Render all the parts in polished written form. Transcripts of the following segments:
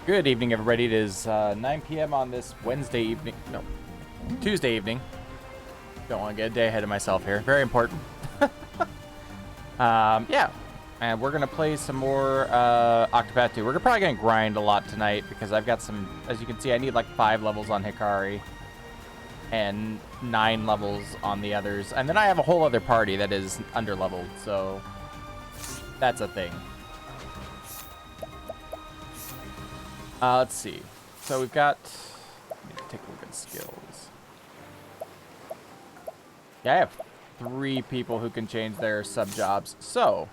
Good evening, everybody. It is 9 p.m. on this Wednesday evening. No, Tuesday evening. Don't want to get a day ahead of myself here. Very important. Yeah. And we're going to play some more Octopath 2. We're probably going to grind a lot tonight because I've got some, as you can see, I need like 5 levels on Hikari and 9 levels on the others. And then I have a whole other party that is under-leveled, so that's a thing. Let's see. So we've got... Let me take a look at skills. Yeah, I have 3 people who can change their sub-jobs. So...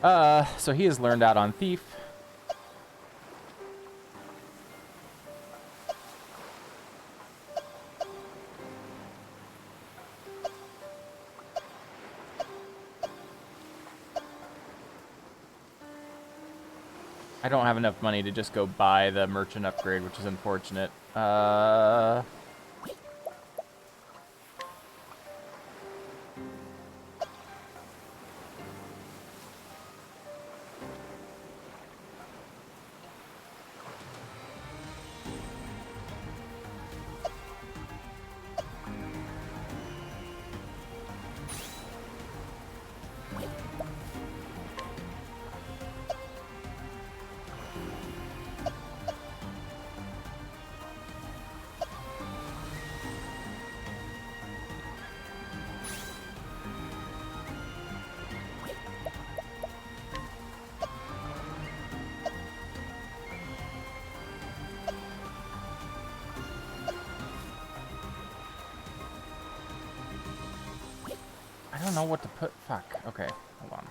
so he has learned out on Thief. I don't have enough money to just go buy the merchant upgrade, which is unfortunate. I don't know what to put. Fuck. Okay, hold on.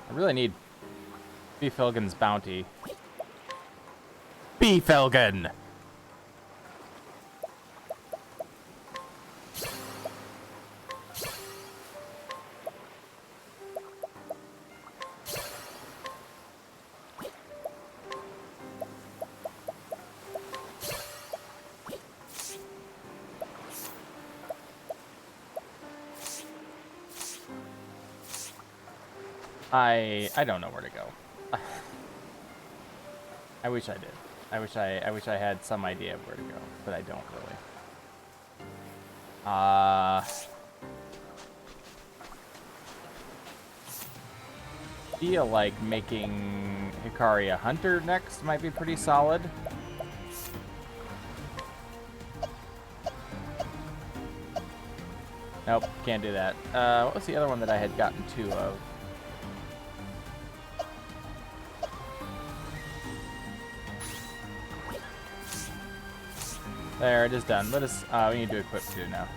I really need Beefilgan's bounty. Beefilgan! I don't know where to go. I wish I did. I wish I had some idea of where to go, but I don't really. Feel like making Hikari a hunter next might be pretty solid. Nope, can't do that. What was the other one that I had gotten 2 of? There, it is done. Let us, we need to equip 2 now.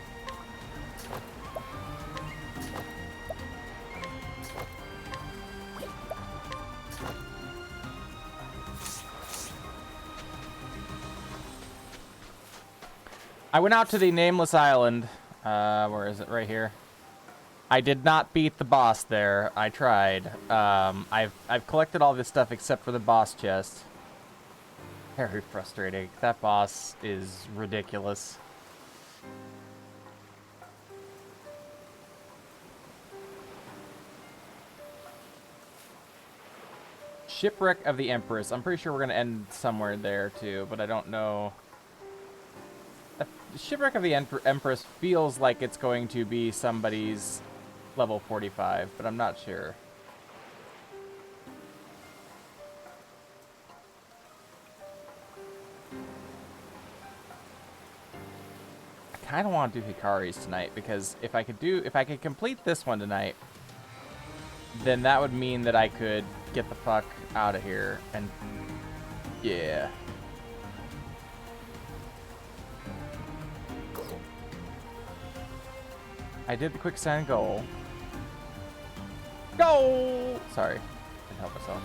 I went out to the Nameless Island. Where is it? Right here. I did not beat the boss there. I tried. I've collected all this stuff except for the boss chest. Very frustrating. That boss is ridiculous. Shipwreck of the Empress. I'm pretty sure we're going to end somewhere there too, but I don't know. The Shipwreck of the Empress feels like it's going to be somebody's level 45, but I'm not sure. I kind of want to do Hikari's tonight because if I could complete this one tonight, then that would mean that I could get the fuck out of here and yeah. I did the quicksand goal. Goal! Sorry, didn't help myself.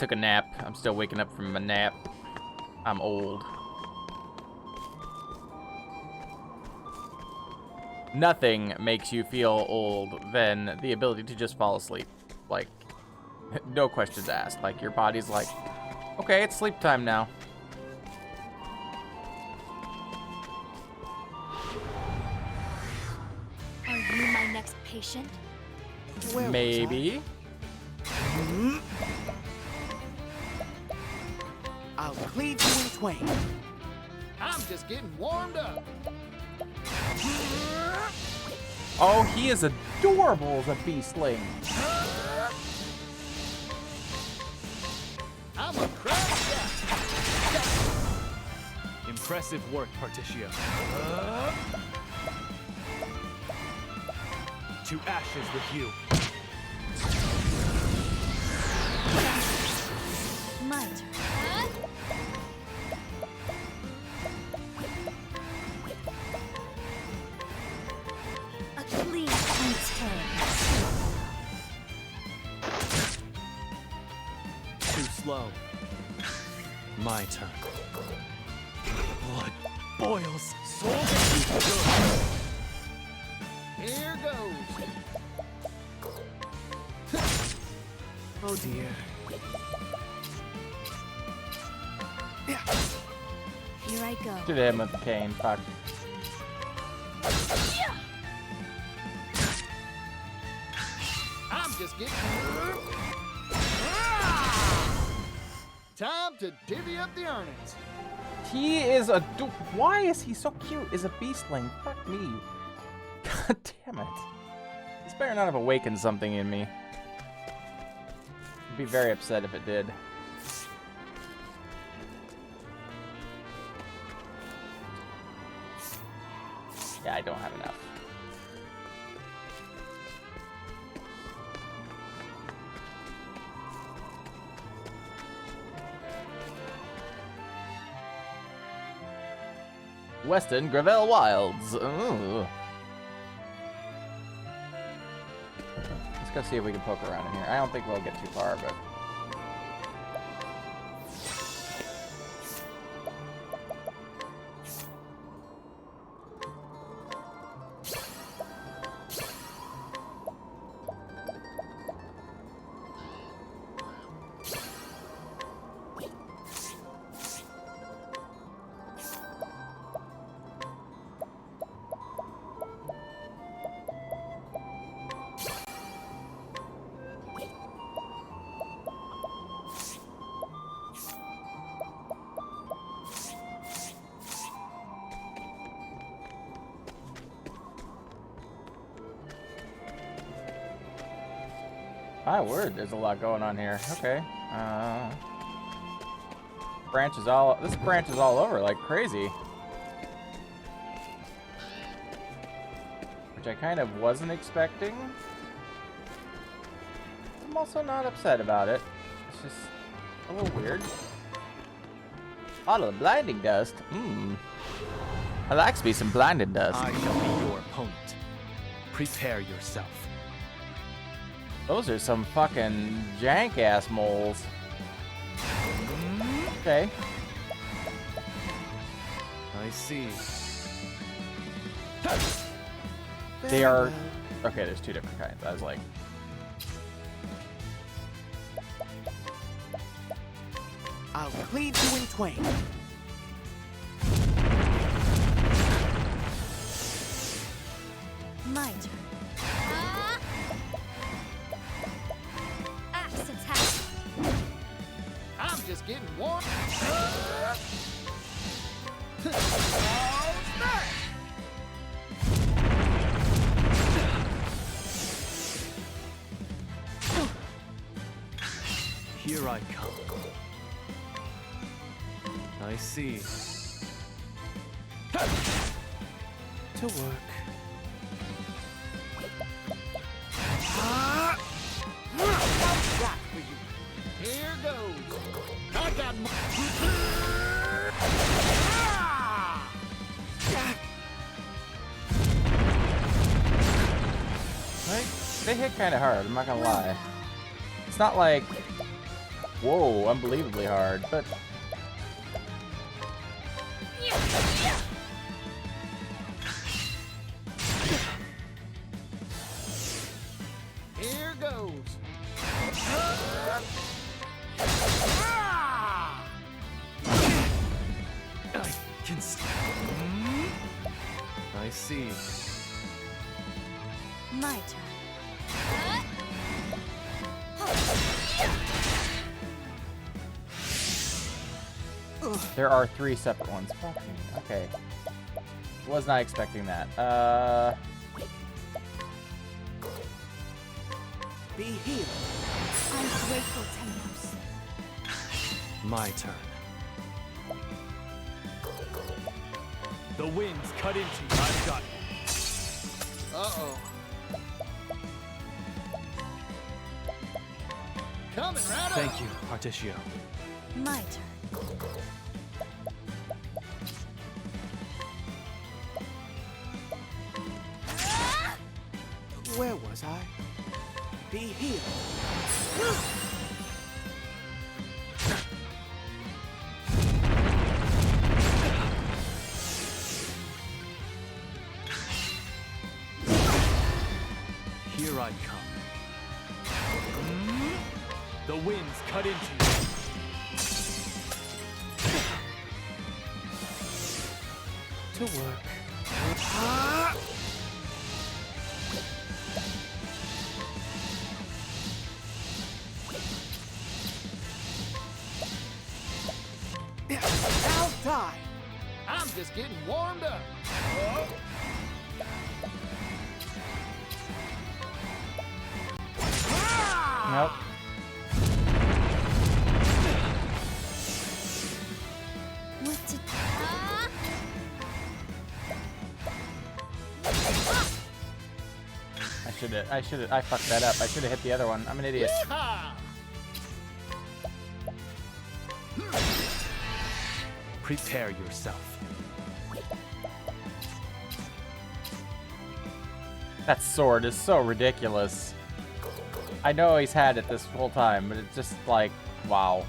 took a nap. I'm still waking up from a nap. I'm old. Nothing makes you feel old than the ability to just fall asleep. Like, no questions asked. Like, your body's like, okay, it's sleep time now. Are you my next patient? Where Maybe. I'll cleave you in twain. I'm just getting warmed up. Oh, he is adorable as a beastling. I'm a crab. Impressive work, Particio. To ashes with you. My turn. A clean intent. Too slow. My turn. Blood boils. Here goes. Oh dear. Here I go. Should hit him with the cane. Fuck. I'm just getting. Time to divvy up the earnings. He is a. Why is he so cute? Is a beastling? Fuck me. God damn it. This better not have awakened something in me. I'd be very upset if it did. Yeah, I don't have enough. Weston Gravel Wilds. Ooh. Let's go see if we can poke around in here. I don't think we'll get too far, but... My word, there's a lot going on here. Okay. This branch is all over like crazy. Which I kind of wasn't expecting. I'm also not upset about it. It's just a little weird. A lot of blinding dust. I like me some blinding dust. I shall be your opponent. Prepare yourself. Those are some fucking jank-ass moles. Okay. I see. They are... Okay, there's two different kinds. I was like... I'll cleave you in twain. My turn. Axe attack. I'm just getting warmed. Here I come. I see. To work. Rock for you. Here goes. I got more. They hit kind of hard, I'm not gonna lie. It's not like Whoa, unbelievably hard, but Here goes. I can I see. My turn. there are 3 separate ones. Fuck me. Okay. Was not expecting that. Be healed. I'm grateful, Telos. My turn. The winds cut into you. I've got you. Uh-oh. Coming right up. Thank you, Articio. My turn. Where was I? Be healed. Here I come. The winds cut into you. To work. I'll die. I'm just getting warmed up. Nope. What to do? I fucked that up. I should have hit the other one. I'm an idiot. Yeehaw! Prepare yourself. That sword is so ridiculous. I know he's had it this whole time, but it's just like, wow.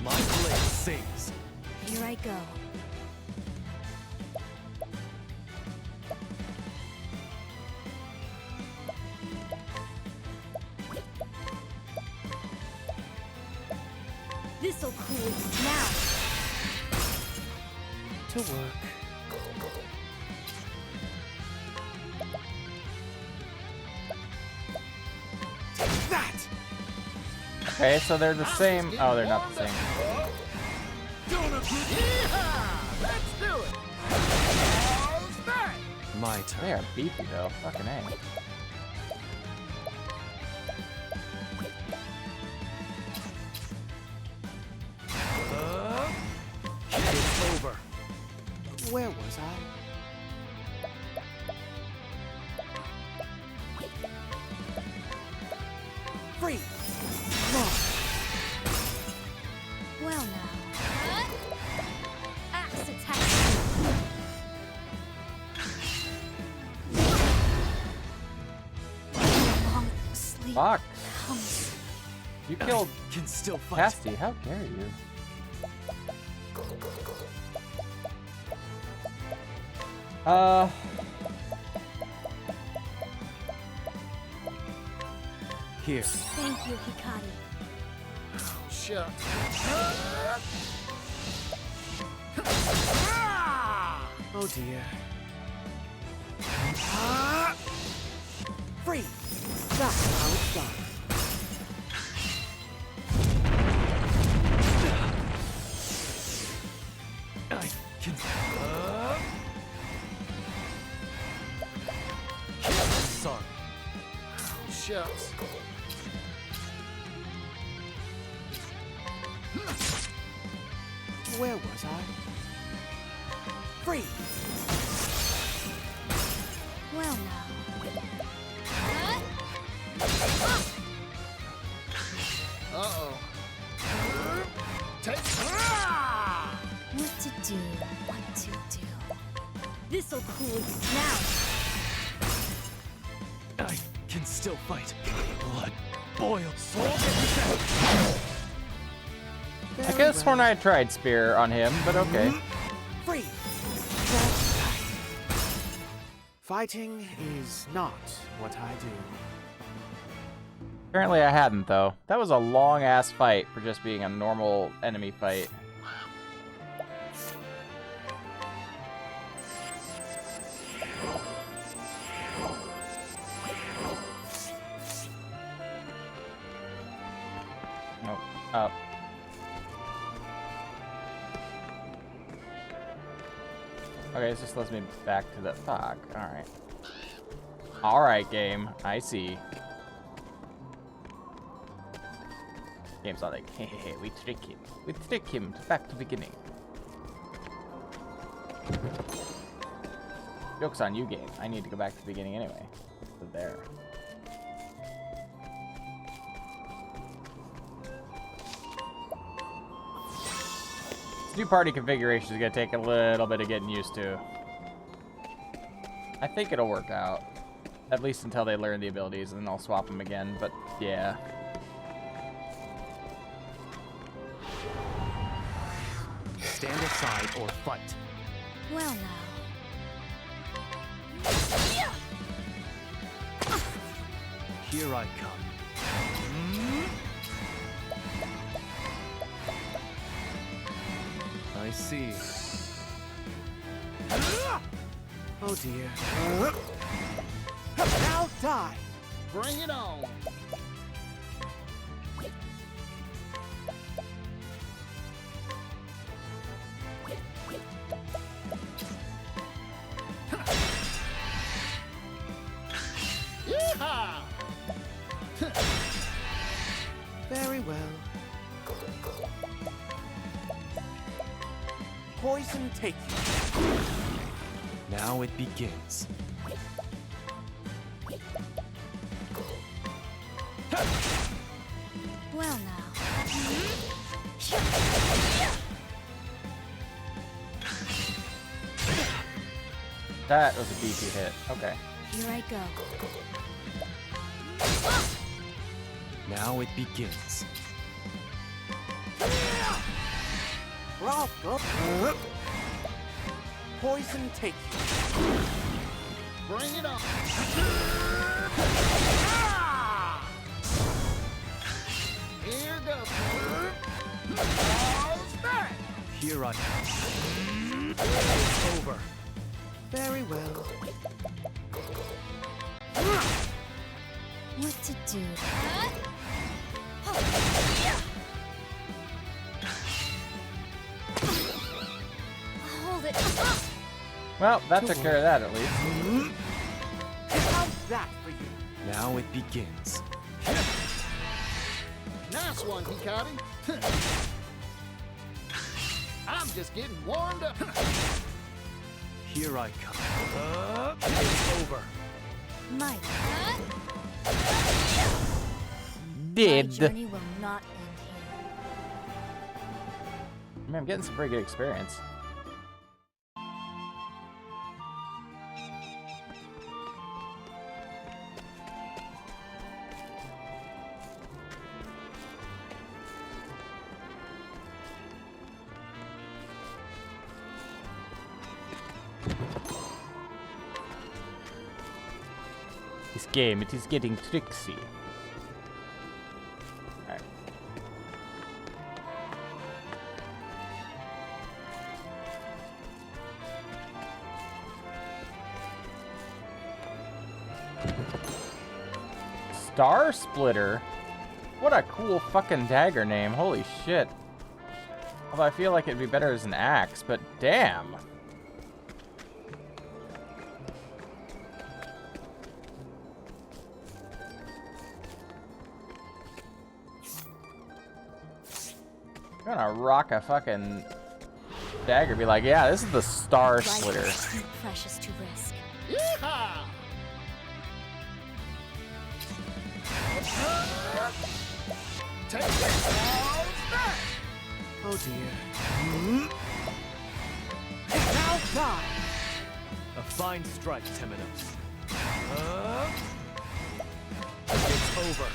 My blade sings. Here I go. This'll cool you now. To work. Take that! Okay, so they're the same. Oh, they're not the same. Yeehaw! Let's do it. How's that? My They turn. are beefy though. Fucking A. It's over. Where was I? Free! Wrong. Well now. Axe attack. A long sleep Fuck. comes. You killed Can still fight. Casty. How dare you? Here. Thank you, Hikari. Shucks. Oh dear. Free! That's how it's done. I can. Sorry. Shucks. Where was I? Free! Well now. Uh-oh. Take. What to do, what to do. This'll cool you now. I can still fight. Blood. Boil. I could have sworn I had tried spear on him, but okay. Free. Fighting is not what I do. Apparently I hadn't, though. That was a long-ass fight for just being a normal enemy fight. Nope. Up. Okay, this just lets me back to the... Fuck. Alright. Alright, game. I see. Game's all like, hey, hey, hey, we trick him. We trick him back to beginning. Joke's on you, game. I need to go back to the beginning anyway. So there. This new party configuration is going to take a little bit of getting used to. I think it'll work out. At least until they learn the abilities, and then I'll swap them again, but yeah. Stand aside or fight. Well now. Here I come. I see. Oh dear. Now die. Bring it on. Yeehaw! Very well. Poison take you. Now it begins. Well now. That was a beefy hit. Okay. Here I go. Now it begins. Rough up. Poison take you. Bring it on. Here goes. How's that? Here I come. It's over. Very well. What to do? Hold it. Well, that took care of that at least. How's that for you? Now it begins. Nice one, Hikari. I'm just getting warmed up. Here I come. It's over. My Did. journey will not end here. I mean, I'm getting some pretty good experience. This game, it is getting tricksy. Alright. Star Splitter? What a cool fucking dagger name. Holy shit. Although I feel like it'd be better as an axe, but damn. I'm gonna rock a fucking dagger, be like, yeah, this is the Star Splitter. Life is too precious to risk. Yeehaw! Take this. How's that? Oh dear. Now die. A fine strike, Temenos. It's over.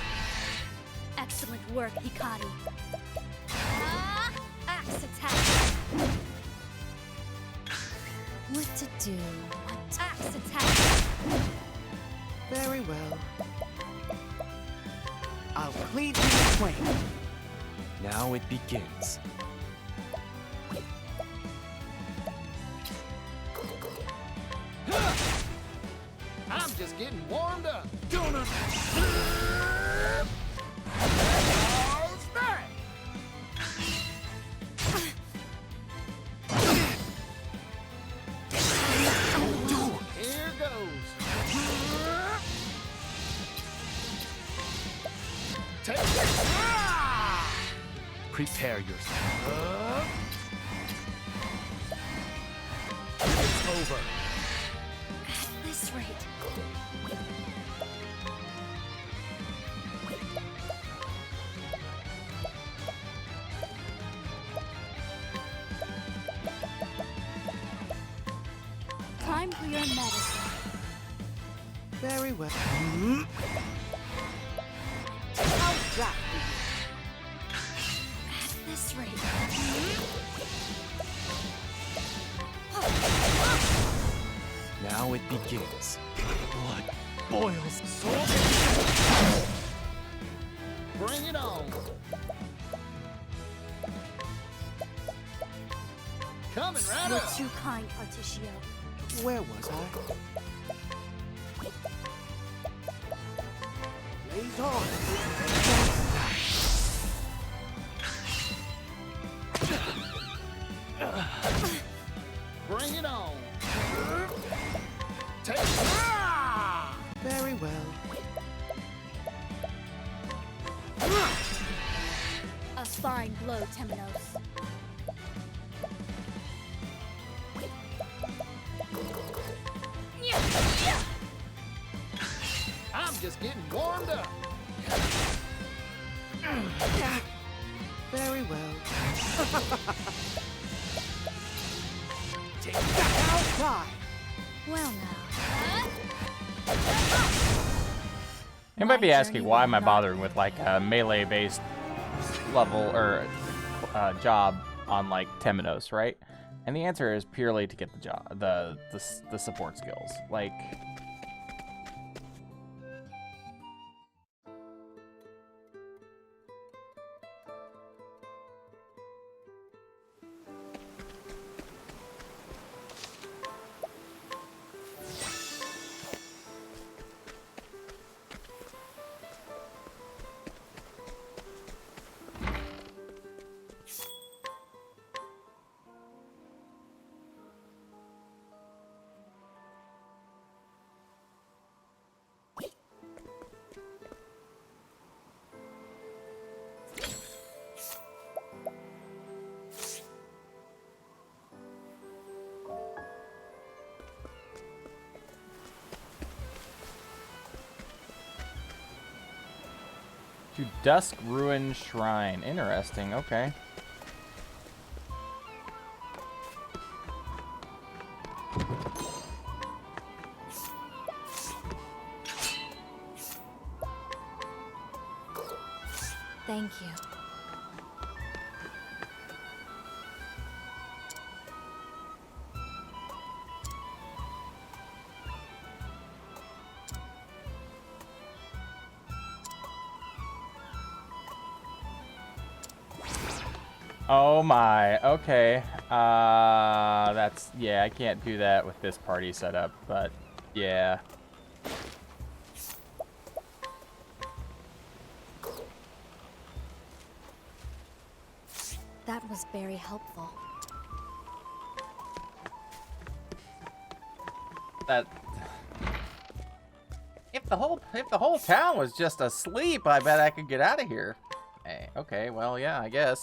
Excellent work, Hikari. Axe attack. What to do? What? Axe attack. Very well. I'll clean you in twain. Now it begins. I'm just getting warmed up. Gonna... Snap! Here goes. Take it. Prepare yourself. It's over. At this rate. Time for your medicine. Very well. How's that At this rate. Now it begins. Blood boils. Bring it on. Coming right You're up. too kind, Articio. Where was I? Blaze on. Bring it on. Take it. Very well. A fine blow, Temenos. I'm just getting warmed up. Very well. Take that outside. Well now. You might be My asking, journey why will am I not bothering be with like a melee-based level or job on like Temenos, right? And the answer is purely to get the job, the support skills. Like, to Dusk Ruin Shrine. Interesting, okay. Thank you. Oh my, okay. That's, yeah, I can't do that with this party setup, but yeah. That was very helpful. That if the whole town was just asleep, I bet I could get out of here. Hey, okay, well, yeah, I guess.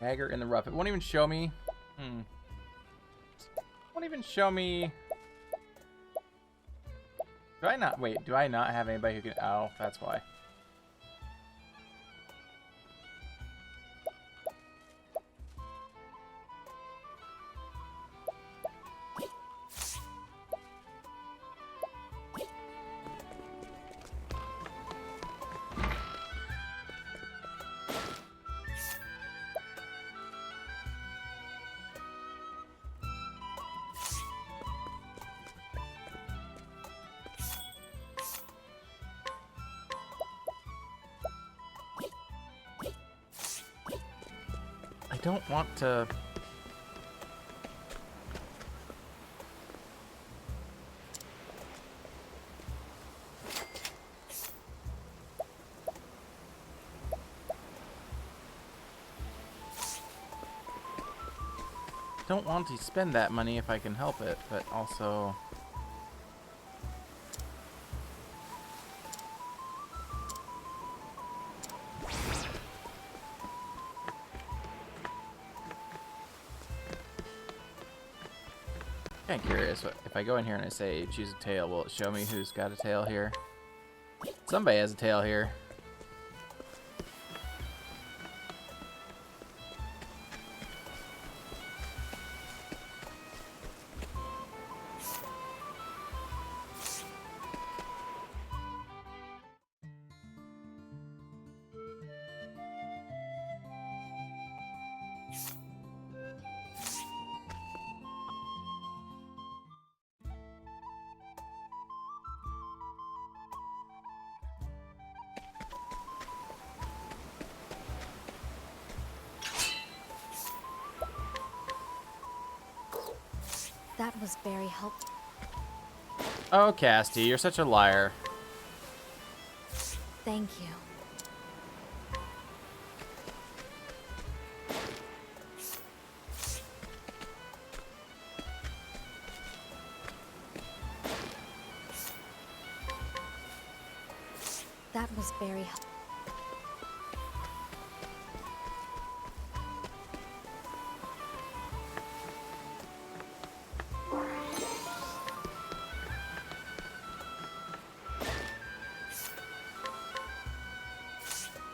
Dagger in the rough. It won't even show me. Won't even show me. Do I not? Wait, do I not have anybody who can? Oh, that's why. don't want to... Don't want to spend that money if I can help it, but also... Kinda curious, if I go in here and I say choose a tail, will it show me who's got a tail here? Somebody has a tail here. That was very helpful. Oh, Casty, you're such a liar. Thank you. That was very helpful.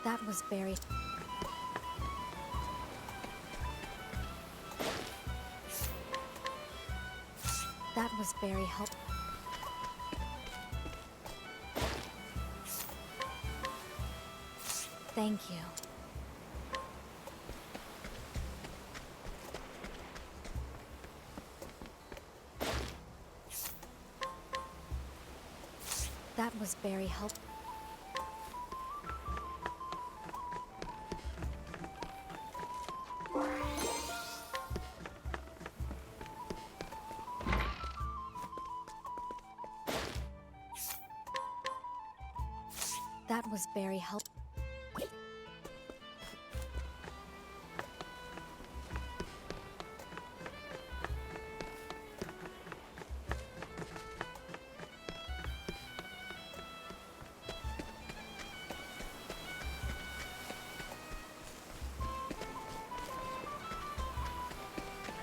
That was very... That was very helpful. Thank you. That was very helpful. That was very helpful.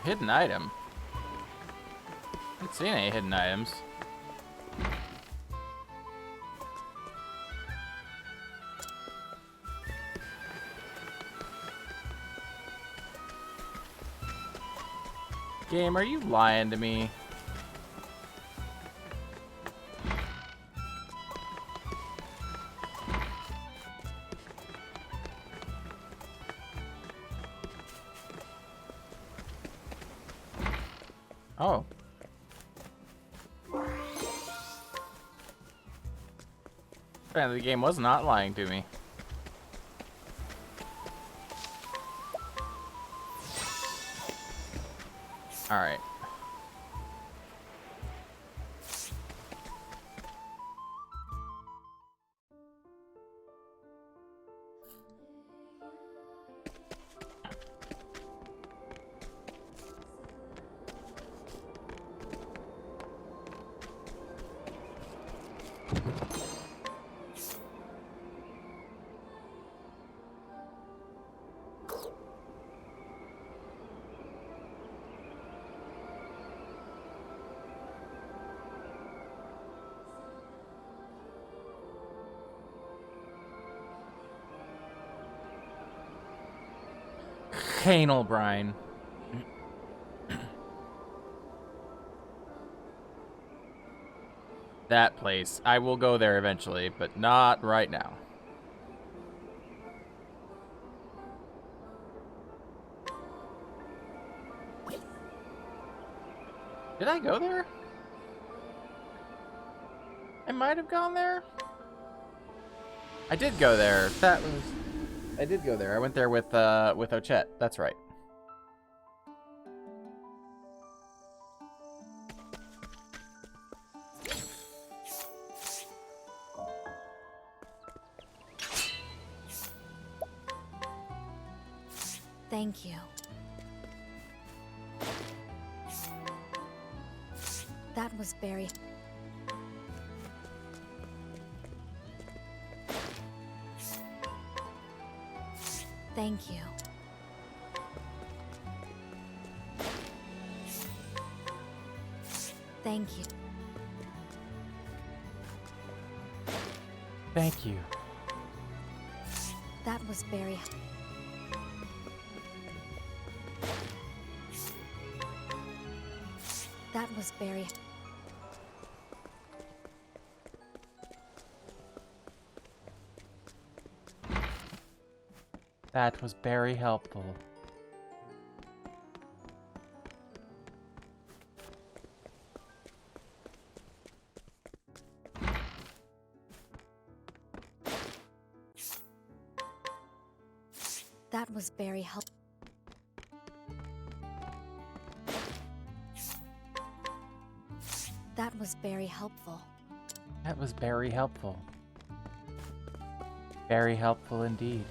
Hidden item? I haven't seen any hidden items. Game, are you lying to me? Oh. Apparently the game was not lying to me. Alright. Canal brine. That place. I will go there eventually, but not right now. Did I go there? I might have gone there. I did go there. That was... I did go there. I went there with Ochette. That's right. Thank you. That was very... Thank you. Thank you. Thank you. That was very... That was very... That was very helpful. That was very helpful. That was very helpful. That was very helpful. Very helpful indeed.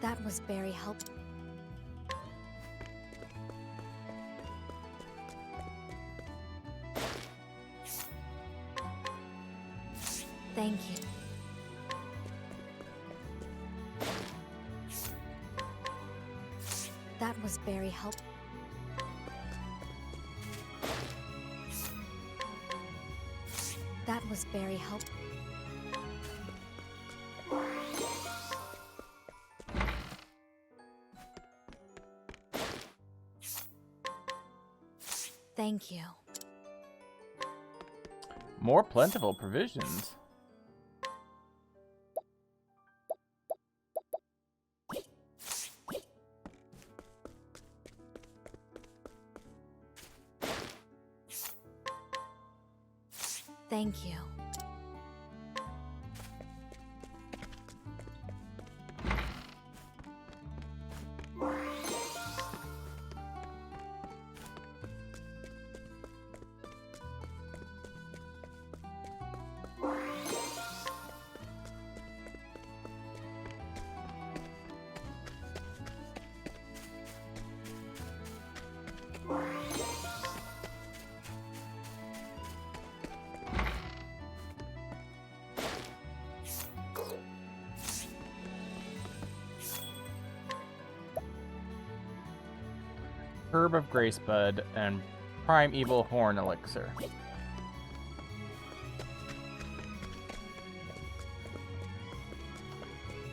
That was very helpful. Thank you. That was very helpful. That was very helpful. Thank you. More plentiful provisions. Thank you. Herb of Gracebud and Primeval Horn Elixir.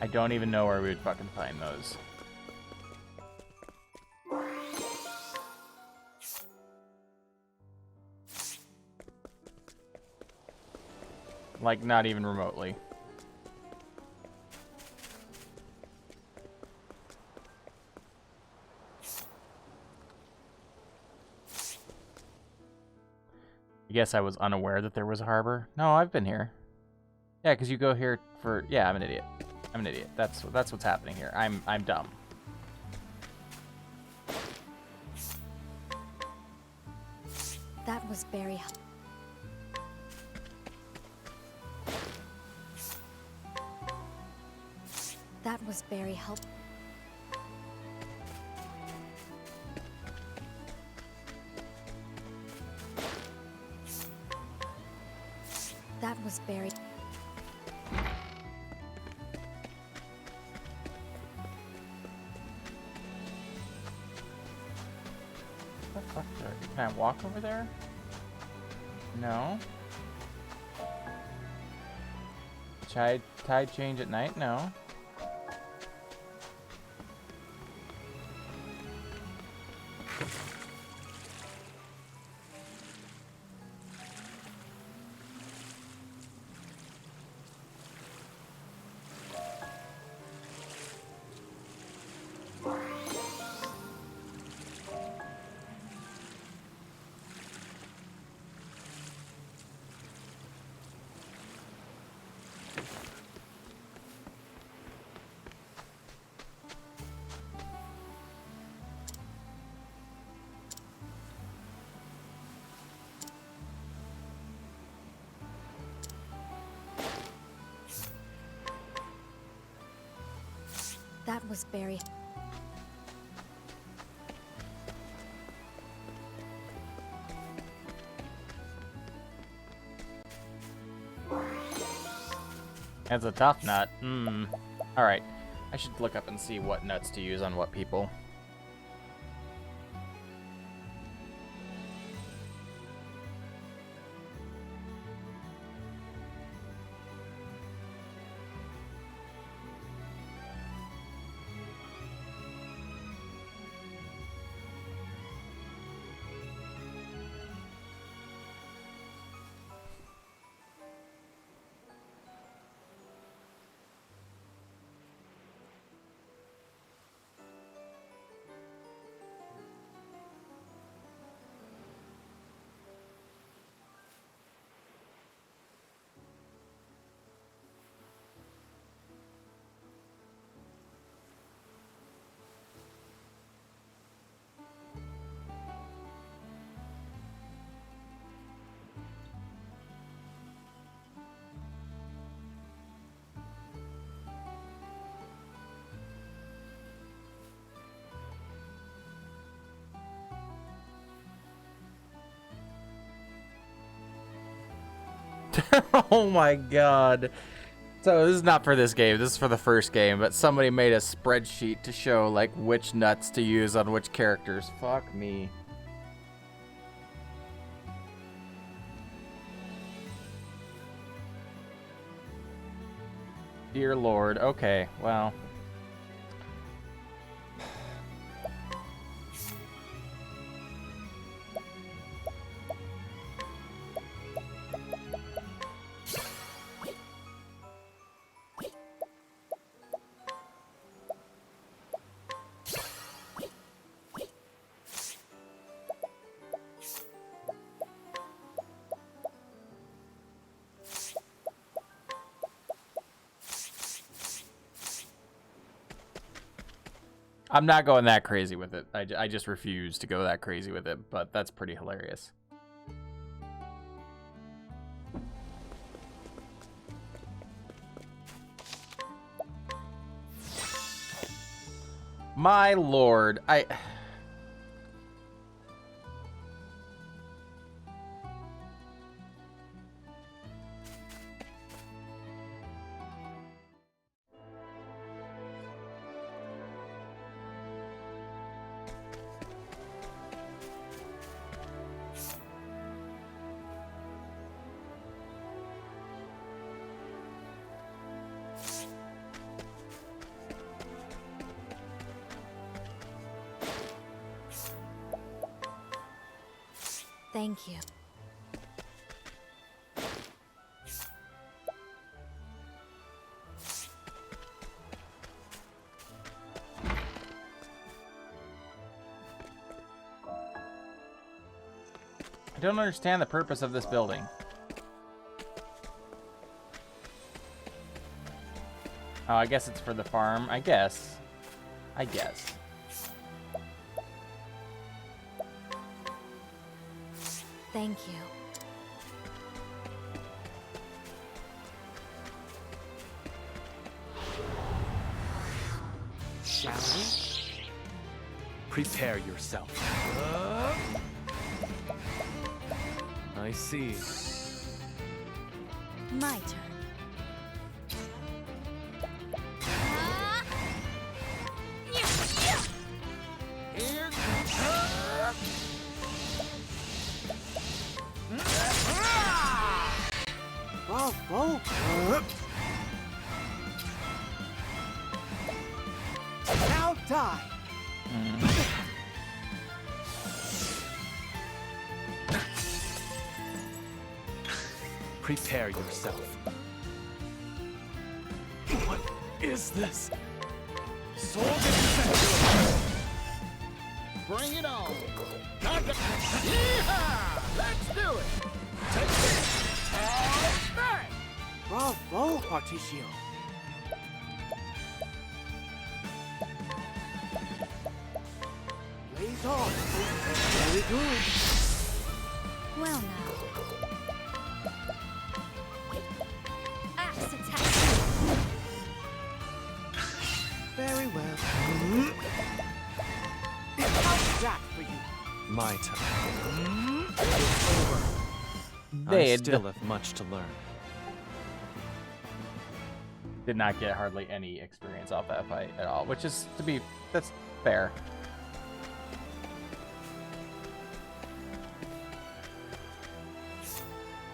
I don't even know where we would fucking find those. Like, not even remotely. I guess I was unaware that there was a harbor. No, I've been here. Yeah, because you go here for... Yeah, I'm an idiot. I'm an idiot. That's what's happening here. I'm dumb. That was very helpful. That was very helpful. That was very... What the fuck? Can I walk over there? No. Tide change at night? No. was very... It's a tough nut. Alright. I should look up and see what nuts to use on what people. Oh my god. So this is not for this game, this is for the first game, but somebody made a spreadsheet to show like which nuts to use on which characters. Fuck me. Dear Lord. Okay, well. I'm not going that crazy with it. I just refuse to go that crazy with it, but that's pretty hilarious. My lord, Thank you. I don't understand the purpose of this building. Oh, I guess it's for the farm. I guess. Thank you. Shall we? Prepare yourself. I see. My turn. Here Bravo! Now die! Prepare yourself. What is this? Soul Bring it on. Yeehaw! Let's do it. Take this. All right. Bravo, Particio! Blaze on! Very good! Well now. Axe attack. Very well. My turn. It's over. I Dead. still have much to learn. Did not get hardly any experience off that fight at all, which is, that's fair.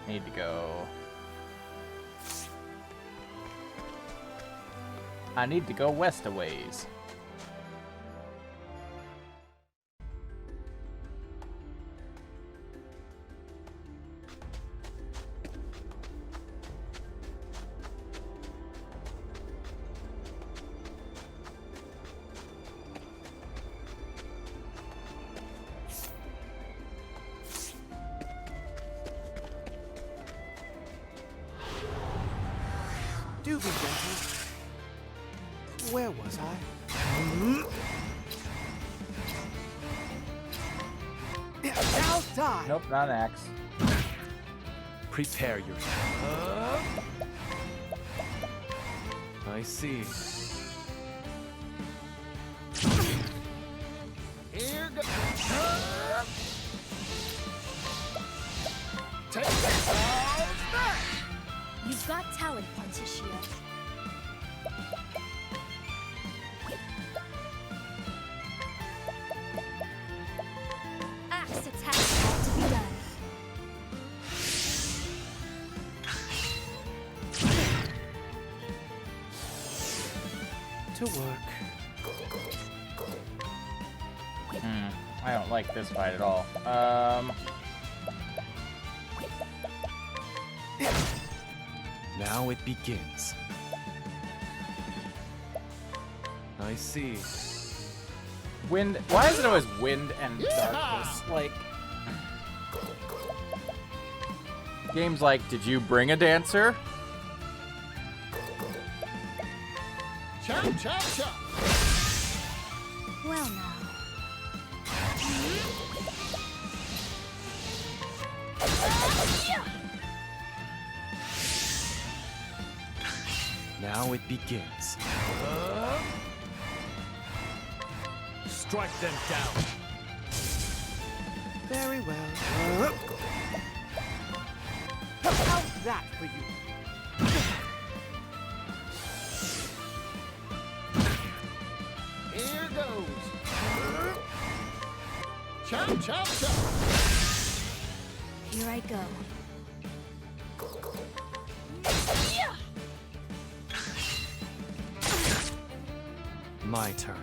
Need to go. I need to go west a ways. Do be gentle. Where was I? Now die! Nope, not an axe. Prepare yourself. I see. Here goes. Take it all back. You've got talent, Particio. Axe attack had to be done. To work. I don't like this fight at all. Now it begins. I see. Wind. Why is it always wind and darkness? Like, games like, did you bring a dancer? Chop, chop, chop. Well now. Now it begins. Strike them down. Very well. How's that for you? Here goes. Chop, chop, chop. Here I go. My turn.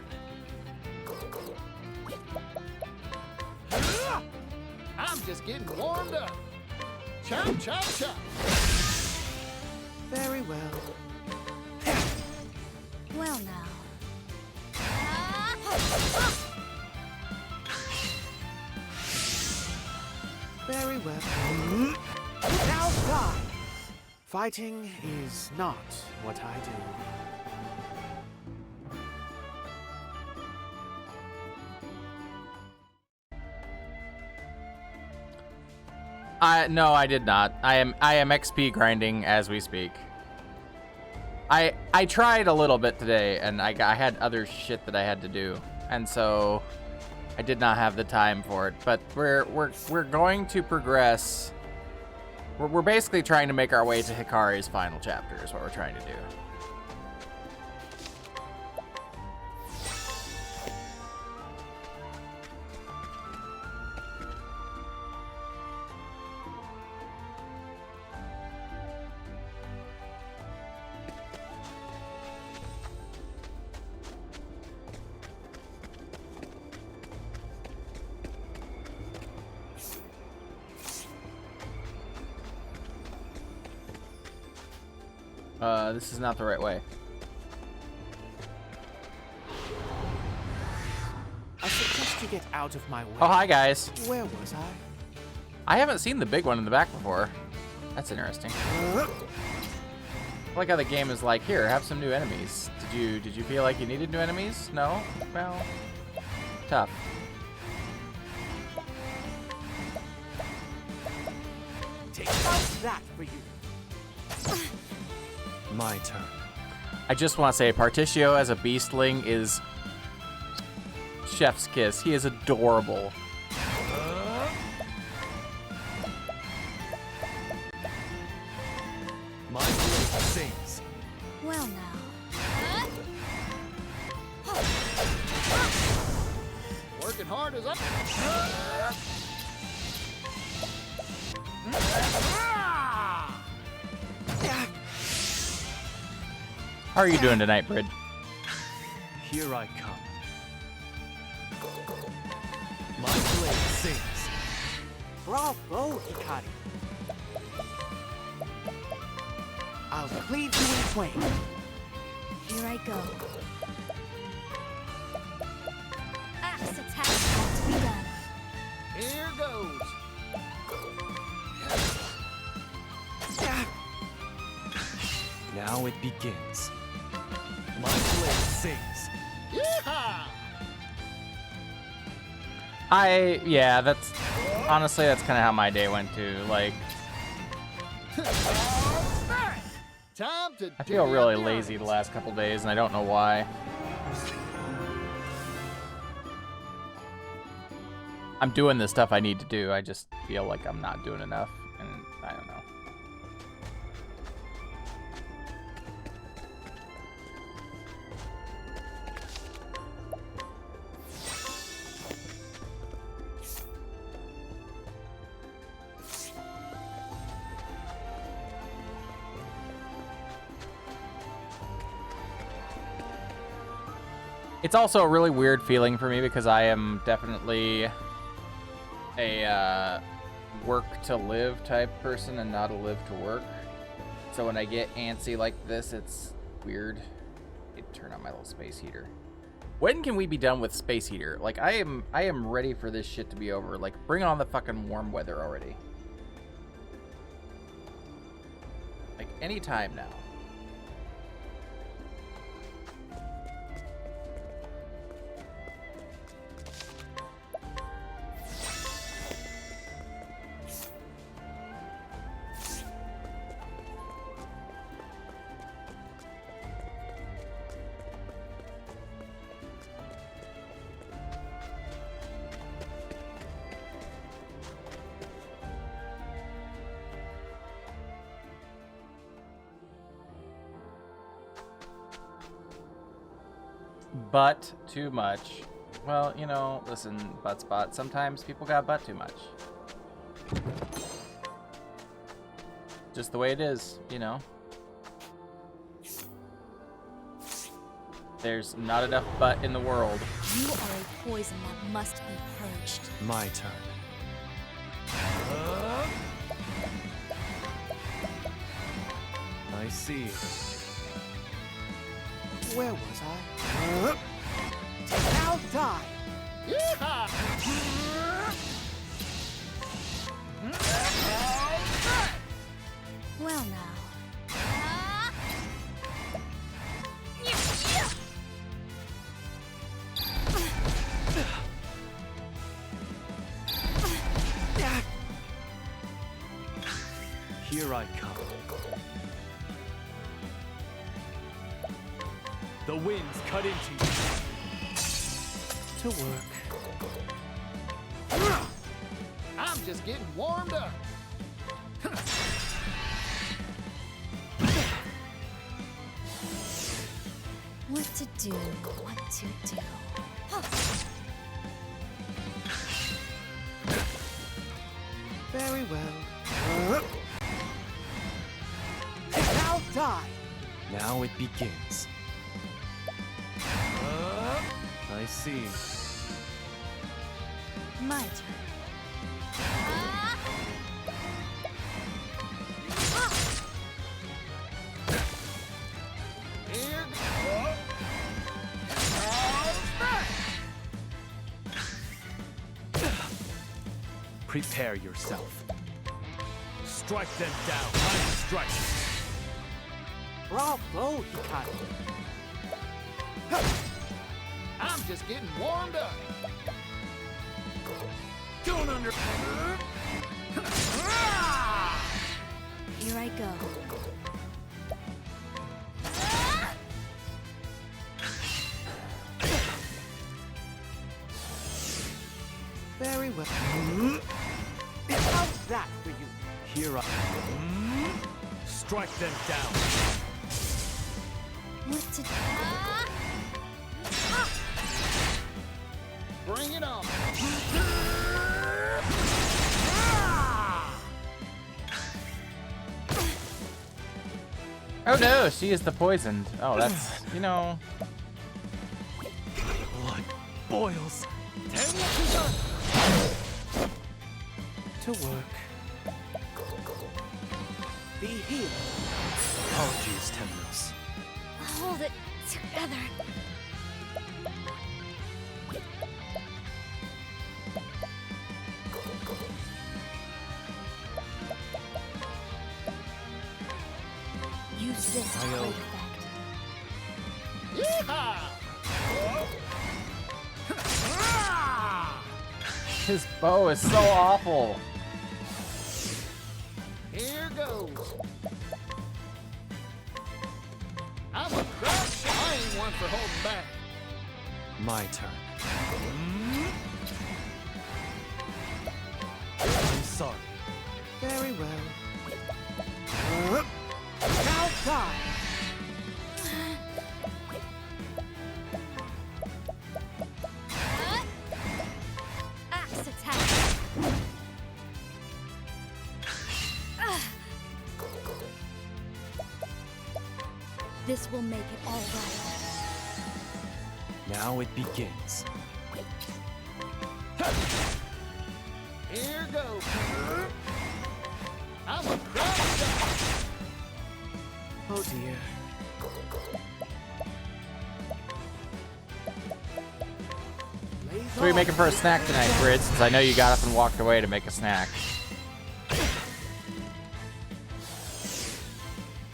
I'm just getting warmed up. Chop, chop, chop. Very well. Well now. Very well. Now die! Fighting is not what I do. No, I did not. I am XP grinding as we speak. I tried a little bit today, and I had other shit that I had to do, and so I did not have the time for it. But we're going to progress. We're basically trying to make our way to Hikari's final chapter is what we're trying to do. This is not the right way. I suggest you get out of my way. Oh, hi, guys. Where was I? I haven't seen the big one in the back before. That's interesting. I like how the game is like, here, have some new enemies. Did you feel like you needed new enemies? No? Well, tough. Take that for you. My turn. I just want to say, Particio as a beastling is chef's kiss. He is adorable. Well now. Working hard as I. How are you doing tonight, Brid? Here I come. My blade sings. Bravo, Hikari. I'll cleave you in twain. Here I go. Axe attack has to be done. Here goes. Now it begins. My blade sings. Yeehaw! Yeah, that's honestly that's kind of how my day went too. Like, Time to. I feel divvy really up the lazy the earnings. last couple days, and I don't know why. I'm doing the stuff I need to do. I just feel like I'm not doing enough, and I don't know. It's also a really weird feeling for me because I am definitely a work to live type person and not a live to work. So when I get antsy like this, it's weird. Turn on my little space heater. When can we be done with space heater? Like, I am ready for this shit to be over. Like, bring on the fucking warm weather already. Like, any time now. Butt too much. Well, you know, listen, butt spot. Sometimes people got butt too much. Just the way it is, you know. There's not enough butt in the world. You are a poison that must be purged. My turn. I see. Where was I? Now die! Yeehaw! Well now. Here I come. The winds cut into you. To work. I'm just getting warmed up. What to do, what to do. Very well. Now die! Now it begins. I see. My turn. Here Prepare yourself. Strike them down. Time to strike. Bravo, Hikari. I'm just getting warmed up. Don't under. Here I go. Very well. How's that for you? Here I. Strike them down. What to do? Bring it on. Oh no, she is the poisoned. Oh, that's, you know. Blood boils. To work. Be healed. Apologies, Temnos. Hold it together. Use this to great effect. Yeehaw! His bow is so awful. Here goes. I'm a crouch. I ain't one for holding back. My turn. I'm sorry. Very well. Now die. Axe attack. This will make it all right. Now it begins. Here goes. I'm a crouch. Oh dear. So what are you making for a snack tonight, Fritz? Since I know you got up and walked away to make a snack.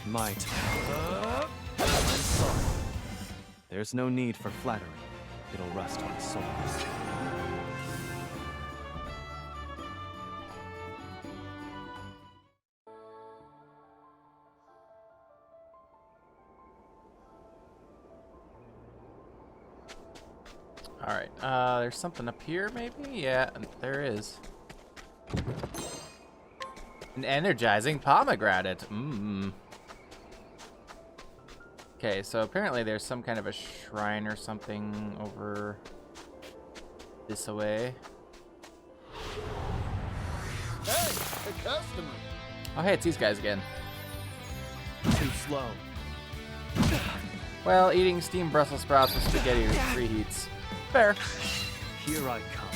My turn. I'm sorry. There's no need for flattery. It'll rest on souls. Alright, there's something up here, maybe? Yeah, there is. An energizing pomegranate. Mmm. Okay, so apparently there's some kind of a shrine or something over this way. Hey, a customer. Oh, hey, it's these guys again. Too slow. Well, eating steamed Brussels sprouts with spaghetti reheats. Fair. Here I come.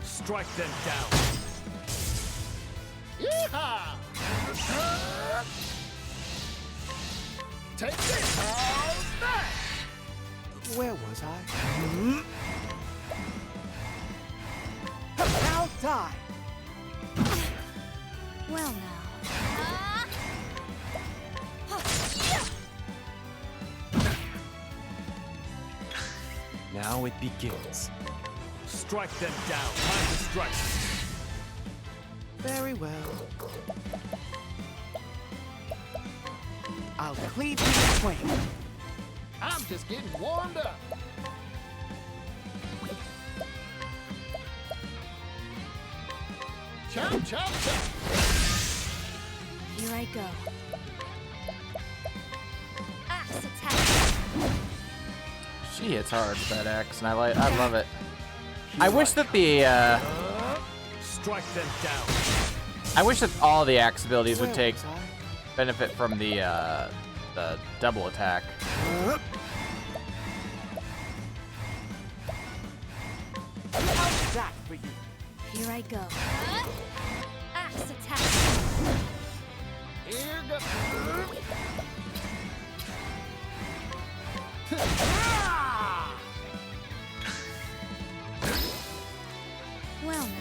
Strike them down. Yeehaw! Take this. How's that? Where was I? Now die. Well now. Now it begins. Strike them down. Time to strike. Very well. I'll cleave you in twain. I'm just getting warmed up. Chop, chop, chop. Here I go. Axe attack. She hits hard with that axe, and I love it. I wish that the Strike them down. I wish that all the axe abilities would Where take was I? benefit from the double attack. How's that for you? Here I go. Axe attack. Here goes. Well now.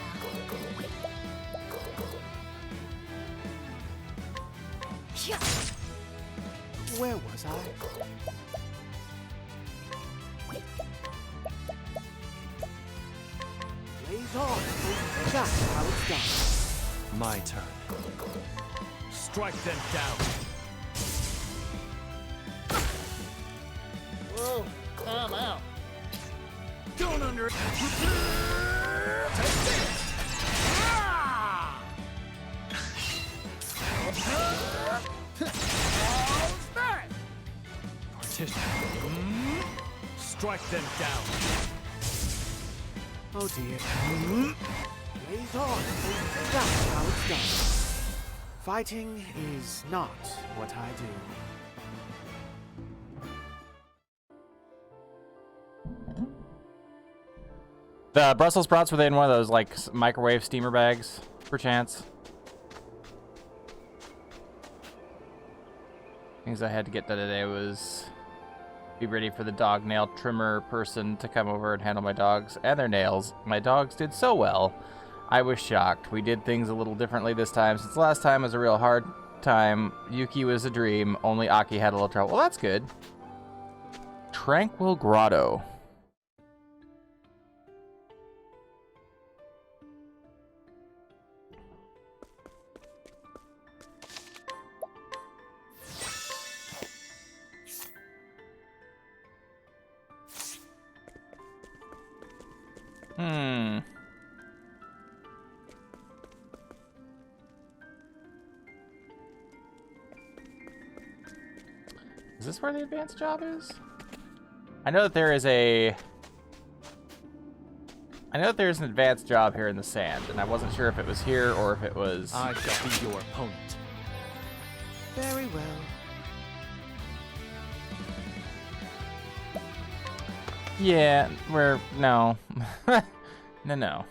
Yeah. Where was I? Blaze on. That's how it's done. My turn. Strike them down. Whoa, I'm out. Don't under. Take this. Strike them down. Oh dear. Blaze on. That's how it's done. Fighting is not what I do. The Brussels sprouts were they in one of those like microwave steamer bags, perchance? Things I had to get done today was be ready for the dog nail trimmer person to come over and handle my dogs and their nails. My dogs did so well. I was shocked. We did things a little differently this time. Since last time was a real hard time. Yuki was a dream. Only Aki had a little trouble. Well, that's good. Tranquil Grotto. Is this where the advanced job is? I know that there is an advanced job here in the sand, and I wasn't sure if it was here or if it was... I shall be your opponent. Very well. Yeah, no. No.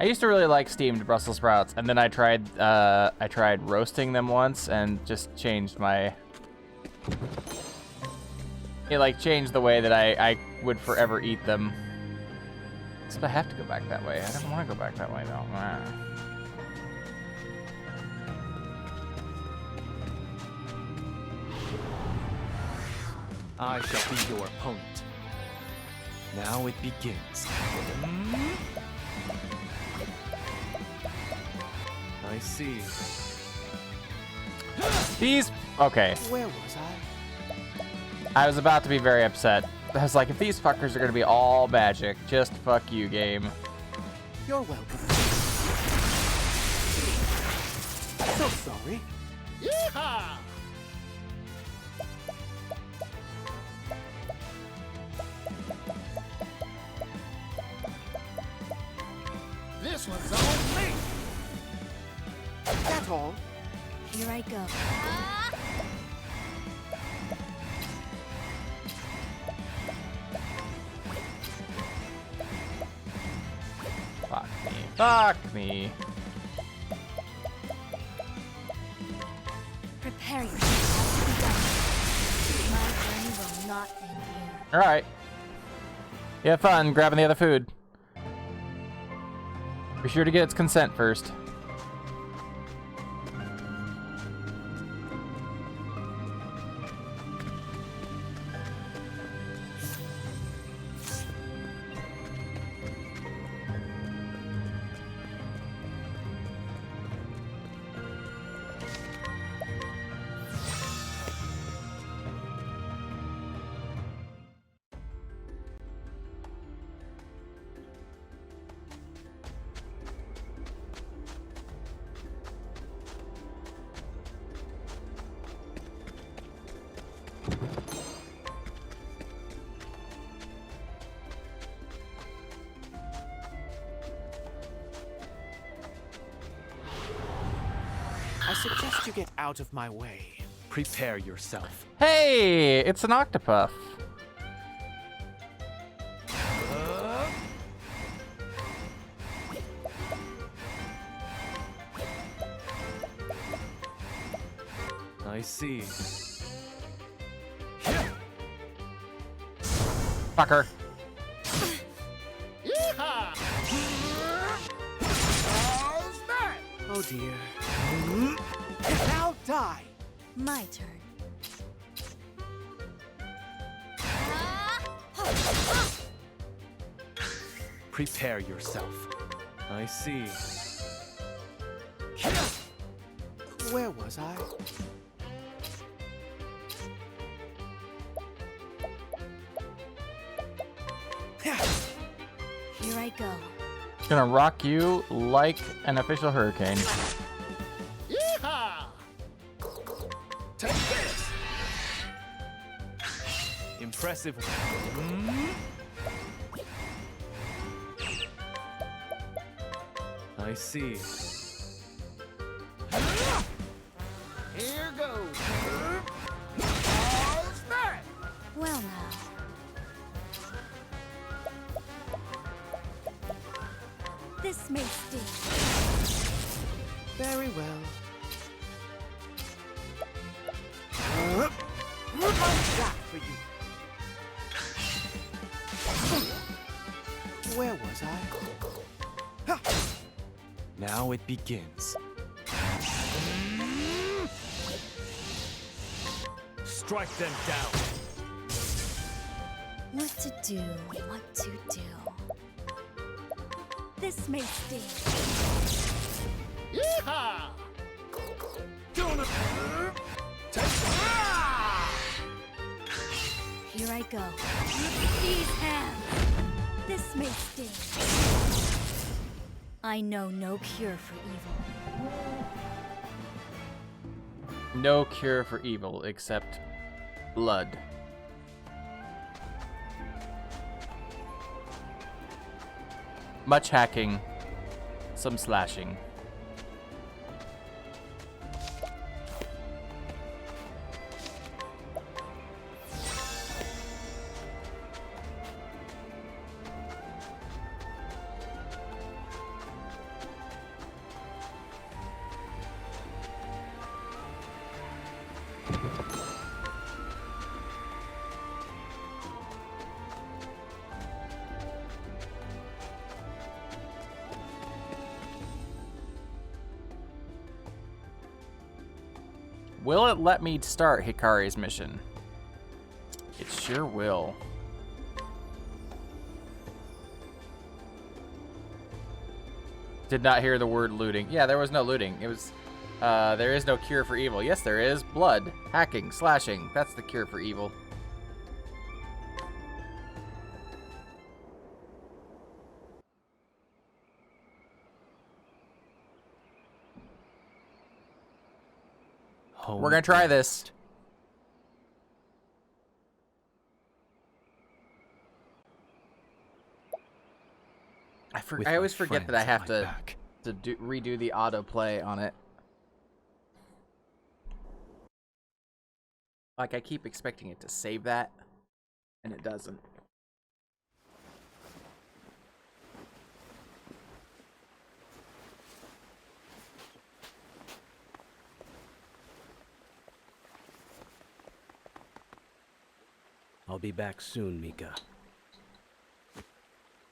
I used to really like steamed Brussels sprouts, and then I tried roasting them once and just changed my... It like changed the way that I would forever eat them. Except I have to go back that way. I don't want to go back that way though. I shall be your opponent. Now it begins. I see. These... Okay. Where was I? I was about to be very upset. I was like, if these fuckers are gonna be all magic, just fuck you, game. You're welcome. So sorry. Yeehaw! This one's on me. That's all. Here I go. Fuck me. Fuck me. Prepare yourself to be done. My journey will not end here. Alright. You have fun grabbing the other food. Be sure to get its consent first. I suggest you get out of my way. Prepare yourself. Hey, it's an octopuff. I see. Fucker. Yeehaw! How's that? Oh dear. Now die. My turn. Prepare yourself. I see. Where was I? Here I go. Gonna rock you like an official hurricane. Yeehaw! Take this! Impressive. I see. Here goes. All right. Well now. This may sting. Very well. How's that for you? Where was I? Now it begins. Strike them down. What to do, what to do. This may sting. Yeehaw! Gonna take Here I go. These hands. This may sting. I know no cure for evil. No cure for evil except blood. Much hacking, some slashing. Will it let me start Hikari's mission? It sure will. Did not hear the word looting. Yeah, there was no looting. It was, there is no cure for evil. Yes, there is. Blood, hacking, slashing. That's the cure for evil. We're gonna try this. I always forget that I have to redo the autoplay on it. Like, I keep expecting it to save that, and it doesn't. I'll be back soon, Mika.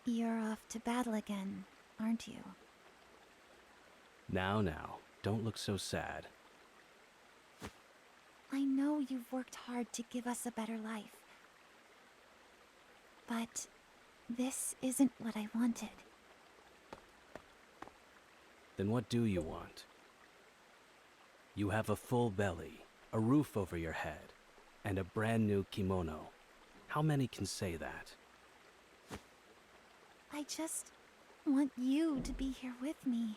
You're off to battle again, aren't you? Now, don't look so sad. I know you've worked hard to give us a better life. But this isn't what I wanted. Then what do you want? You have a full belly, a roof over your head, and a brand new kimono. How many can say that? I just want you to be here with me.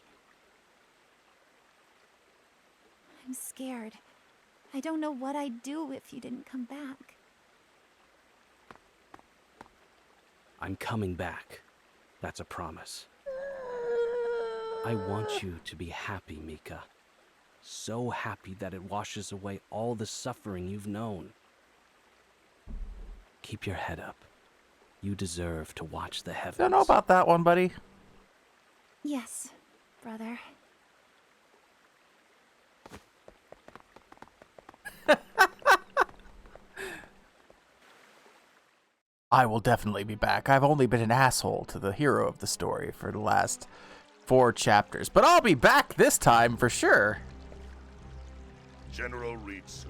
I'm scared. I don't know what I'd do if you didn't come back. I'm coming back. That's a promise. I want you to be happy, Mika. So happy that it washes away all the suffering you've known. Keep your head up. You deserve to watch the heavens. Don't know about that one, buddy. Yes, brother. I will definitely be back. I've only been an asshole to the hero of the story for the last 4 chapters, but I'll be back this time for sure. General Ritsu.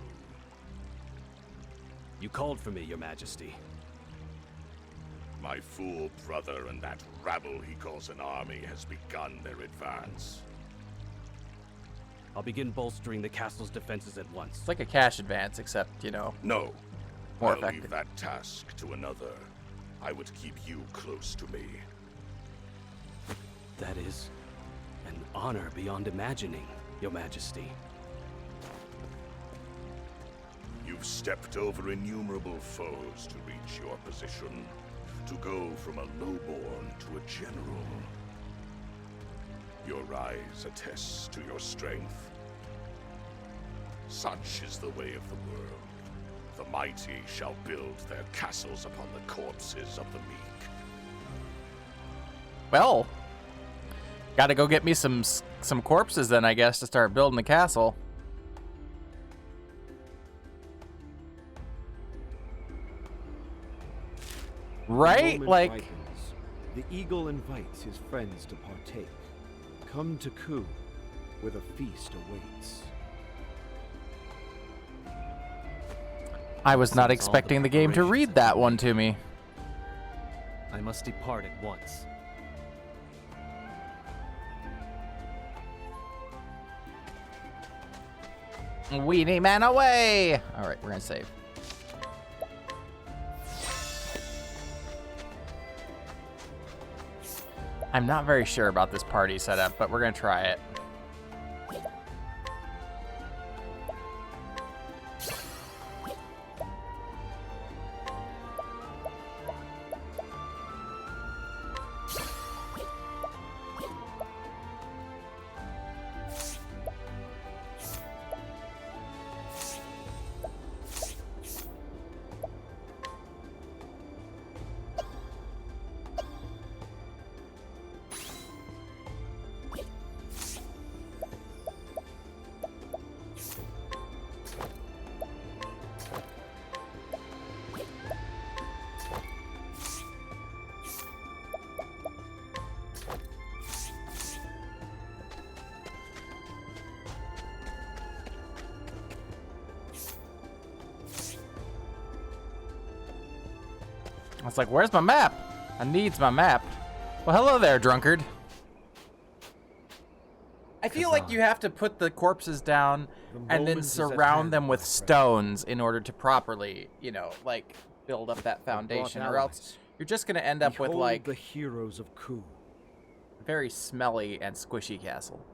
You called for me, Your Majesty. My fool brother and that rabble he calls an army has begun their advance. I'll begin bolstering the castle's defenses at once. It's like a cash advance, except, you know, No, more I'll effective. leave that task to another. I would keep you close to me. That is an honor beyond imagining, Your Majesty. You've stepped over innumerable foes to reach your position, to go from a lowborn to a general. Your rise attests to your strength. Such is the way of the world. The mighty shall build their castles upon the corpses of the meek. Well, gotta go get me some corpses then, I guess, to start building the castle. Right? Moment Like, ripens. The eagle invites his friends to partake. Come to Ku, where the feast awaits. I was not Seems all the expecting the game to preparations read have that been one made. to me. I must depart at once. Weenie man away! Alright, we're gonna save. I'm not very sure about this party setup, but we're gonna try it. I was like, where's my map? I needs my map. Well, hello there, drunkard. I feel like you have to put the corpses down The and then moment is at surround hand, them my with friend. stones in order to properly, you know, like build up that foundation, or else allies. you're just gonna end up with Behold like the heroes of Ku. a very smelly and squishy castle.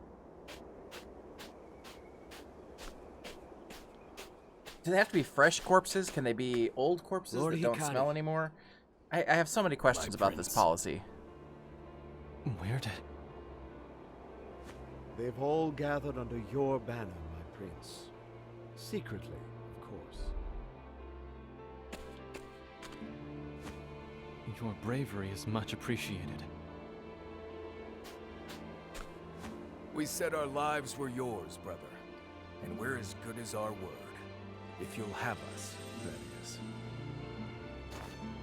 Do they have to be fresh corpses? Can they be old corpses Lord that don't Hikari. smell anymore? I have so many questions about this prince. policy. Where did... They've all gathered under your banner, my prince. Secretly, of course. Your bravery is much appreciated. We said our lives were yours, brother. And we're as good as our word. If you'll have us, that is.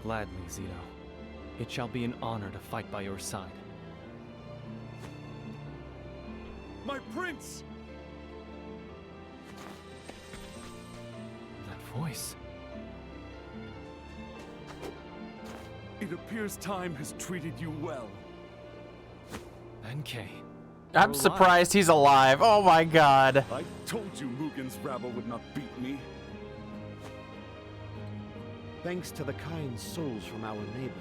Gladly, Zito. It shall be an honor to fight by your side. My prince! That voice. It appears time has treated you well. NK. I'm alive. surprised he's alive. Oh my god. I told you Mugen's rabble would not beat me. Thanks to the kind souls from our neighbor,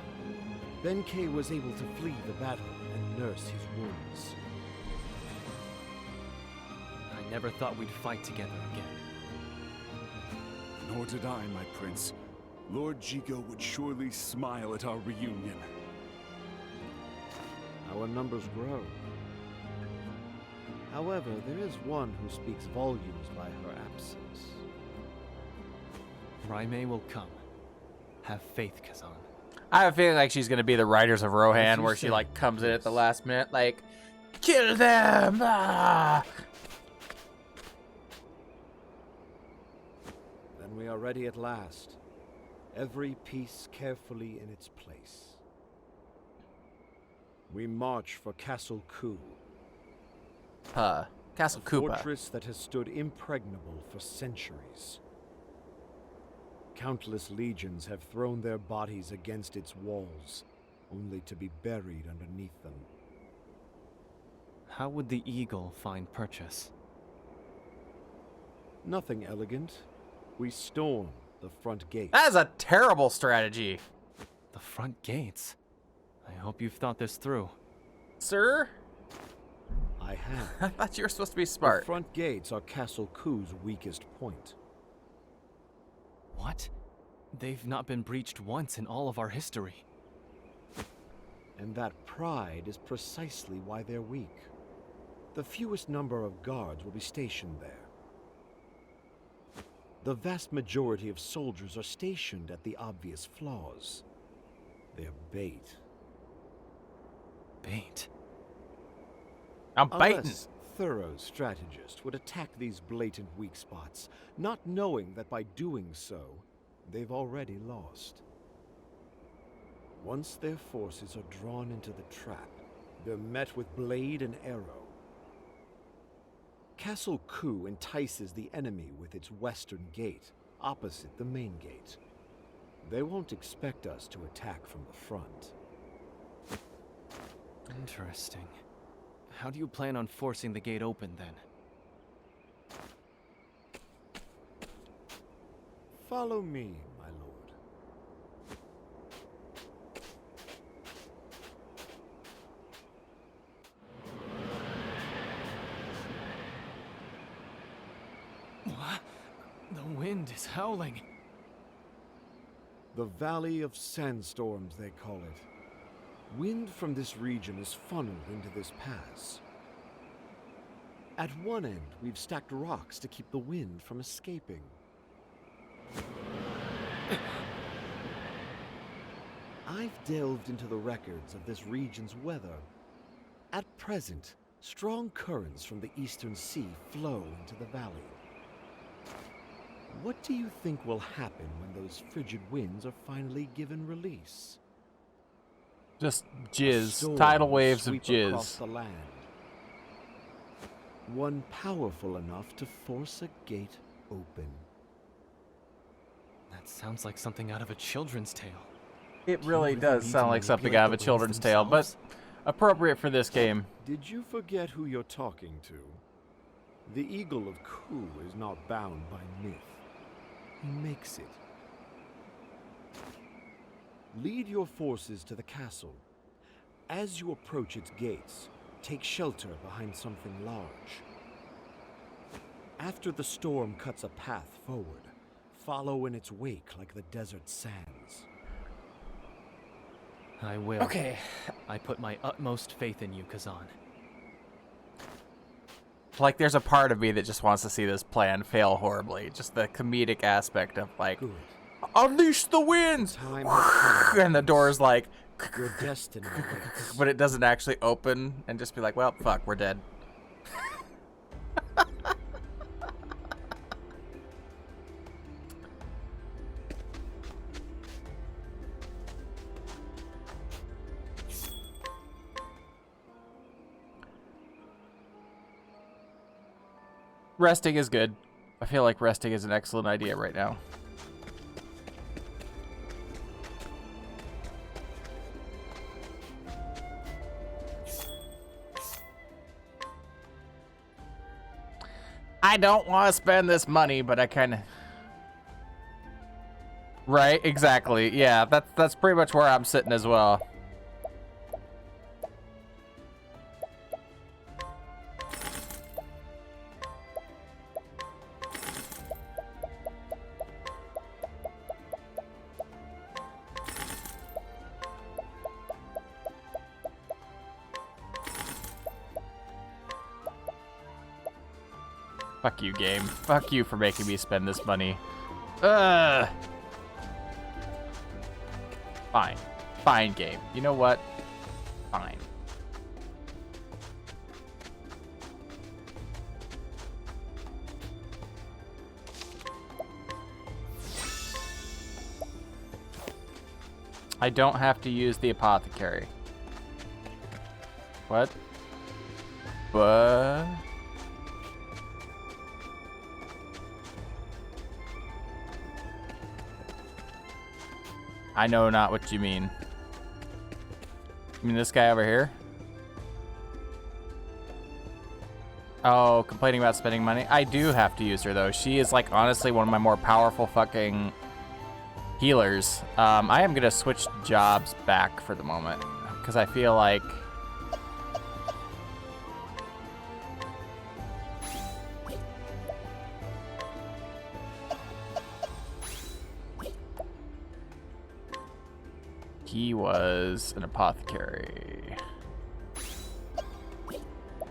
Benkei was able to flee the battle and nurse his wounds. I never thought we'd fight together again. Nor did I, my prince. Lord Jigo would surely smile at our reunion. Our numbers grow. However, there is one who speaks volumes by her absence. Raimei will come. Have faith, Kazan. I have a feeling like she's gonna be the Riders of Rohan, As you where she say, like comes in at the yes. last minute, like, kill them! Ah! Then we are ready at last. Every piece carefully in its place. We march for Castle Ku, Castle a Koopa. fortress that has stood impregnable for centuries. Countless legions have thrown their bodies against its walls, only to be buried underneath them. How would the eagle find purchase? Nothing elegant. We storm the front gate. That is a terrible strategy. The front gates. I hope you've thought this through. Sir? I have. I thought you were supposed to be The smart. front gates are Castle Ku's weakest point. What? They've not been breached once in all of our history. And that pride is precisely why they're weak. The fewest number of guards will be stationed there. The vast majority of soldiers are stationed at the obvious flaws. They're bait. Bait. I'm A biting. less thorough strategist would attack these blatant weak spots, not knowing that by doing so, they've already lost. Once their forces are drawn into the trap, they're met with blade and arrow. Castle Ku entices the enemy with its western gate, opposite the main gate. They won't expect us to attack from the front. Interesting. How do you plan on forcing the gate open then? Follow me, my lord. What? The wind is howling. The Valley of Sandstorms, they call it. Wind from this region is funneled into this pass. At one end, we've stacked rocks to keep the wind from escaping. I've delved into the records of this region's weather. At present, strong currents from the eastern sea flow into the valley. What do you think will happen when those frigid winds are finally given release? Just jizz. Storms Tidal waves of sweep across jizz. the land. One powerful enough to force a gate open. That sounds like something out of a children's tale. It Do you really really does need sound to like something manipulate out of the a winds children's tale, but themselves? appropriate for this game. Did you forget who you're talking to? The Eagle of Ku is not bound by myth. He makes it. Lead your forces to the castle. As you approach its gates, take shelter behind something large. After the storm cuts a path forward, follow in its wake like the desert sands. I will. Okay. I put my utmost faith in you, Kazan. Like, there's a part of me that just wants to see this plan fail horribly. Just the comedic aspect of, like, Good. unleash the winds! Time has come. And the door's like, Your destiny awaits. but it doesn't actually open, and just be like, well, fuck, we're dead. Resting is good. I feel like resting is an excellent idea right now. I don't want to spend this money, but I kind of... Right, exactly. Yeah, that's pretty much where I'm sitting as well. Fuck you, game. Fuck you for making me spend this money. Ugh. Fine. Fine, game. You know what? Fine. I don't have to use the apothecary. What? What? I know not what you mean. You mean this guy over here? Oh, complaining about spending money? I do have to use her, though. She is, like, honestly one of my more powerful fucking healers. I am gonna switch jobs back for the moment because I feel like he was an apothecary.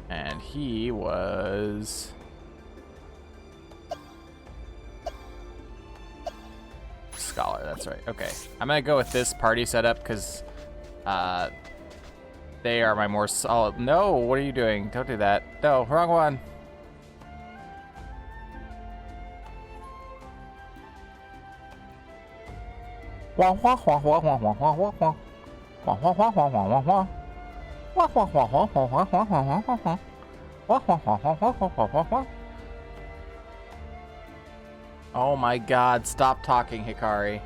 And he was scholar, that's right. Okay. I'm gonna go with this party setup because they are my more solid. No, what are you doing? Don't do that. No, wrong one. Wah wah wah wah wah wah wah wah wah. Wah wah wah wah wah wah wah. Wah wah wah wah wah wah wah wah wah wah. Wah wah wah wah wah wah wah wah. Oh my god, stop talking, Hikari.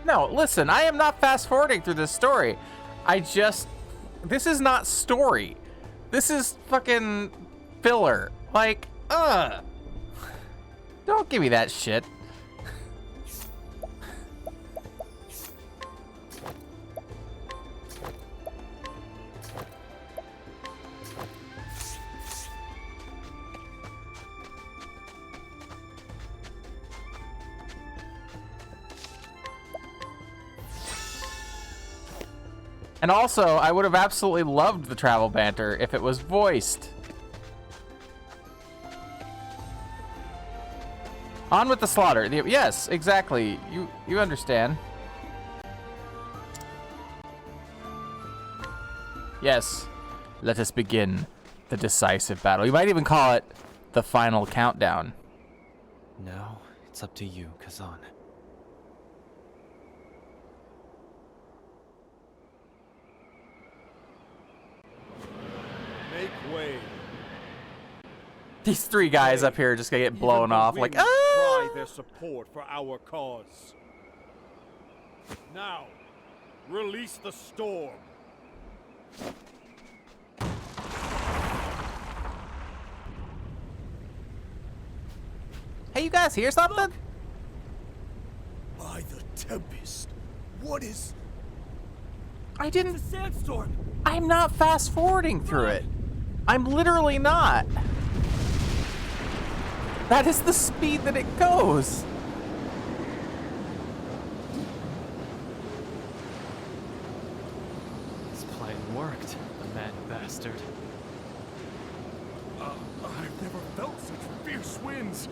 No, listen, I am not fast forwarding through this story. This is not story. This is fucking filler. Like, don't give me that shit. And also, I would have absolutely loved the travel banter if it was voiced. On with the slaughter. Yes, exactly. You understand. Yes. Let us begin the decisive battle. You might even call it the final countdown. Now, it's up to you, Kazan. Make way. These three guys up here are just gonna get blown off like, Try their support for our cause. Now, release the storm. Hey, you guys hear something? By the Tempest. What is... I didn't. It's a sandstorm. I'm not fast forwarding through it. I'm literally not. That is the speed that it goes. This plan worked, the mad bastard. I've never felt such fierce winds.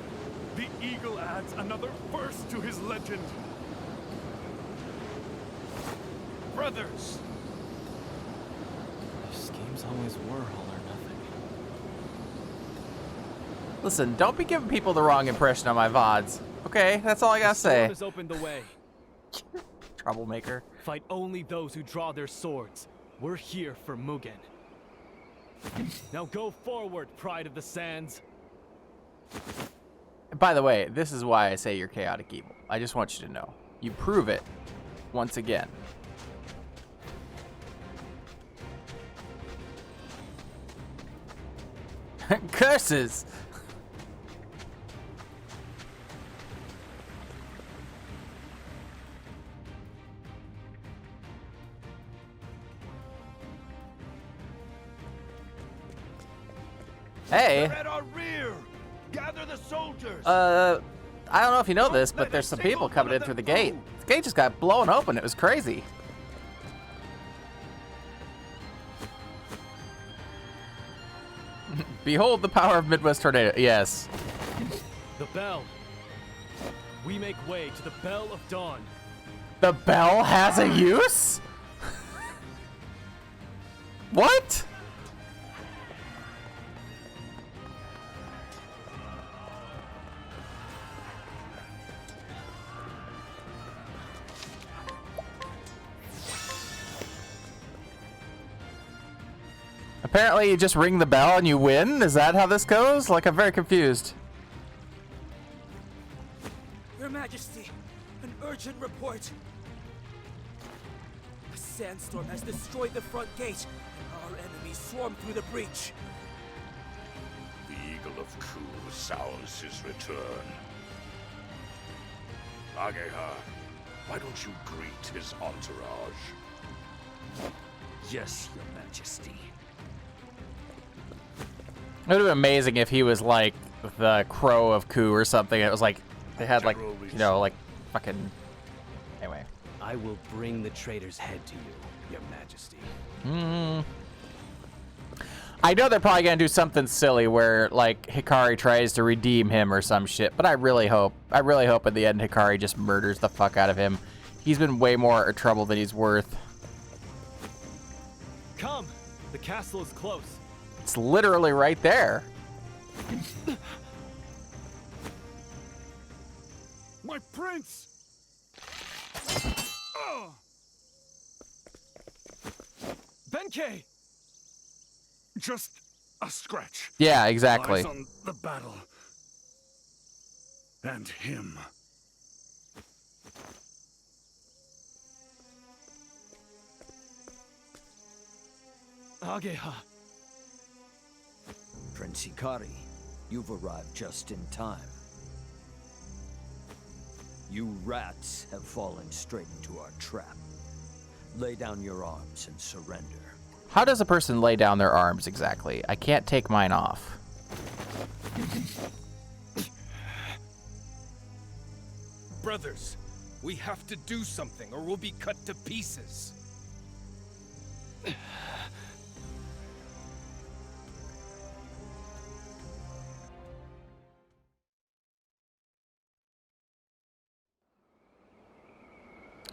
The eagle adds another verse to his legend. Brothers! Their schemes always were all or nothing. Listen, don't be giving people the wrong impression on my VODs. Okay, that's all I gotta say. Has opened the way. Troublemaker. Fight only those who draw their swords. We're here for Mugen. Now go forward, Pride of the Sands. By the way, this is why I say you're chaotic evil. I just want you to know. You prove it once again. Curses! Hey! They're at our rear! Gather the soldiers! I don't know if you know this, but there's some people coming in through the gate. The gate just got blown open. It was crazy. Behold the power of Midwest Tornado. Yes. The bell. We make way to the Bell of Dawn. The bell has a use? What? Apparently you just ring the bell and you win? Is that how this goes? Like, I'm very confused. Your Majesty, an urgent report. A sandstorm has destroyed the front gate, and our enemies swarm through the breach. The Eagle of Ku sounds his return. Ageha, why don't you greet his entourage? Yes, Your Majesty. It would have been amazing if he was like the Crow of Ku or something. It was like they had like, you know, like fucking. Anyway. I will bring the traitor's head to you, Your Majesty. I know they're probably gonna do something silly where like Hikari tries to redeem him or some shit, but I really hope at the end Hikari just murders the fuck out of him. He's been way more trouble than he's worth. Come! The castle is close. It's literally right there. My prince! Benkei! Just a scratch. Yeah, exactly. Eyes on the battle. And him. Ageha. Prince Hikari, you've arrived just in time. You rats have fallen straight into our trap. Lay down your arms and surrender. How does a person lay down their arms exactly? I can't take mine off. Brothers, we have to do something or we'll be cut to pieces.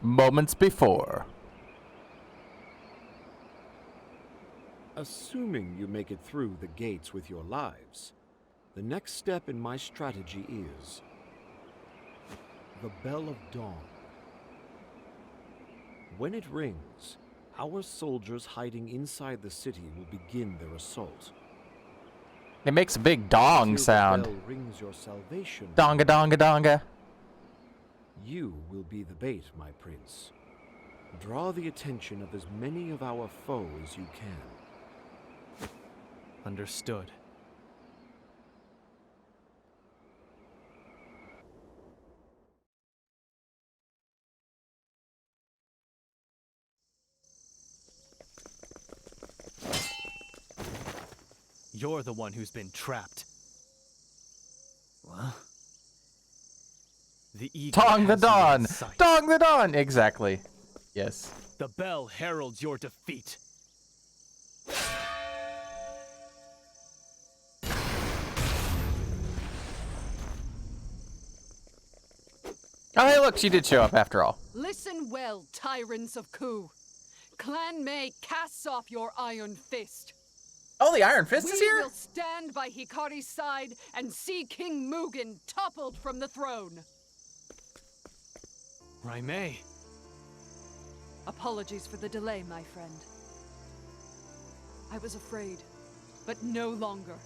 Moments before. Assuming you make it through the gates with your lives, the next step in my strategy is the Bell of Dawn. When it rings, our soldiers hiding inside the city will begin their assault. It makes a big dong Until sound. the bell rings your salvation. Donga donga donga. You will be the bait, my prince. Draw the attention of as many of our foes as you can. Understood. You're the one who's been trapped. What? The eagle Dong the has you in dawn. sight. Dong the dawn. Exactly. Yes. The bell heralds your defeat. Oh, hey, look, she did show up after all. Listen well, tyrants of Ku. Clan Mei casts off your iron fist. Oh, the Iron Fist is We here? will stand by Hikari's side and see King Mugen toppled from the throne. Raimei. Apologies for the delay, my friend. I was afraid, but no longer.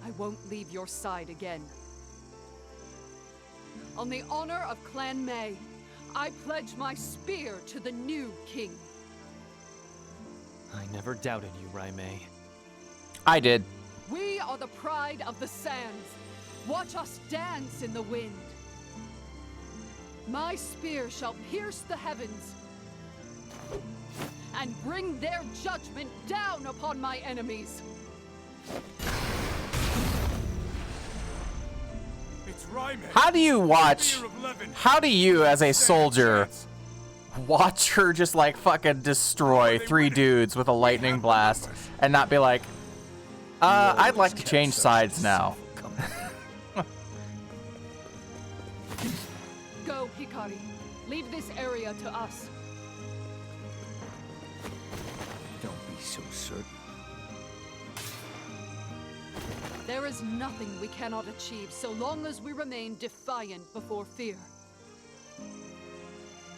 I won't leave your side again. On the honor of Clan Mei, I pledge my spear to the new king. I never doubted you, Raimei. I did. We are the pride of the sands. Watch us dance in the wind. My spear shall pierce the heavens and bring their judgment down upon my enemies. It's Raimei. How do you watch? Spear of Levin. How do you, as a Stand soldier, chance. watch her just like fucking destroy three dudes with a lightning blast and not be like, I'd like to change sides now. Go, Hikari. Leave this area to us. Don't be so certain. There is nothing we cannot achieve so long as we remain defiant before fear.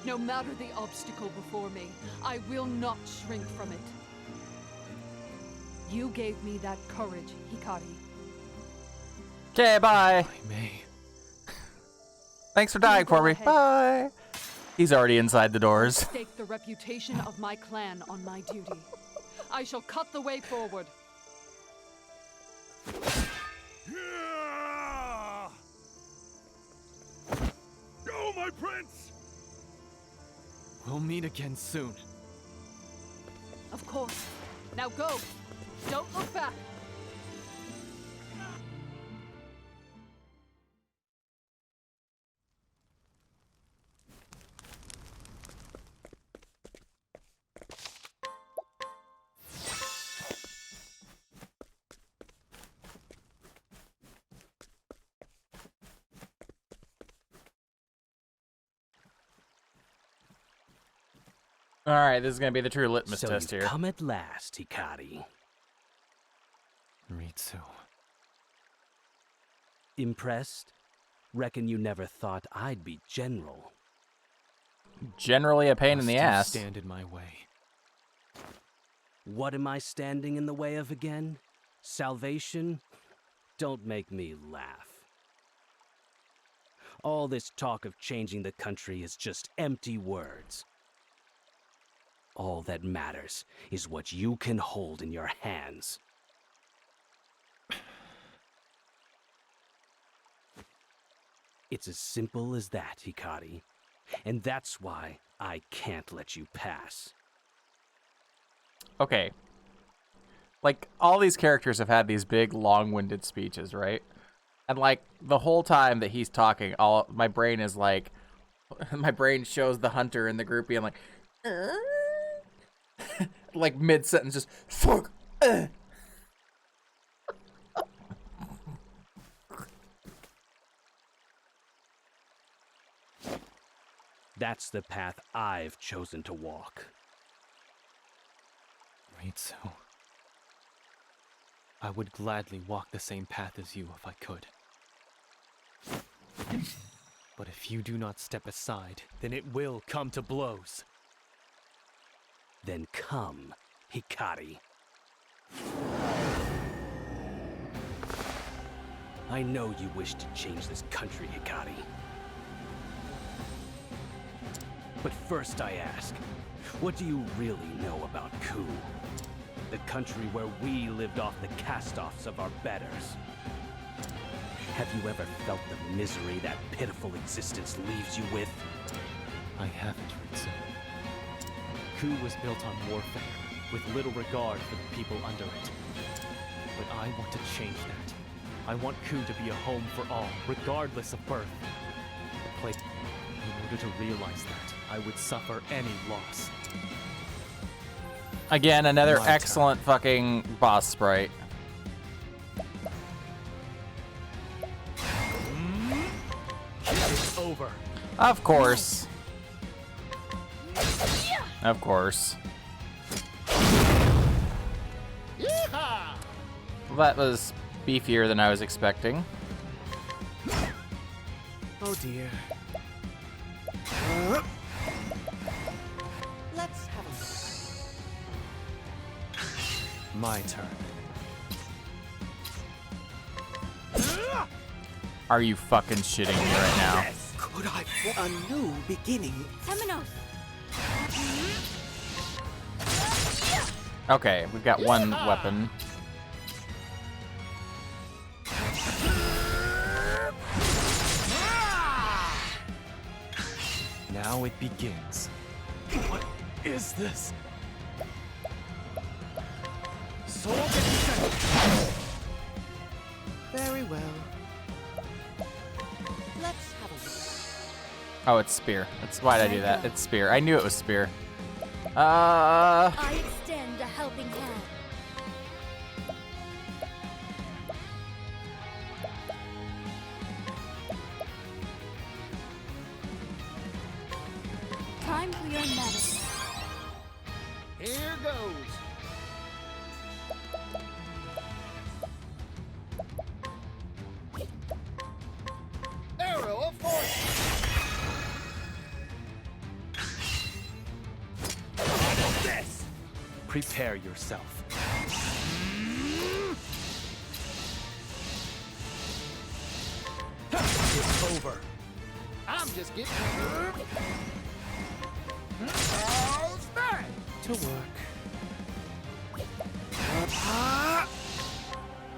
No matter the obstacle before me, I will not shrink from it. You gave me that courage, Hikari. Okay, bye. Raimei. Thanks for dying Go for me. ahead. Bye. He's already inside the doors. Stake the reputation of my clan on my duty. I shall cut the way forward. Go, my prince! We'll meet again soon. Of course. Now go. Don't look back. All right, this is gonna be the true litmus So test you've here. come at last, Hikari. Ritsu. Impressed? Reckon you never thought I'd be general. Generally a pain in the Must you ass. stand in my way? What am I standing in the way of again? Salvation? Don't make me laugh. All this talk of changing the country is just empty words. All that matters is what you can hold in your hands. It's as simple as that, Hikari. And that's why I can't let you pass. Okay. Like, all these characters have had these big, long-winded speeches, right? And, like, the whole time that he's talking, my brain is like... My brain shows the hunter in the group being like... like, mid-sentence, just... Fuck! That's the path I've chosen to walk. Ritsu. I would gladly walk the same path as you if I could. But if you do not step aside, then it will come to blows. Then come, Hikari. I know you wish to change this country, Hikari. But first I ask, what do you really know about Ku? The country where we lived off the cast-offs of our betters. Have you ever felt the misery that pitiful existence leaves you with? I haven't, Ritsu. Ku was built on warfare, with little regard for the people under it. But I want to change that. I want Ku to be a home for all, regardless of birth. A place. In order to realize that, I would suffer any loss. Again, another My excellent fucking boss sprite. It's over. Of course. Of course. Yeehaw! That was beefier than I was expecting. Oh dear. Let's have a My turn. Are you fucking shitting me right now? Could I a new beginning? Temenos. Okay, we've got one weapon. Now it begins. What is this? Very well. Let's have a Oh, it's spear. That's why'd I do that? It's spear. I knew it was spear. I extend a helping hand. Time for your medicine. Here goes. Arrow of force. This! Prepare yourself. It's over. I'm just getting. How's that? To work.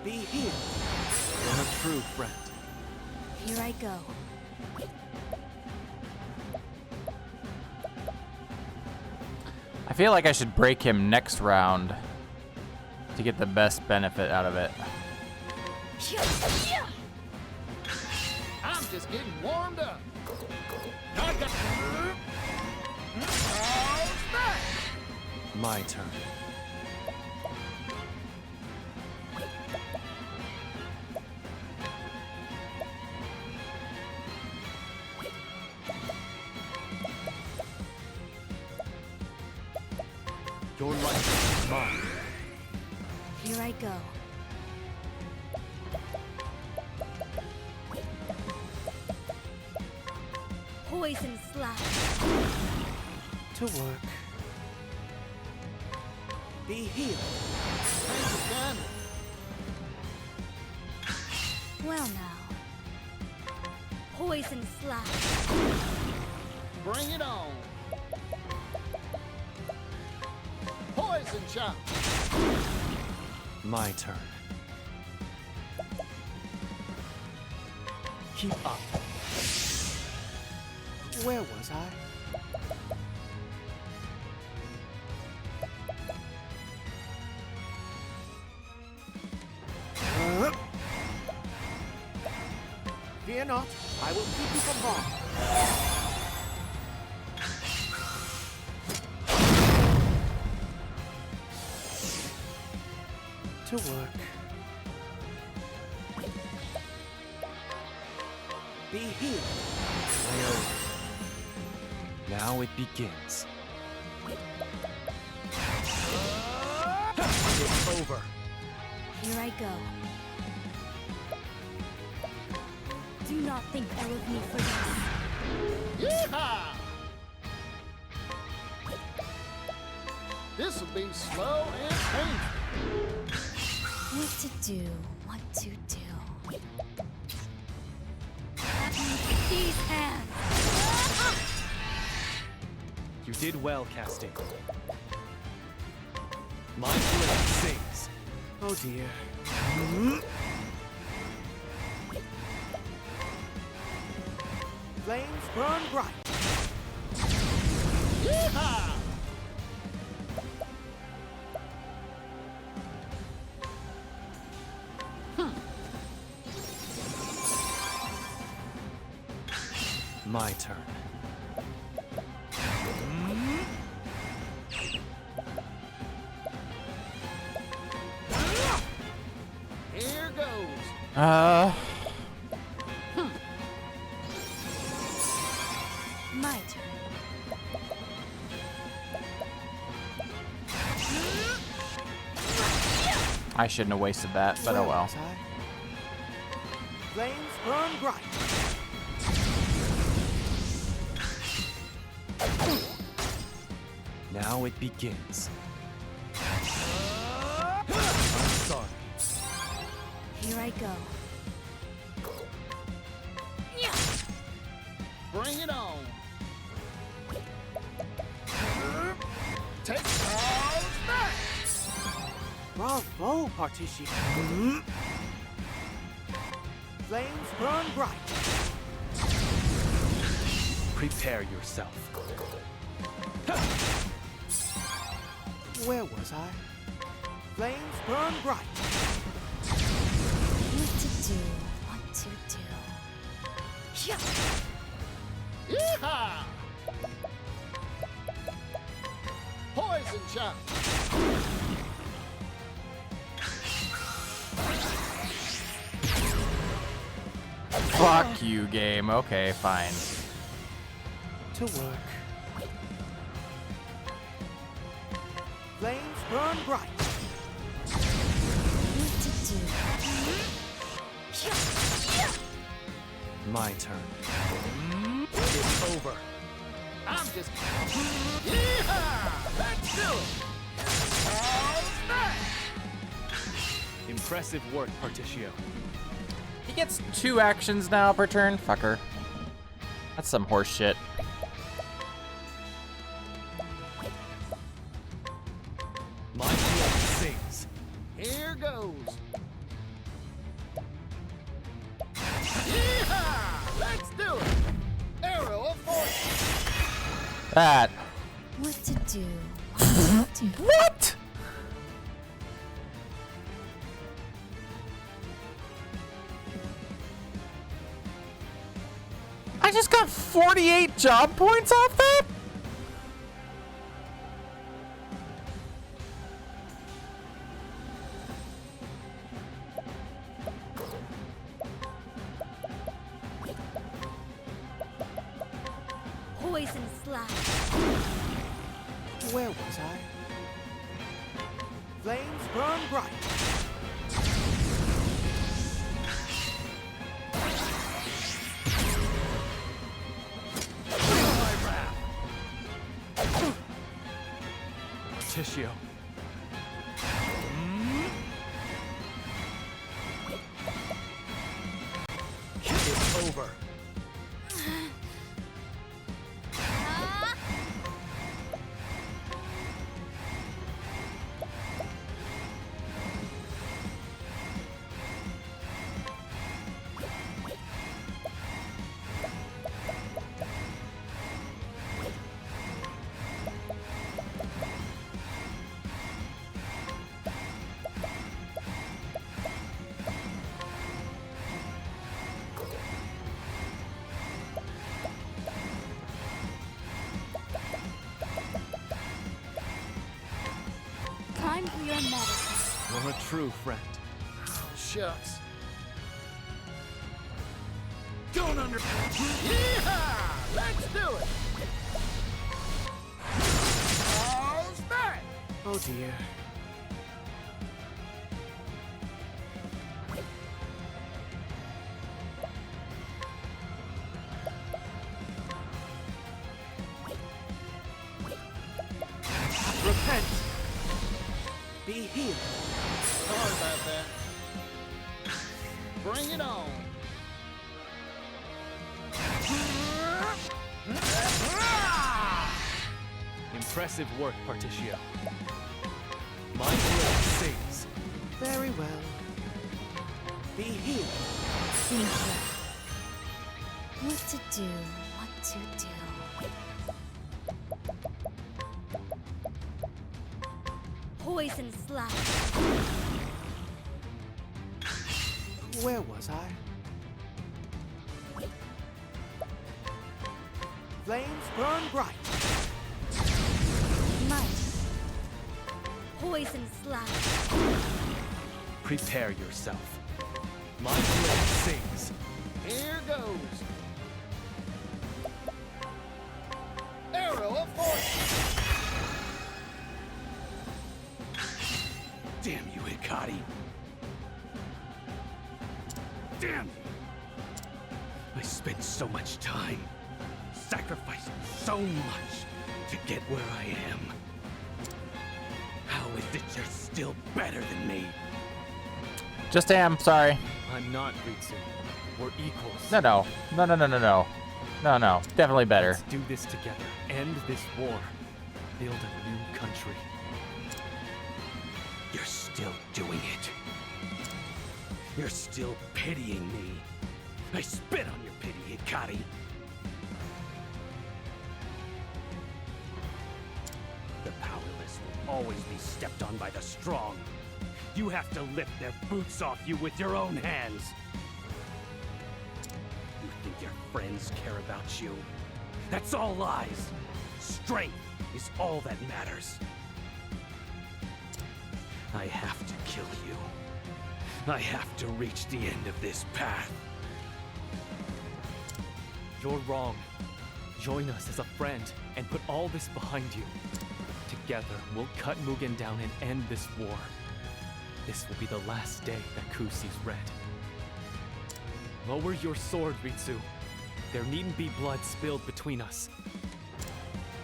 Be healed. You're a true friend. Here I go. I feel like I should break him next round to get the best benefit out of it. I'm just getting warmed up. I got. How's that? My turn. Your life is mine. Here I go. Poison slash. To work. Be healed. Thank you, Gun. Well now. Poison slash. Bring it on. Poison chop. My turn. Keep up. Where was I? Fear not, I will keep you from harm. To work. Be healed. Now it begins. It's over. Here I go. Do not think ill of me for this. Yeehaw! This'll be slow and painful. What to do, what to do. Let me with these hands. You did well, Casting. My blade sings. Oh dear. Flames burn bright. Yeehaw! My turn. Here goes. My turn. I shouldn't have wasted that, but oh Where well. was I? Flames burn bright. Now it begins. I'm sorry. Here I go. Bring it on. Take all that. Bravo, Partition. Flames burn bright. Prepare yourself. Where was I? Flames burn bright. What to do, what to do. Yeehaw! Poison chop. Fuck you, game. Okay, fine. To work. Flames burn bright. What to do. My turn. It's over. I'm just. Yeehaw! Let's do it. How's that? Impressive work, Particio. He gets 2 actions now per turn? Fucker. That's some horse shit. Here goes. Yeehaw! Let's do it. Arrow of force. That. What to do? What to do? What? I just got 48 job points off that? Poison slash. Where was I? Flames burn bright. Tissue. It's over. Time for your medicine. You're a true friend. Shucks. Don't under. Yeehaw! Let's do it. All's back. Oh dear. Repent. Be healed. Sorry about that. Bring it on. Impressive work, Particio. My blade sings. Very well. Be healed. Thank you. What to do? What to do? Poison slash. Where was I? Flames burn bright. Might. Poison slash. Prepare yourself. My blade sings. Here goes. Arrow of force. Damn you, Hikari. Damn you. I spent so much time, sacrificing so much to get where I am. How is it you're still better than me? Just am, sorry. I'm not Ritsu. We're equals. No. No, definitely better. Let's do this together. End this war. Build a new country. You're still doing it. You're still pitying me. I spit on your pity, Hikari. The powerless will always be stepped on by the strong. You have to lift their boots off you with your own hands. You think your friends care about you? That's all lies. Strength is all that matters. I have to kill you. I have to reach the end of this path. You're wrong. Join us as a friend and put all this behind you. Together, we'll cut Mugen down and end this war. This will be the last day that Ku sees red. Lower your sword, Ritsu. There needn't be blood spilled between us.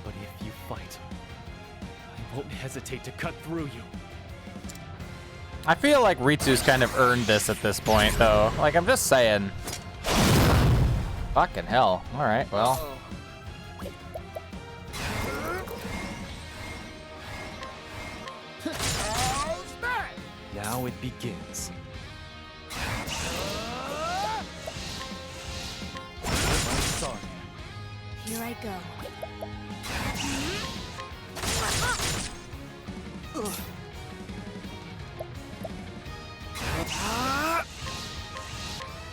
But if you fight, I won't hesitate to cut through you. I feel like Ritsu's kind of earned this at this point, though. Like, I'm just saying. Fucking hell. Alright, well. Now Now it begins. I'm sorry. Here I go.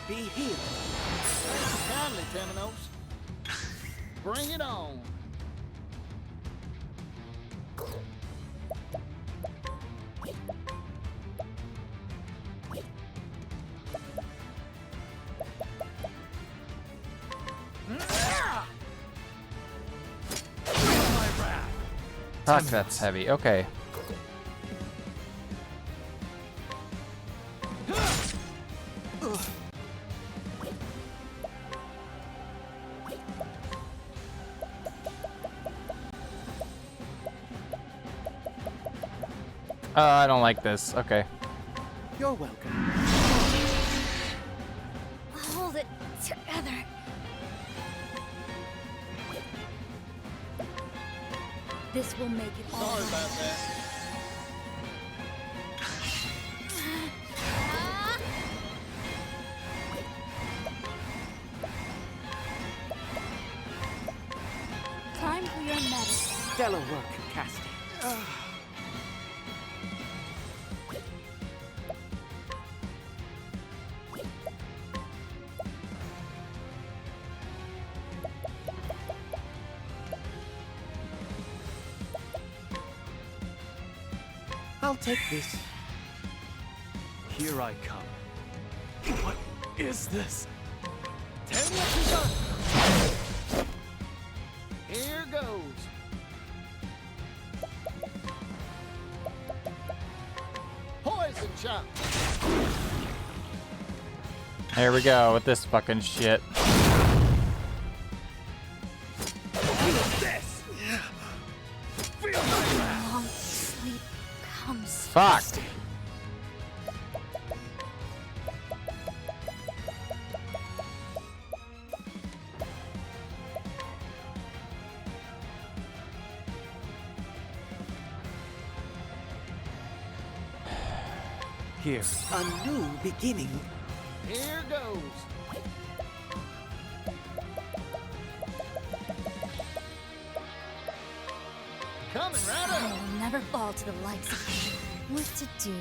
Be healed. Kindly, Temenos. Bring it on. Fuck, that's heavy. Okay. I don't like this. Okay. You're welcome. Hold it together. This will make it all Sorry right. about that. Time for your medicine. Stellar work, Casting. I'll take this. Here I come. What is this? Tell me what you got. Here goes. Poison shot. Here we go with this fucking shit. Long sleep comes. Fuck. Here. A new beginning. Here goes. Coming right I up. will never fall to the likes of you. What to do,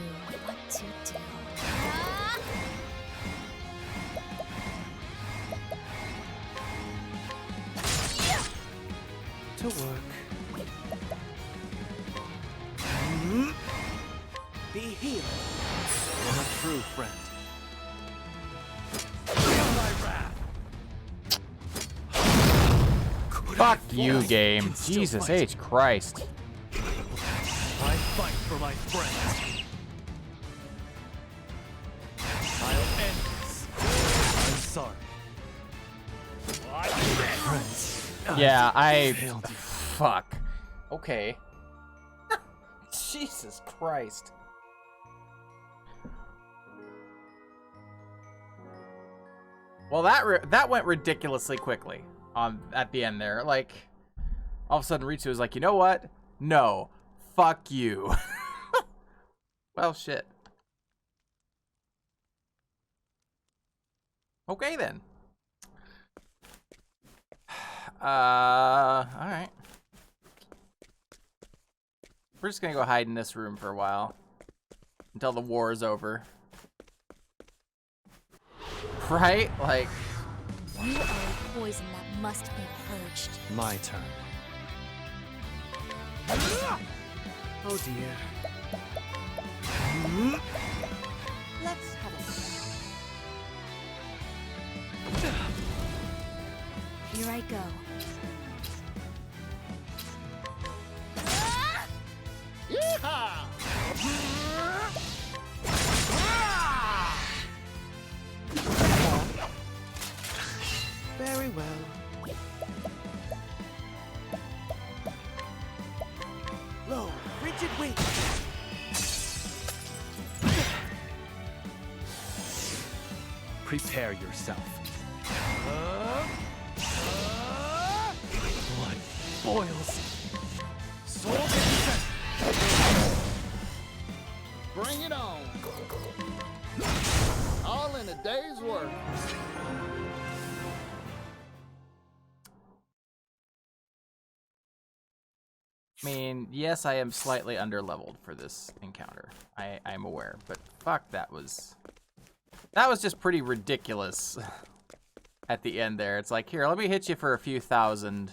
what to do. Ah! To work. Be healed. I'm a true friend. Fuck you, game. Jesus H. Christ. I fight for my friends. I'll end this. I'm sorry. Friends. Yeah, I. failed you. Fuck. Okay. Jesus Christ. Well, that went ridiculously quickly at the end there. Like, all of a sudden, Ritsu was like, you know what? No, fuck you. Well, shit. Okay then. All right. We're just gonna go hide in this room for a while until the war is over. Right? Like, You are a poison that must be purged. My turn. Oh dear. Let's have a Here I go. Yeehaw! very well. Low, rigid wing. Prepare yourself. Blood boils. Sword Bring it on. All in a day's work. I mean, yes, I am slightly underleveled for this encounter. I'm aware, but fuck, that was just pretty ridiculous at the end there. It's like, here, let me hit you for a few thousand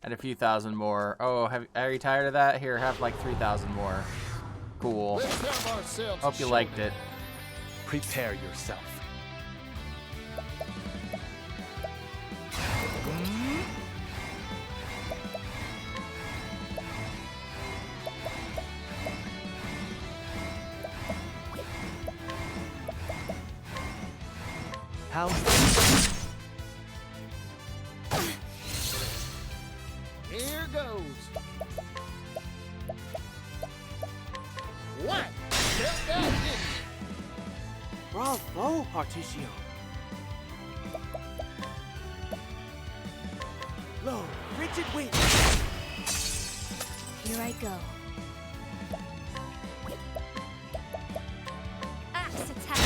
and a few thousand more. Oh, are you tired of that? Here, have like 3,000 more. Cool. Let's have ourselves Hope you liked it. Prepare yourself. How's Here goes. What? Get that, didn't you? Bravo, Particio. Low, rigid wing. Here I go. Axe attack.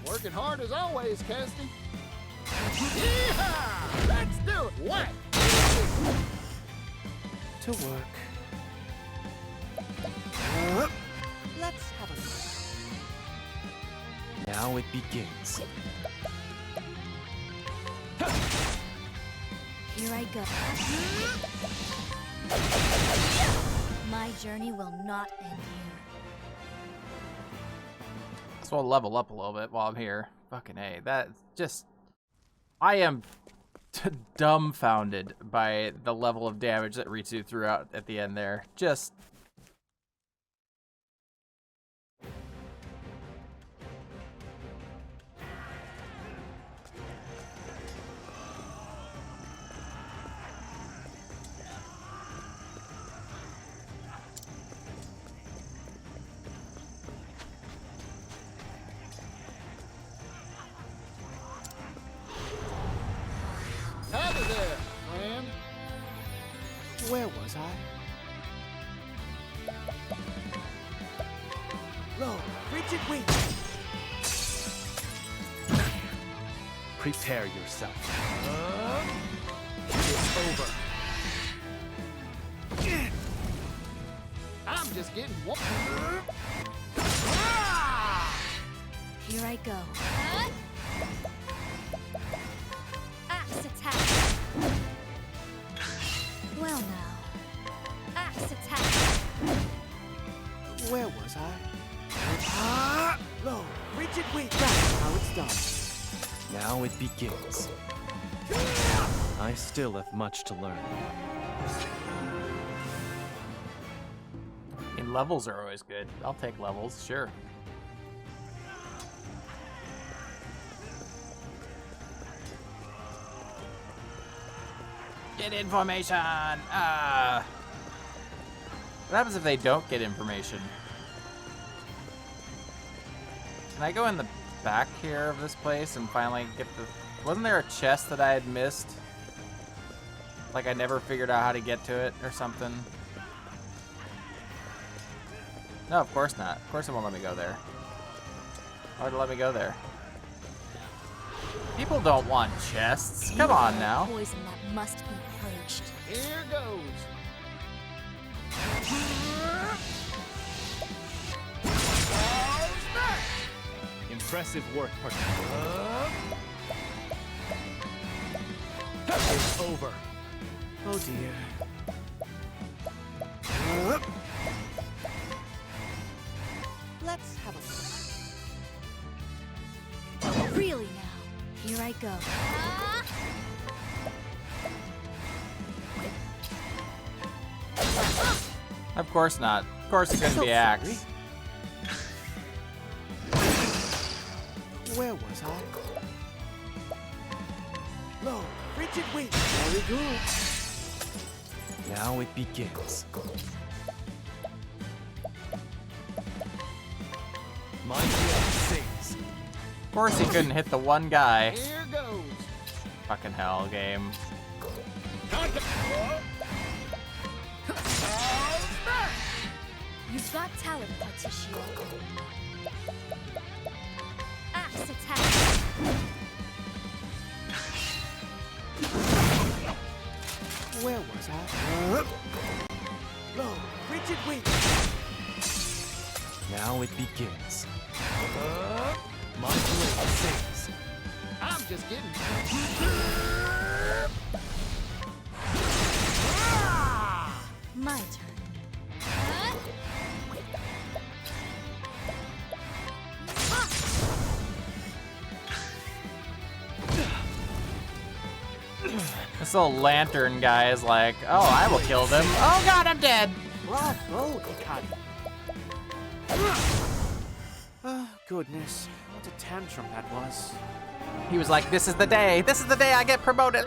Working hard as always, Keston. Yeehaw! Let's do it. What? To work. Let's have a look. Now it begins. Here I go. My journey will not end here. So I'll level up a little bit while I'm here. Fucking A. That's just... I am dumbfounded by the level of damage that Ritsu threw out at the end there. Just... Out of there, friend. Where was I? Low, rigid wing. Prepare yourself. It's over. I'm just getting one. Here I go. Axe attack. Well now. Axe attack. Where was I? Low, rigid wing. That's how it's done. Now it begins. I still have much to learn. And levels are always good. I'll take levels, sure. Get information! What happens if they don't get information? Can I go in the back here of this place and finally get the... Wasn't there a chest that I had missed? Like I never figured out how to get to it or something? No, of course not. Of course it won't let me go there. Why would it let me go there? People don't want chests. Come on now. Poison that must be purged. Here goes. Impressive work, partner. It's over. Oh dear. Let's have a look. Really now. Here I go. Of course not. Of course it's gonna be axe. Where was I? Low, rigid wing. Very good. Now it begins. My blood sings. Of course he couldn't hit the one guy. Here goes. Fucking hell, game. You've got talent, Particio. Axe attack. Where was I? Low, rigid wing. Now it begins. My blade sings. I'm just kidding. My turn. This little lantern guy is like, oh, I will kill them. Oh god, I'm dead. Bravo, Hikari. Oh, goodness. What a tantrum that was. He was like, this is the day. This is the day I get promoted.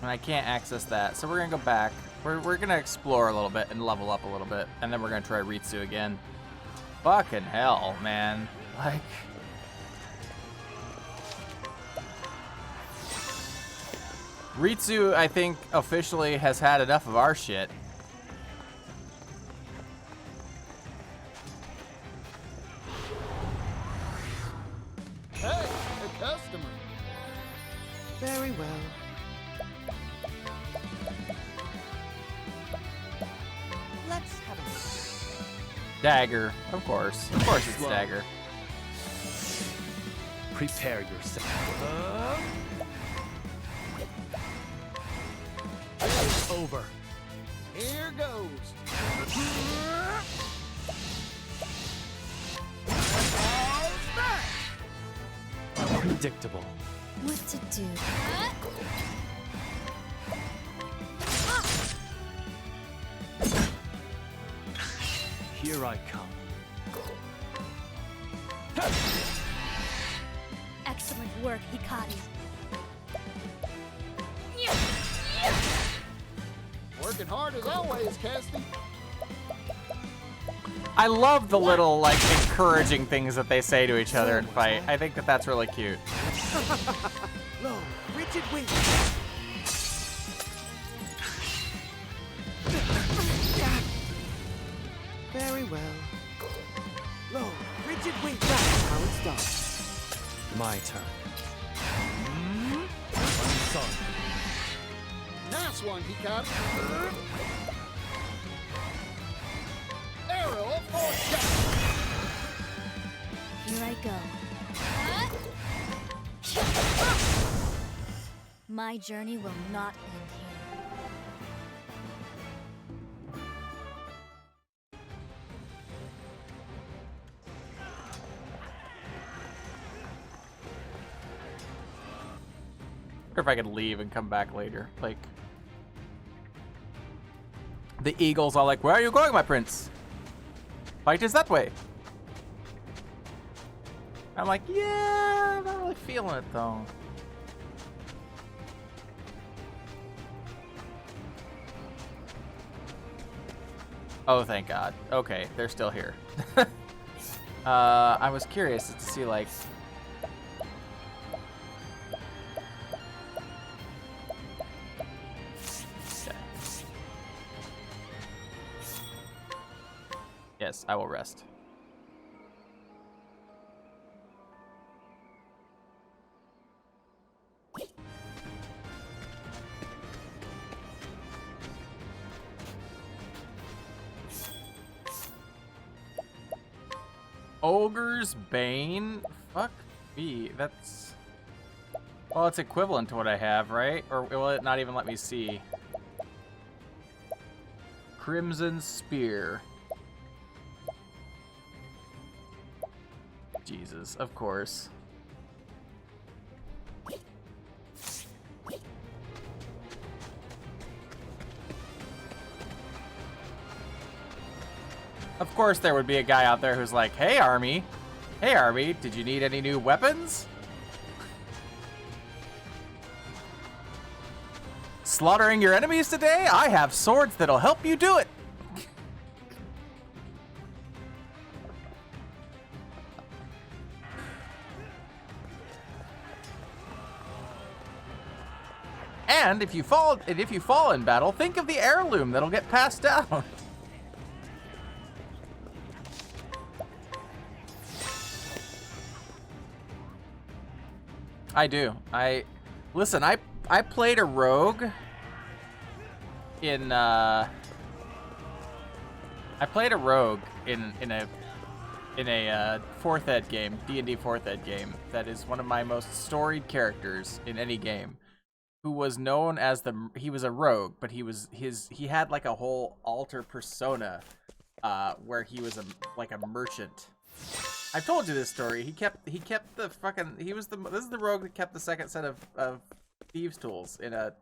And I can't access that, so we're gonna go back. We're gonna explore a little bit and level up a little bit, and then we're gonna try Ritsu again. Fucking hell, man. Like... Ritsu, I think, officially has had enough of our shit. Hey, a customer. Very well. Let's have a look. Dagger, of course. Of course it's Dagger. Prepare yourself. It's over. Here goes. Predictable. What to do? Here I come. Excellent work, Hikari. Working hard as always, Casty. I love the little, like, encouraging things that they say to each other in fight. I think that that's really cute. Low, rigid wing. Very well. Low, rigid wing. That's how it's done. My turn. Sorry. Nice one, Hikari. Arrow of fortune. Here I go. My journey will not end here. Or if I could leave and come back later. Like, the eagle's all like, where are you going, my prince? Fight is that way. I'm like, yeah, I'm not really feeling it though. Oh, thank God. Okay, they're still here. I was curious to see, like... Okay. Yes, I will rest. Ogre's Bane? Fuck me. That's... Well, it's equivalent to what I have, right? Or will it not even let me see? Crimson Spear. Jesus, of course. Of course there would be a guy out there who's like, hey Army, did you need any new weapons? Slaughtering your enemies today? I have swords that'll help you do it. And if you fall in battle, think of the heirloom that'll get passed down. I do. Listen, I played a rogue in a 4th ed game, D&D 4th ed game, that is one of my most storied characters in any game, who was known as he was a rogue, but he had like a whole alter persona where he was like a merchant. I've told you this story. He kept the fucking, this is the rogue that kept the second set of thieves tools in a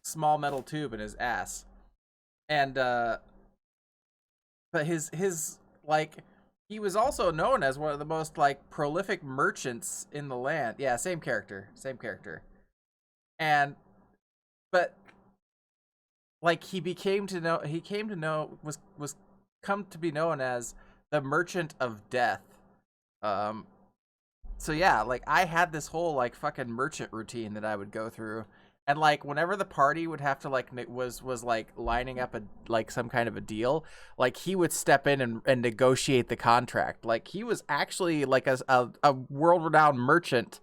small metal tube in his ass. And but his like, he was also known as one of the most like prolific merchants in the land. Yeah, same character. And but like he came to be known as the Merchant of Death. So yeah, like I had this whole like fucking merchant routine that I would go through, and like whenever the party would have to like was like lining up some kind of a deal, like he would step in and negotiate the contract. Like he was actually like a world-renowned merchant,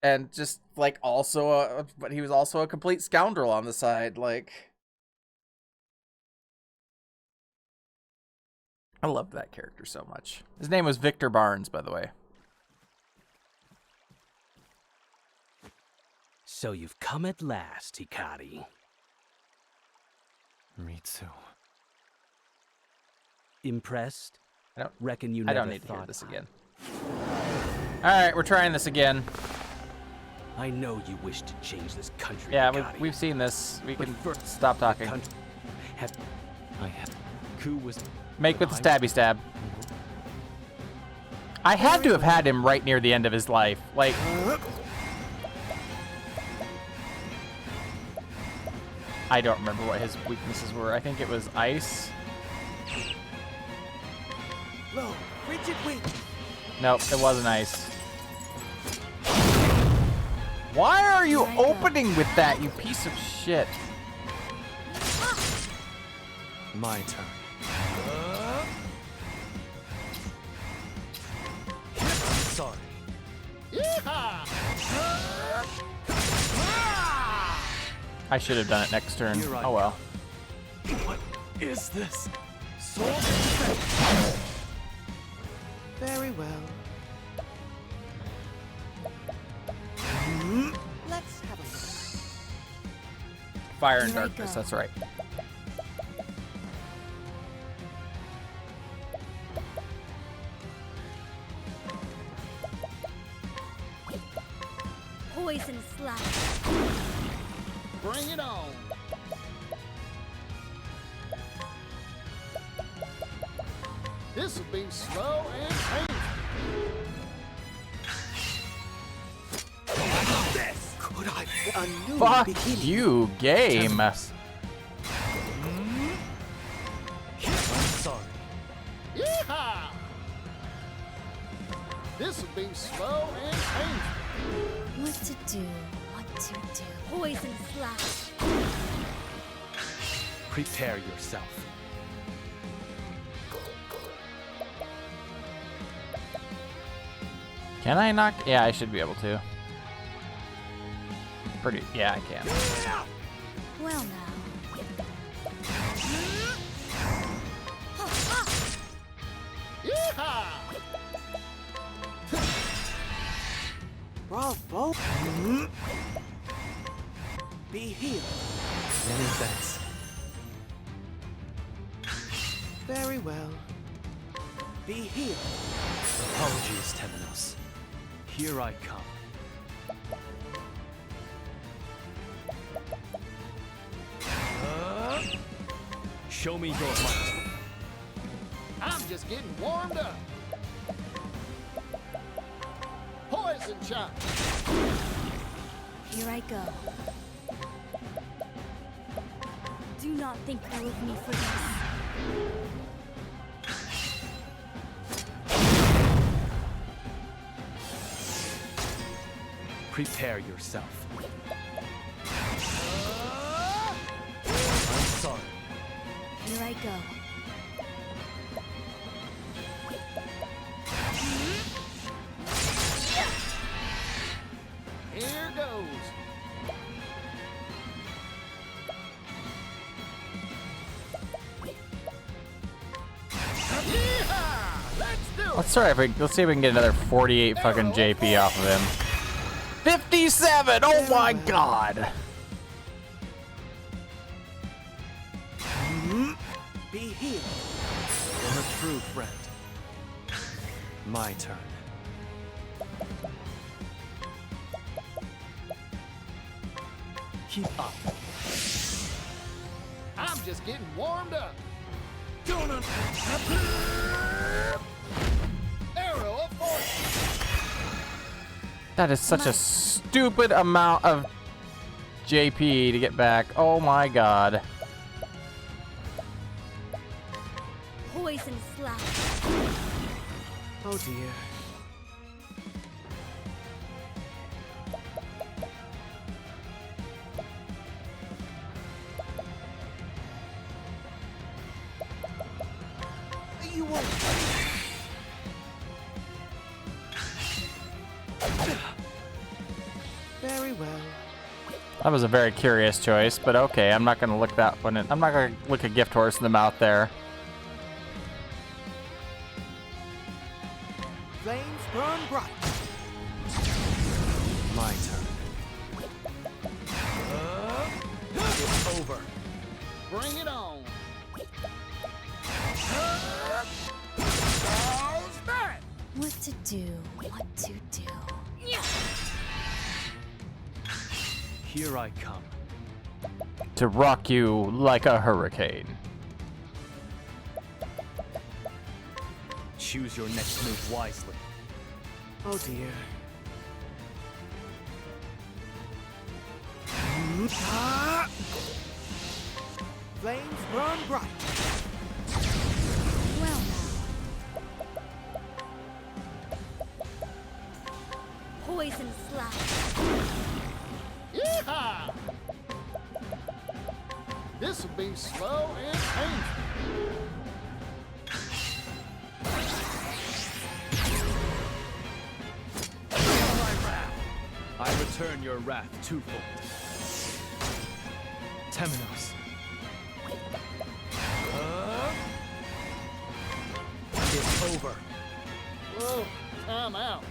and just like but he was also a complete scoundrel on the side. Like I loved that character so much. His name was Victor Barnes, by the way. So you've come at last, Hikari. Ritsu. Impressed? I don't reckon you I never don't need to hear thought this again. Alright, we're trying this again. I know you wish to change this country. Yeah, we've seen this. We can stop talking. Ku was... Make with the stabby stab. I had to have had him right near the end of his life. Like... I don't remember what his weaknesses were. I think it was ice. Low, rigid wing. Nope, it wasn't ice. Why are you opening with that, you piece of shit? My turn. Sorry. I should have done it next turn. Oh well. What is this? Sword. Very well. Let's have a look. Fire and Here I darkness, go. that's right. Poison slash. Bring it on. This'll be slow and painful. Could I? A new Fuck beginning. you, game. I'm sorry. Yeehaw! This'll be slow and painful. What to do? What to do? Poison slash. Prepare yourself. Can I knock? Yeah, I should be able to. Pretty. Yeah, I can. Well now. Yeehaw! Bravo. Be healed. Many thanks. Very well. Be healed. Apologies, Temenos. Here I come. Show me your might. I'm just getting warmed up. Poison shot. Here I go. Do not think ill of me for this. Prepare yourself. I'm sorry. Here I go. Here goes. Yeehaw! Let's do it. Let's see if we can get another 48 fucking JP off of him. 57! Oh my god! Be healed. You're a true friend. My turn. Keep up. I'm just getting warmed up. Arrow of fortune. That is such a stupid amount of JP to get back. Oh my god. Poison slash. Oh dear. You won't. Very well. That was a very curious choice, but okay, I'm not gonna look that one in. I'm not gonna look a gift horse in the mouth there. Flames burn bright. My turn. It's over. Bring it on. What to do? What to do? Here I come. To rock you like a hurricane. Choose your next move wisely. Oh dear. Flames burn bright. Well now. Poison slash. Yeehaw! This will be slow and painful. I return your wrath twofold. Temenos. It's over. Whoa, time out.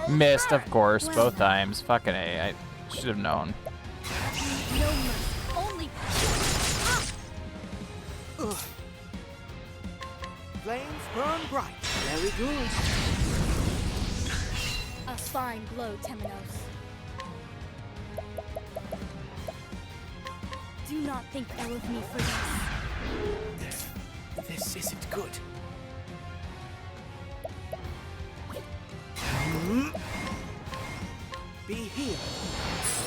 Missed, of course, both times. Fucking A. I should have known. No mercy. Only. Flames burn bright. Very good. A fine blow, Temenos. Do not think ill of me for this. This isn't good. Be healed.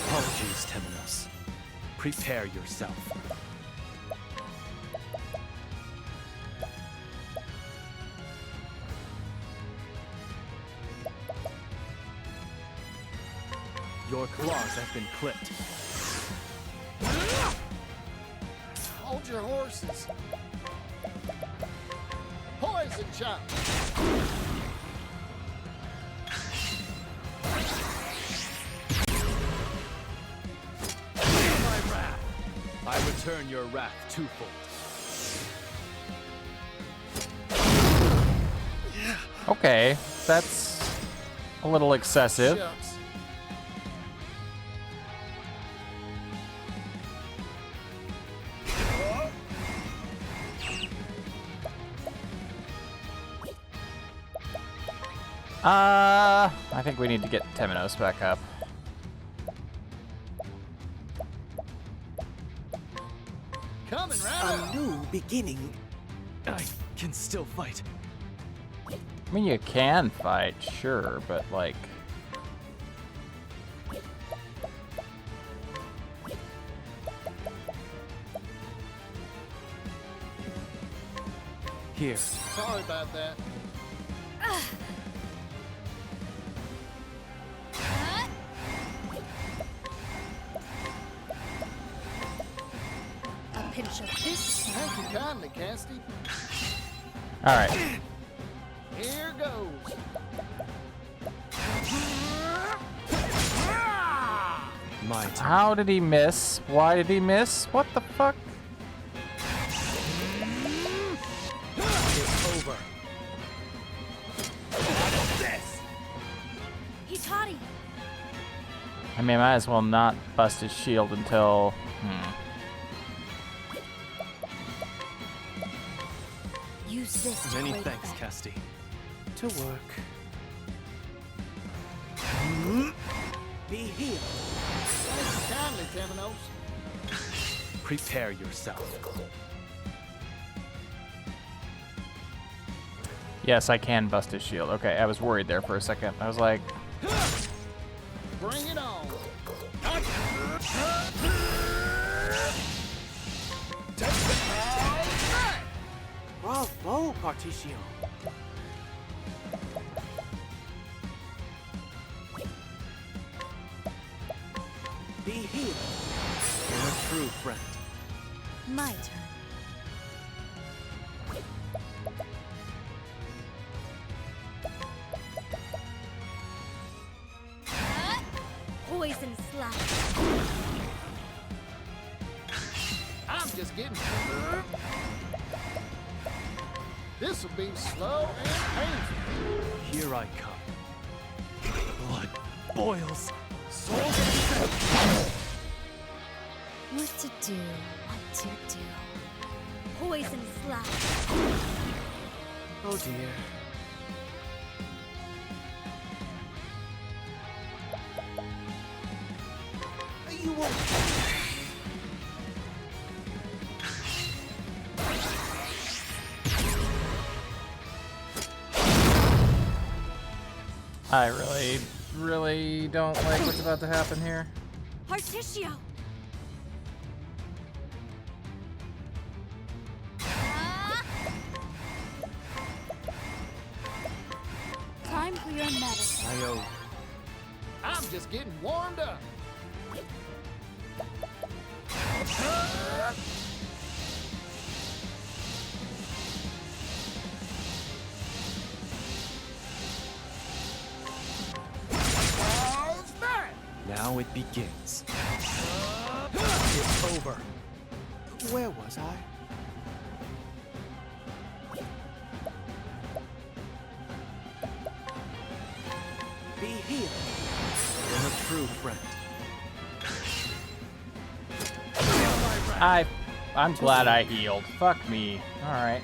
Apologies, Temenos. Prepare yourself. Your claws have been clipped. Hold your horses. Poison chop. My wrath. I return your wrath twofold. Okay, that's a little excessive. Shucks. I think we need to get Temenos back up. Coming right up. A new beginning. I can still fight. I mean, you can fight, sure, but like... Here. Sorry about that. A pinch of this. Thank you kindly, Cassidy. Alright. Here goes. My turn. How did he miss? Why did he miss? What the fuck? It's over. He's hottie. I mean, I might as well not bust his shield until... Use this to Many break thanks, that. Cassidy. To work. Be healed. Thank you kindly, Temenos. Prepare yourself. Yes, I can bust his shield. Okay, I was worried there for a second. I was like... Bring it on. Bravo, Particio. Be healed. You're a true friend. My turn. Poison slash. I'm just getting. This'll be slow and painful. Here I come. Blood boils. What to do? What to do? Poison slash. Oh dear. You won't. I really don't like what's about to happen here. Particio. Time for your medicine. I owe. I'm just getting warmed up. How's that? Now it begins. It's over. Where was I? Be healed. You're a true friend. I'm glad I healed. Fuck me. Alright,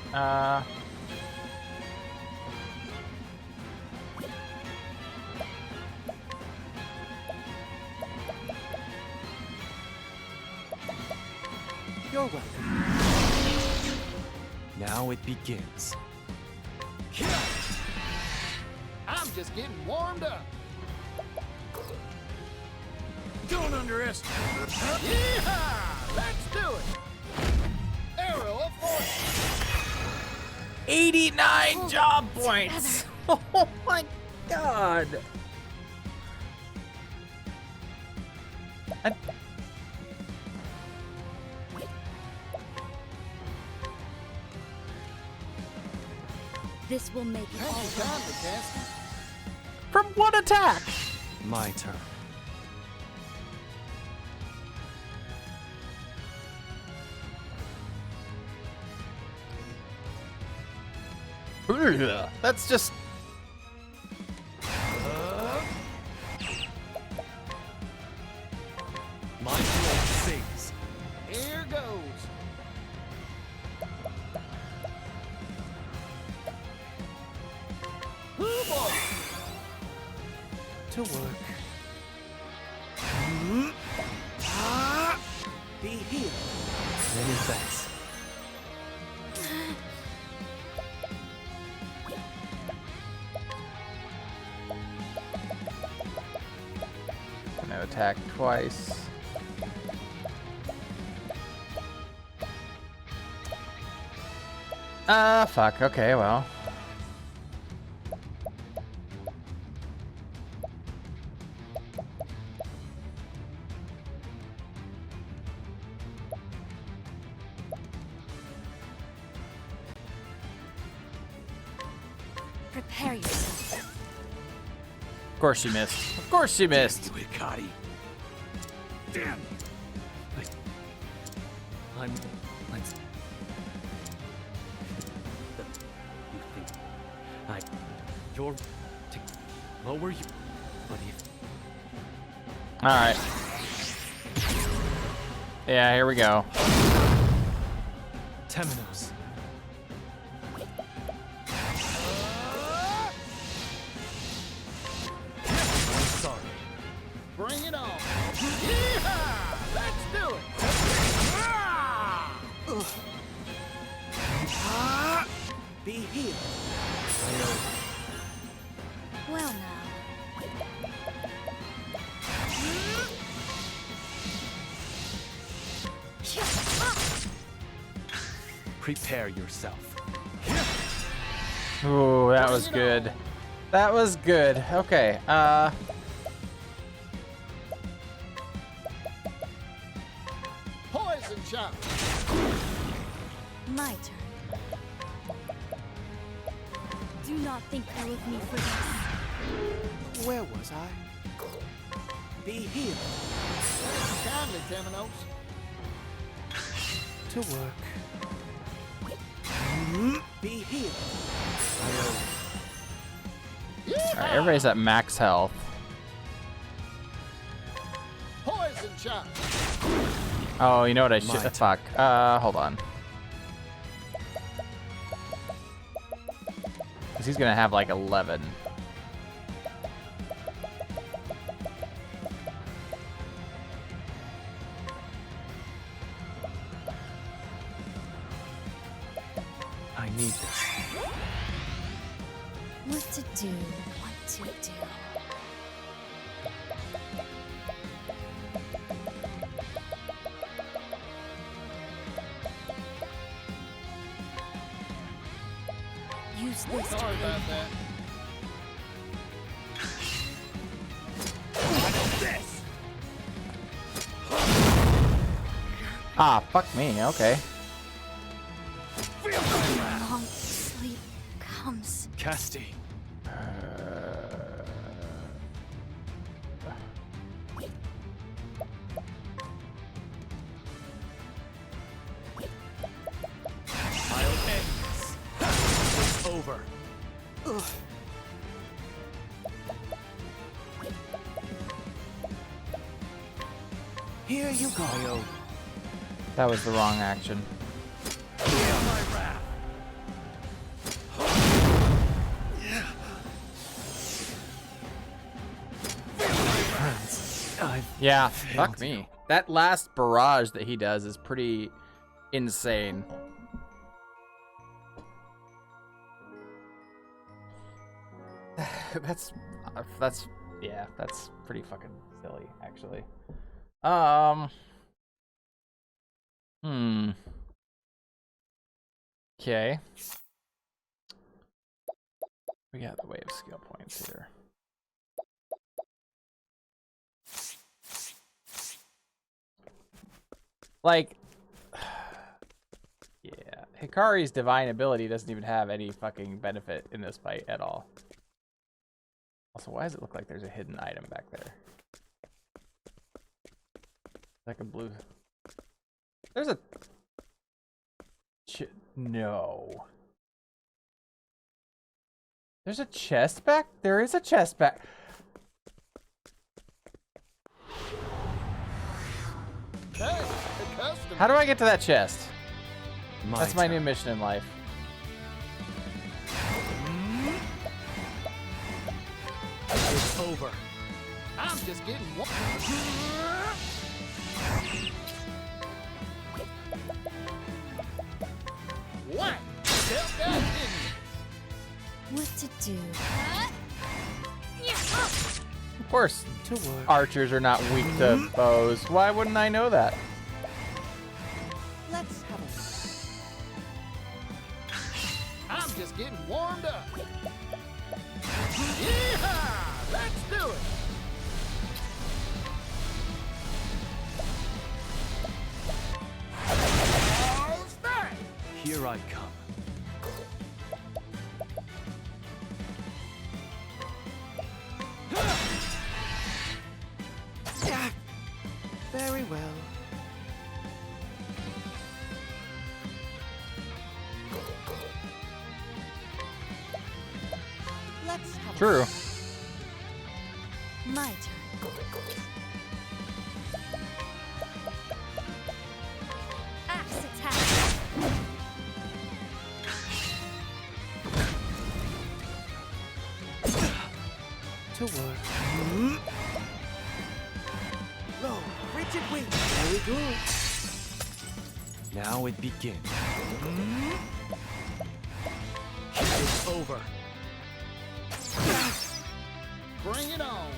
You're welcome. Now it begins. I'm just getting warmed up. Don't underestimate. Yeehaw! Let's do it. Arrow of fortune. 89 job points! Oh my god! This will make it all Thank you right. kindly, Cassidy. From what attack? My turn. Ugh, that's just... My blade sings. Here goes. Hoo boy. To work. Be healed. Many thanks. gonna attack twice. Fuck. Okay, well. Prepare yourself. Of course she missed. Of course she missed. Hikari. Damn. I'm. You think you're to lower you, but if. All right. Yeah, here we go. Temenos. Sorry. Bring it on. Yeehaw! Let's do it. Be healed. Well now. Prepare yourself. Ooh, that was good. That was good. Okay. Poison shot. My turn. Do not think ill of me for this. Where was I? Be healed. Kindly, Temenos. To work. Be healed. Alright, everybody's at max health. Poison shot. Oh, you know what I should. Fuck. Hold on. Because he's gonna have like 11. I need this. What to do, what to do. Use this to Sorry about that. Ah, fuck me. Okay. long sleep comes. Casti. I'll end this. It's over. Here you go. That was the wrong action. Yeah, fuck me. That last barrage that he does is pretty insane. that's yeah, that's pretty fucking silly, actually. Okay. We got the wave skill points here. Like, yeah, Hikari's divine ability doesn't even have any fucking benefit in this fight at all. Also, why does it look like there's a hidden item back there? Like a blue. There's a. No. There's a chest back? There is a chest back. Hey, the customer. How do I get to that chest? That's my turn. new mission in life. It's over. I'm just getting one. What? Tell that, didn't you? What to do? Of course, To work. archers are not weak to bows. Why wouldn't I know that? Let's have a I'm just getting warmed up. Yeehaw! Let's do it! All start! Here I come. Yeah. Very well. Let's have True. My turn. Axe attack. to work. Low, rigid wing. Very good. Now it begins. It's over. Bring it on.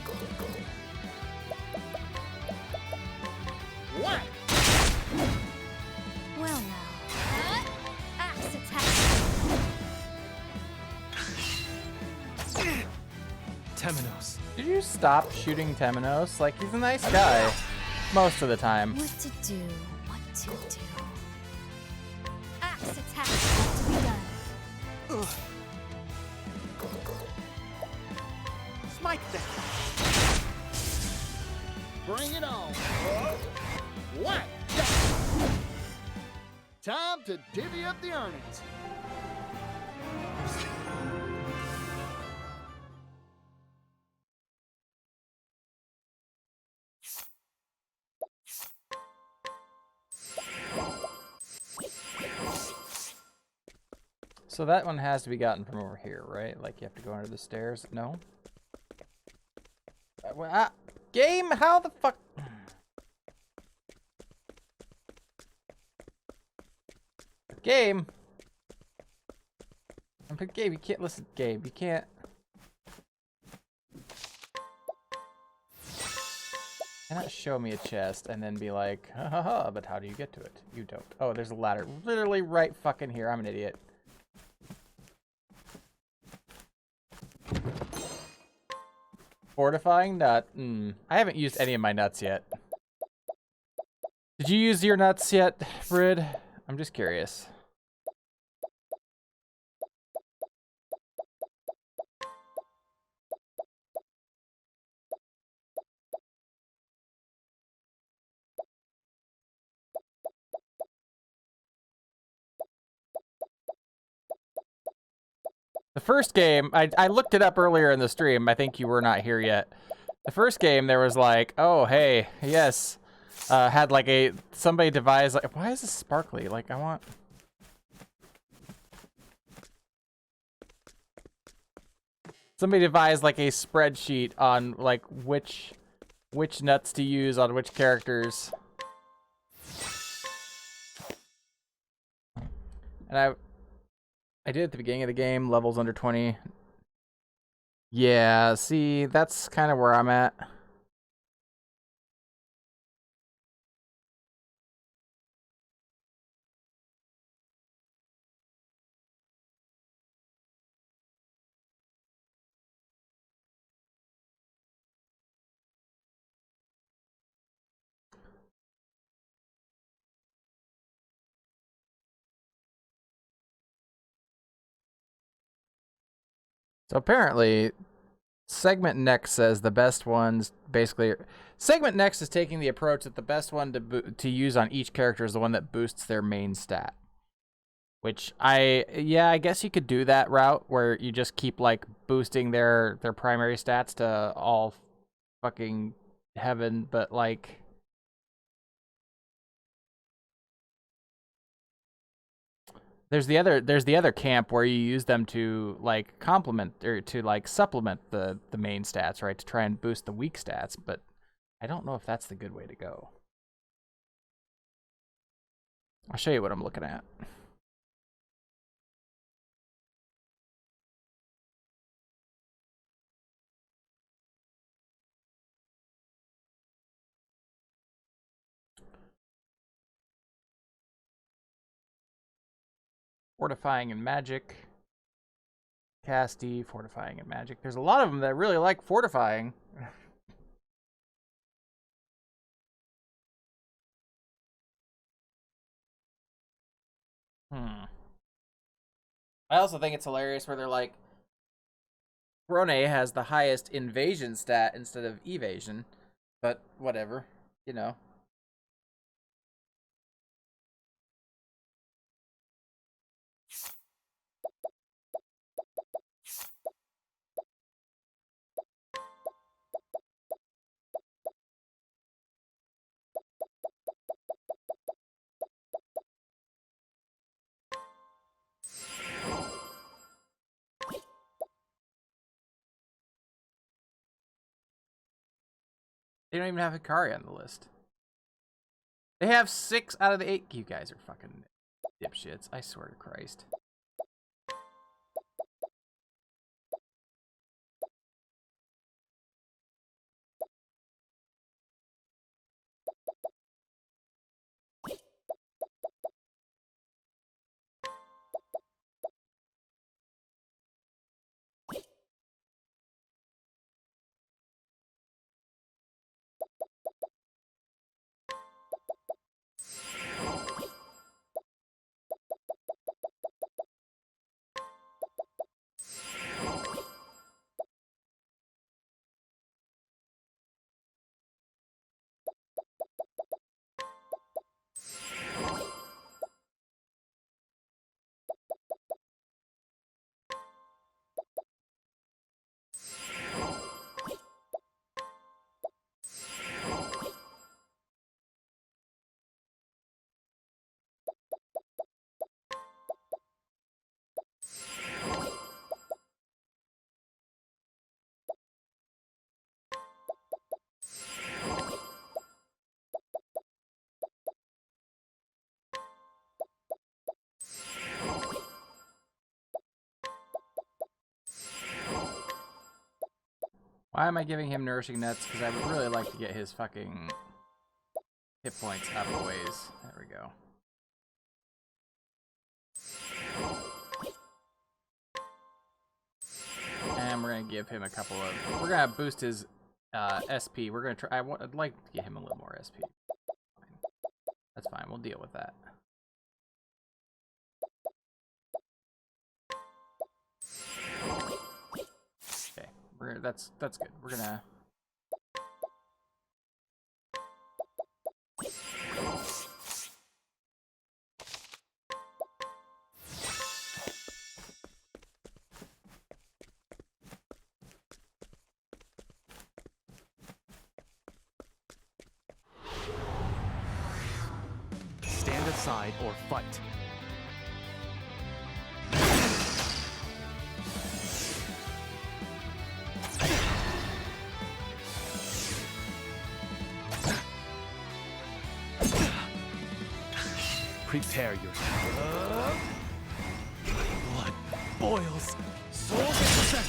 What? Well now. Axe attack. Temenos. Did you stop shooting Temenos? Like, he's a nice guy. Most of the time. What to do? What to do? Axe attack. What to be done? Smite them. Bring it on. What? Time to divvy up the earnings. So that one has to be gotten from over here, right? Like, you have to go under the stairs? No? Game? How the fuck? Game? But Gabe, you can't listen. Gabe, you can't. You cannot show me a chest and then be like, ha ha ha, but how do you get to it? You don't. Oh, there's a ladder literally right fucking here. I'm an idiot. Fortifying nut. I haven't used any of my nuts yet. Did you use your nuts yet, Brid? I'm just curious. The first game, I looked it up earlier in the stream. I think you were not here yet. The first game, there was like, oh, hey, yes. Had like somebody devised, like, why is this sparkly? Like, I want... Somebody devised like a spreadsheet on like which nuts to use on which characters. And I did at the beginning of the game, levels under 20. Yeah, see, that's kind of where I'm at. So apparently, Segment Next says the best ones basically. Segment Next is taking the approach that the best one to use on each character is the one that boosts their main stat. Which I guess you could do that route where you just keep like boosting their primary stats to all fucking heaven, but like. There's the other camp where you use them to like complement or to like supplement the main stats, right? To try and boost the weak stats, but I don't know if that's the good way to go. I'll show you what I'm looking at. Fortifying and magic. Casty, fortifying and magic. There's a lot of them that really like fortifying. I also think it's hilarious where they're like, Rone has the highest invasion stat instead of evasion, but whatever, you know. They don't even have Hikari on the list. They have 6 out of the 8. You guys are fucking dipshits. I swear to Christ. Why am I giving him nourishing nuts? Because I would really like to get his fucking hit points up a ways. There we go. And we're gonna give him a couple of. We're gonna boost his SP. We're gonna try. I'd like to get him a little more SP. That's fine. We'll deal with that. Okay, that's good. We're gonna. Stand aside or fight. Prepare yourself. Blood boils. Soul gets set.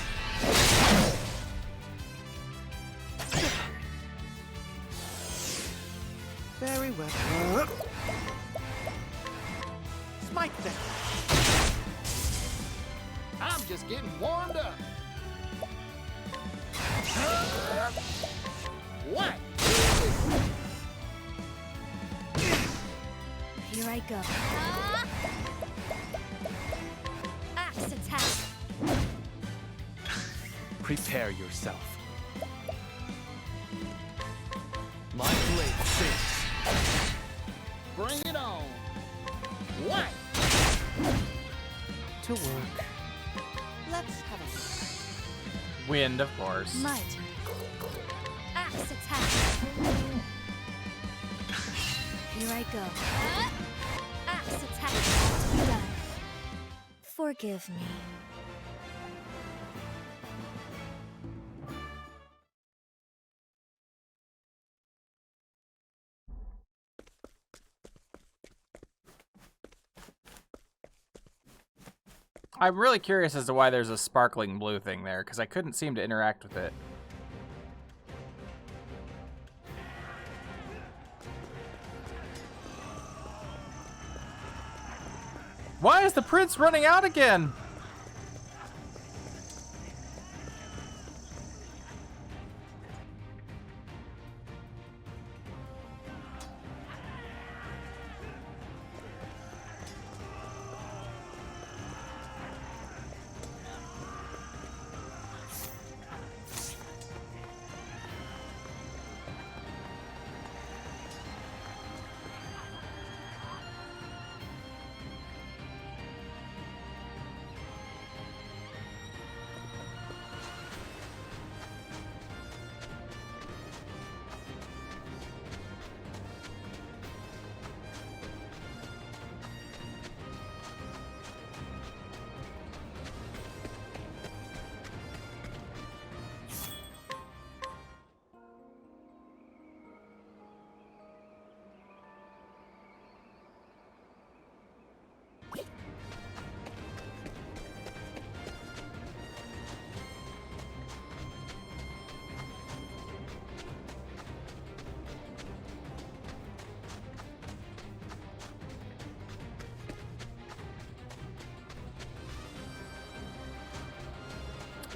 Very well. Smite them. I'm just getting warmed up. What? Here I go. Axe attack. Prepare yourself. My blade sings. Bring it on. What? To work. Let's have a look. Wind, of course. Might. Axe attack. Here I go. Axe attack. Done. Forgive me. I'm really curious as to why there's a sparkling blue thing there, because I couldn't seem to interact with it. Why is the prince running out again?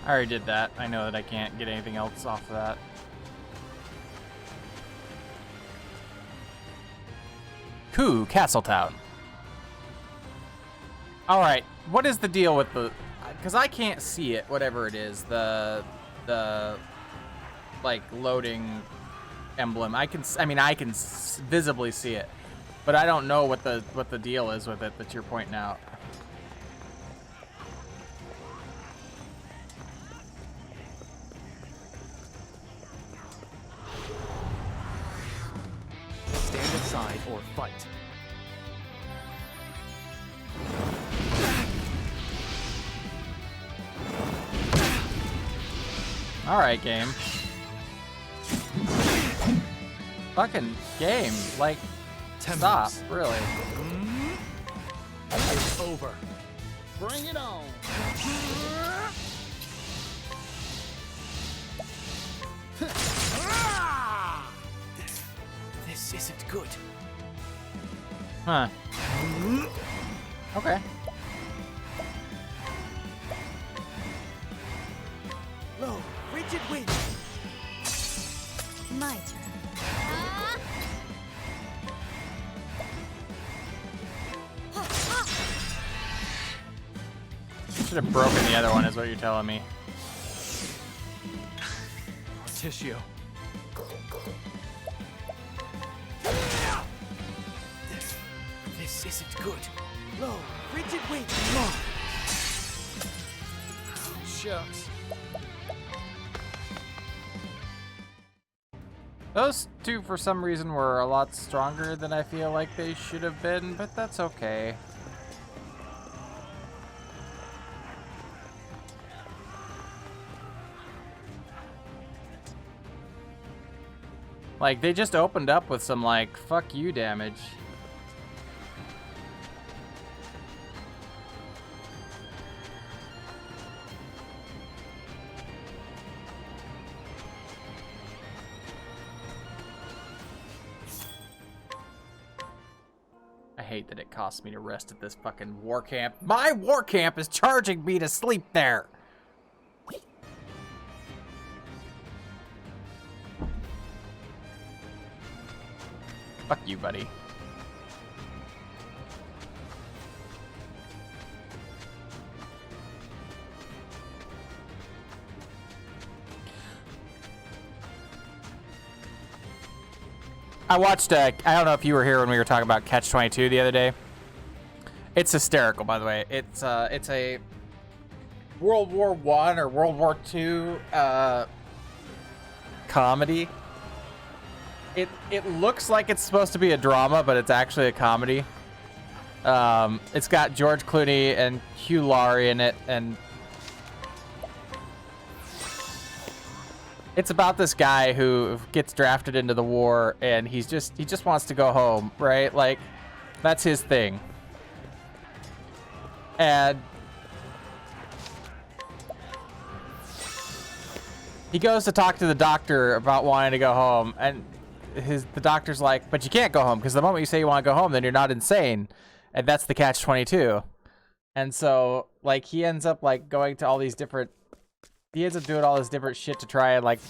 I already did that. I know that I can't get anything else off of that. Ku, Castletown. Alright, what is the deal with the... Because I can't see it, whatever it is. The like, loading emblem. I can visibly see it. But I don't know what the deal is with it that you're pointing out. Stand aside or fight. Alright, game. Fucking game. Like, stop, really. It's over. Bring it on. This isn't good. Huh. Okay. Low, rigid wind. My turn. Should have broken the other one, is what you're telling me. Tissue. This isn't good. Low, rigid wind. Shucks. Those two, for some reason, were a lot stronger than I feel like they should have been, but that's okay. Like, they just opened up with some, like, fuck you damage. I hate that it costs me to rest at this fucking war camp. My war camp is charging me to sleep there! Fuck you, buddy. I watched, I don't know if you were here when we were talking about Catch-22 the other day. It's hysterical, by the way. It's a World War I or World War II comedy. It looks like it's supposed to be a drama, but it's actually a comedy. It's got George Clooney and Hugh Laurie in it, and it's about this guy who gets drafted into the war, and he just wants to go home, right? Like, that's his thing. And he goes to talk to the doctor about wanting to go home, and the doctor's like, but you can't go home, because the moment you say you want to go home, then you're not insane. And that's the catch-22. And so, like, he ends up, like, going to all these different... He ends up doing all this different shit to try and, like,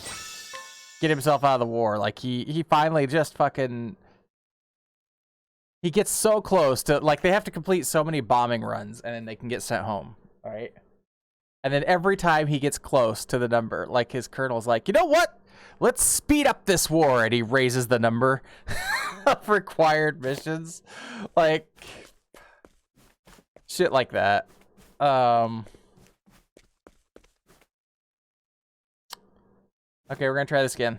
get himself out of the war. Like, he finally just fucking... He gets so close to... Like, they have to complete so many bombing runs, and then they can get sent home, alright? And then every time he gets close to the number, like, his colonel's like, you know what? Let's speed up this war, and he raises the number of required missions. Like... Shit like that. Okay, we're gonna try this again.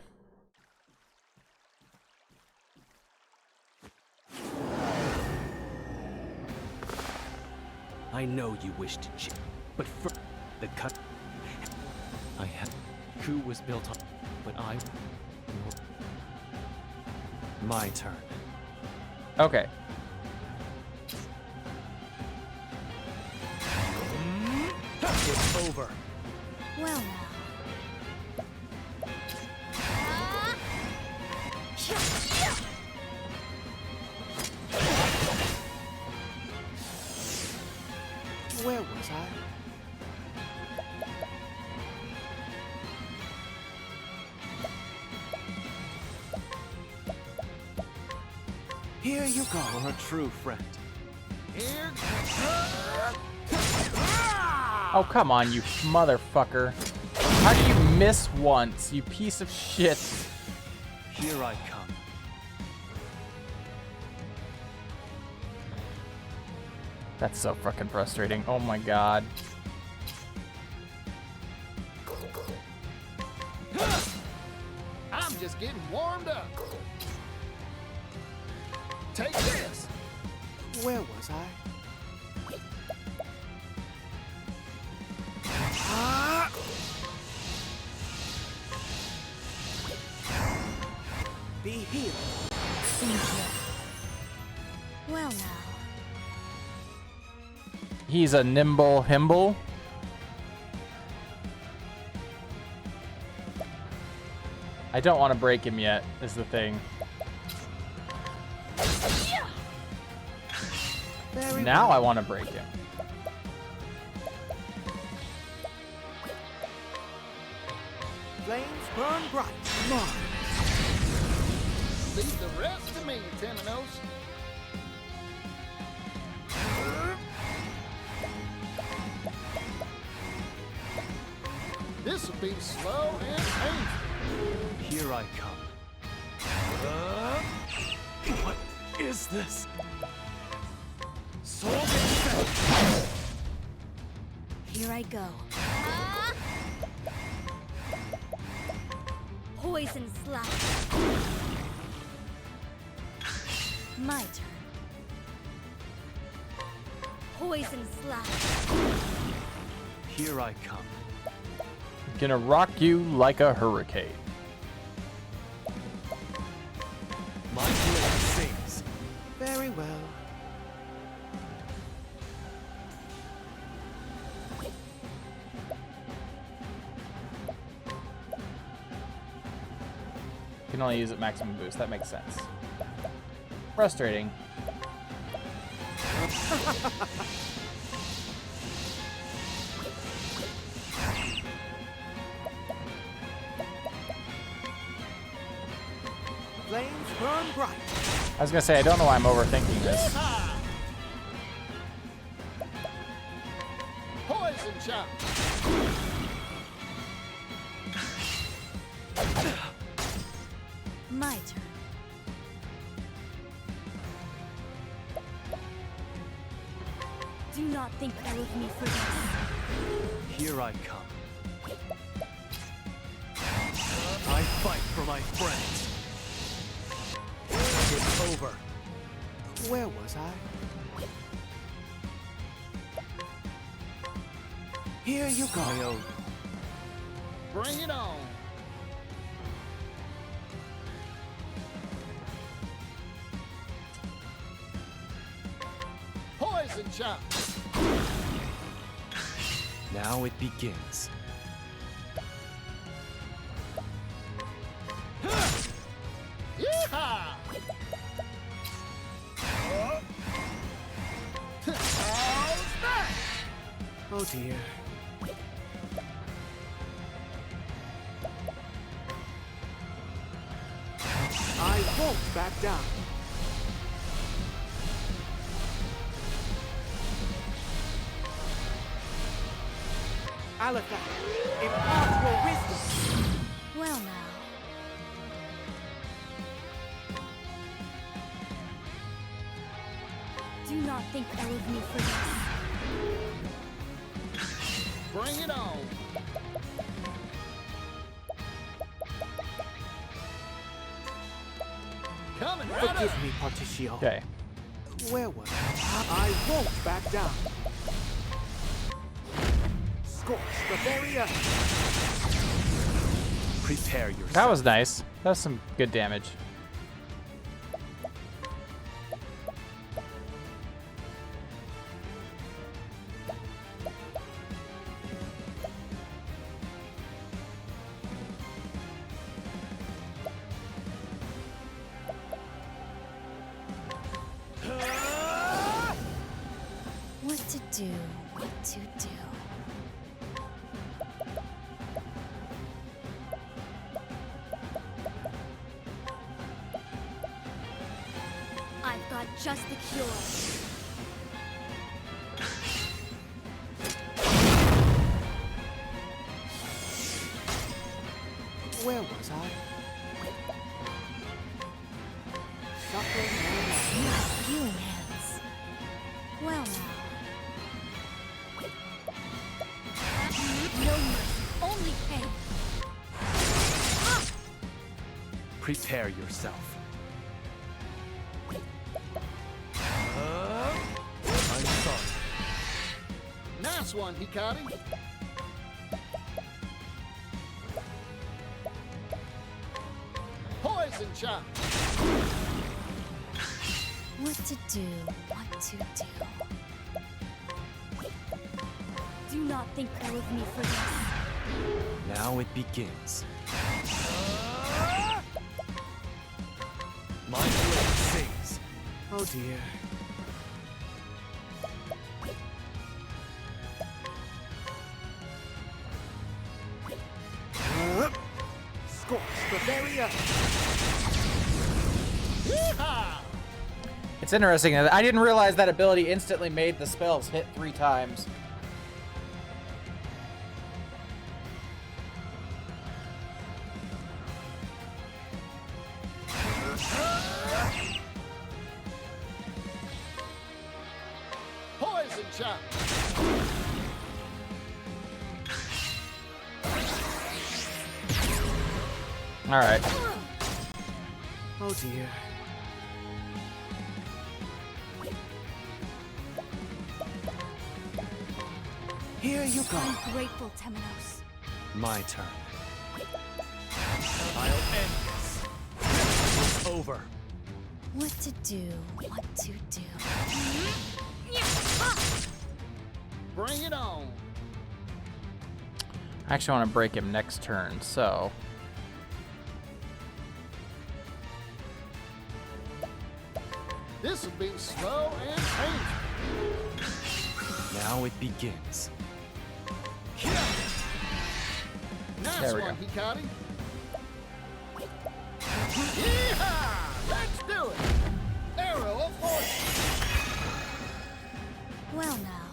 I know you wish to cheat, but for the cut, I have. Coup was built on, but I. My turn. Okay. It's over. Well now. Where was I? Here you go. You're a true friend. Here. Oh, come on, you motherfucker. How do you miss once, you piece of shit? Here I come. That's so fucking frustrating. Oh my god. I'm just getting warmed up. Take this. Where was I? Be healed. Thank you. Well now. He's a nimble himble. I don't want to break him yet, is the thing. Now I want to break him. Flames burn bright. Mark. Leave the rest to me, Temenos. This'll be slow and painful. Here I come. What is this? Soul defense. Here I go. Poison slash. My turn. Poison slash. Here I come. Gonna rock you like a hurricane. My blade sings. Very well. You can only use it maximum boost. That makes sense. Frustrating. Flames burn bright. I was gonna say, I don't know why I'm overthinking this. Poison shot. My turn. Do not think ill of me for this. Here I come. I fight for my friends. It's over. Where was I? Here you go. I owe Bring it on. Poison shot. Now it begins. Yeehaw! How's that? Oh dear. I won't back down. Alephat, impart your wisdom. Well now. Do not think ill of me for this. Bring it on. Coming right up. Forgive me, Particio. Okay. Where was I? I won't back down. Scorch the very earth. Prepare yourself. That was nice. That was some good damage. What to do, what to do. I've got just the cure. Where was I? Suffer no more. Healing hands. Well now. No mercy, only pain. Prepare yourself. I'm sorry. Nice one, Hikari. Poison shot. What to do, what to do. Do not think ill of me for this. Now it begins. My blade sings. Oh dear. Scorch the very earth. Yeehaw! It's interesting that I didn't realize that ability instantly made the spells hit 3 times. Poison shot. All right. Oh dear. Here you go. I'm grateful, Temenos. My turn. I'll end this. It's over. What to do, what to do. Bring it on. I actually want to break him next turn, so. This will be slow and painful. Now it begins. Nice There we one, go. Hikari. Yeehaw! Let's do it. Arrow of fortune. Well now.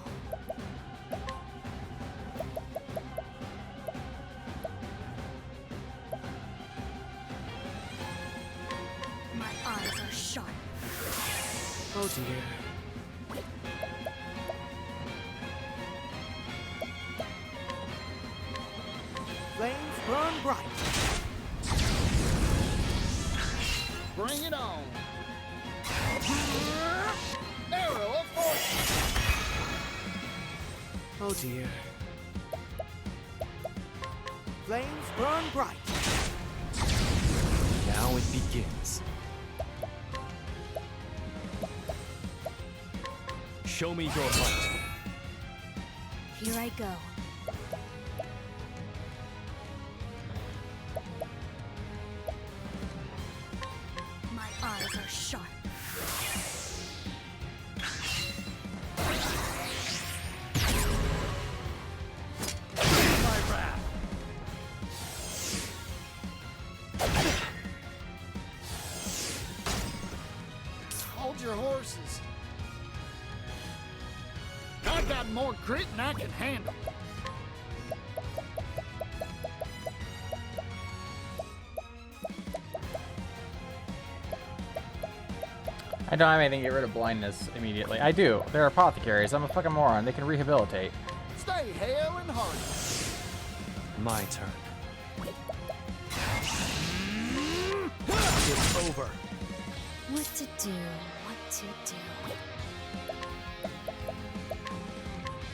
My eyes are sharp. Oh dear. Flames burn bright. Bring it on. Arrow of fortune. Oh dear. Flames burn bright. Now it begins. Show me your heart. Here I go. My eyes are sharp. Hold your horses. I got more grit than I can handle. I don't have anything to get rid of blindness immediately. I do. They're apothecaries. I'm a fucking moron. They can rehabilitate. Stay hale and hearty. My turn. It's over. What to do? What to do?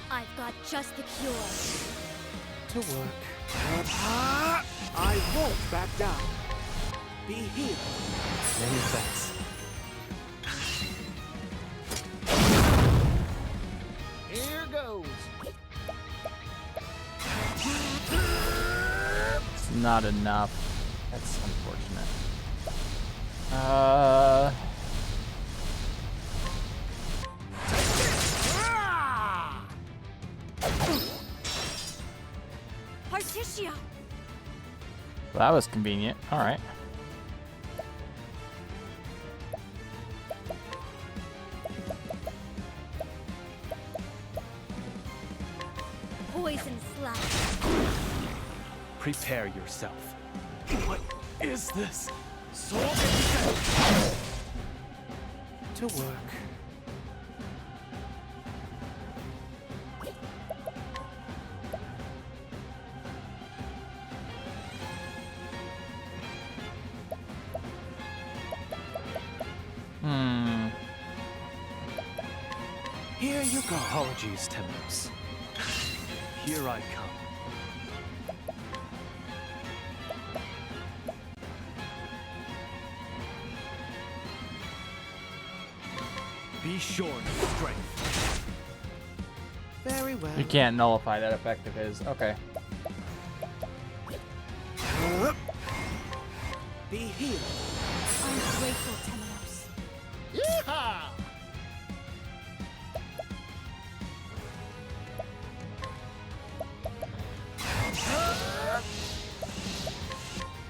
I've got just the cure. To work. I won't back down. Be healed. Many thanks. Here goes. It's not enough. That's unfortunate. Partitia! Well, that was convenient. All right. Poison slash. Prepare yourself. What is this? To work. Here you go. Apologies, Temnos. Here I come. Be sure of strength. Very well. You can't nullify that effect of his. Okay. Be healed. I'm grateful, Temenos. Yeehaw!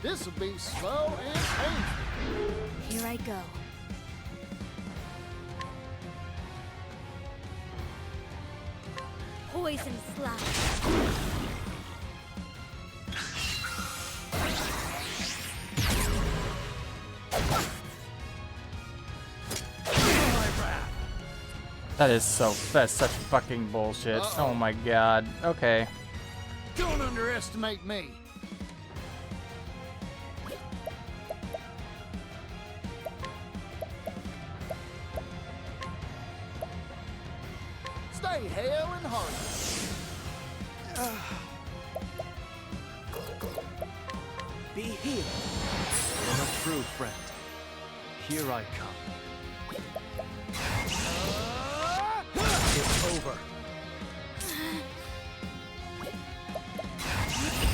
This'll be slow and painful. Here I go. Poison slash. That's such fucking bullshit. Uh-oh. Oh my god. Okay. Don't underestimate me. Stay hale and hearty. Be healed. I'm a true friend. Here I come. It's over.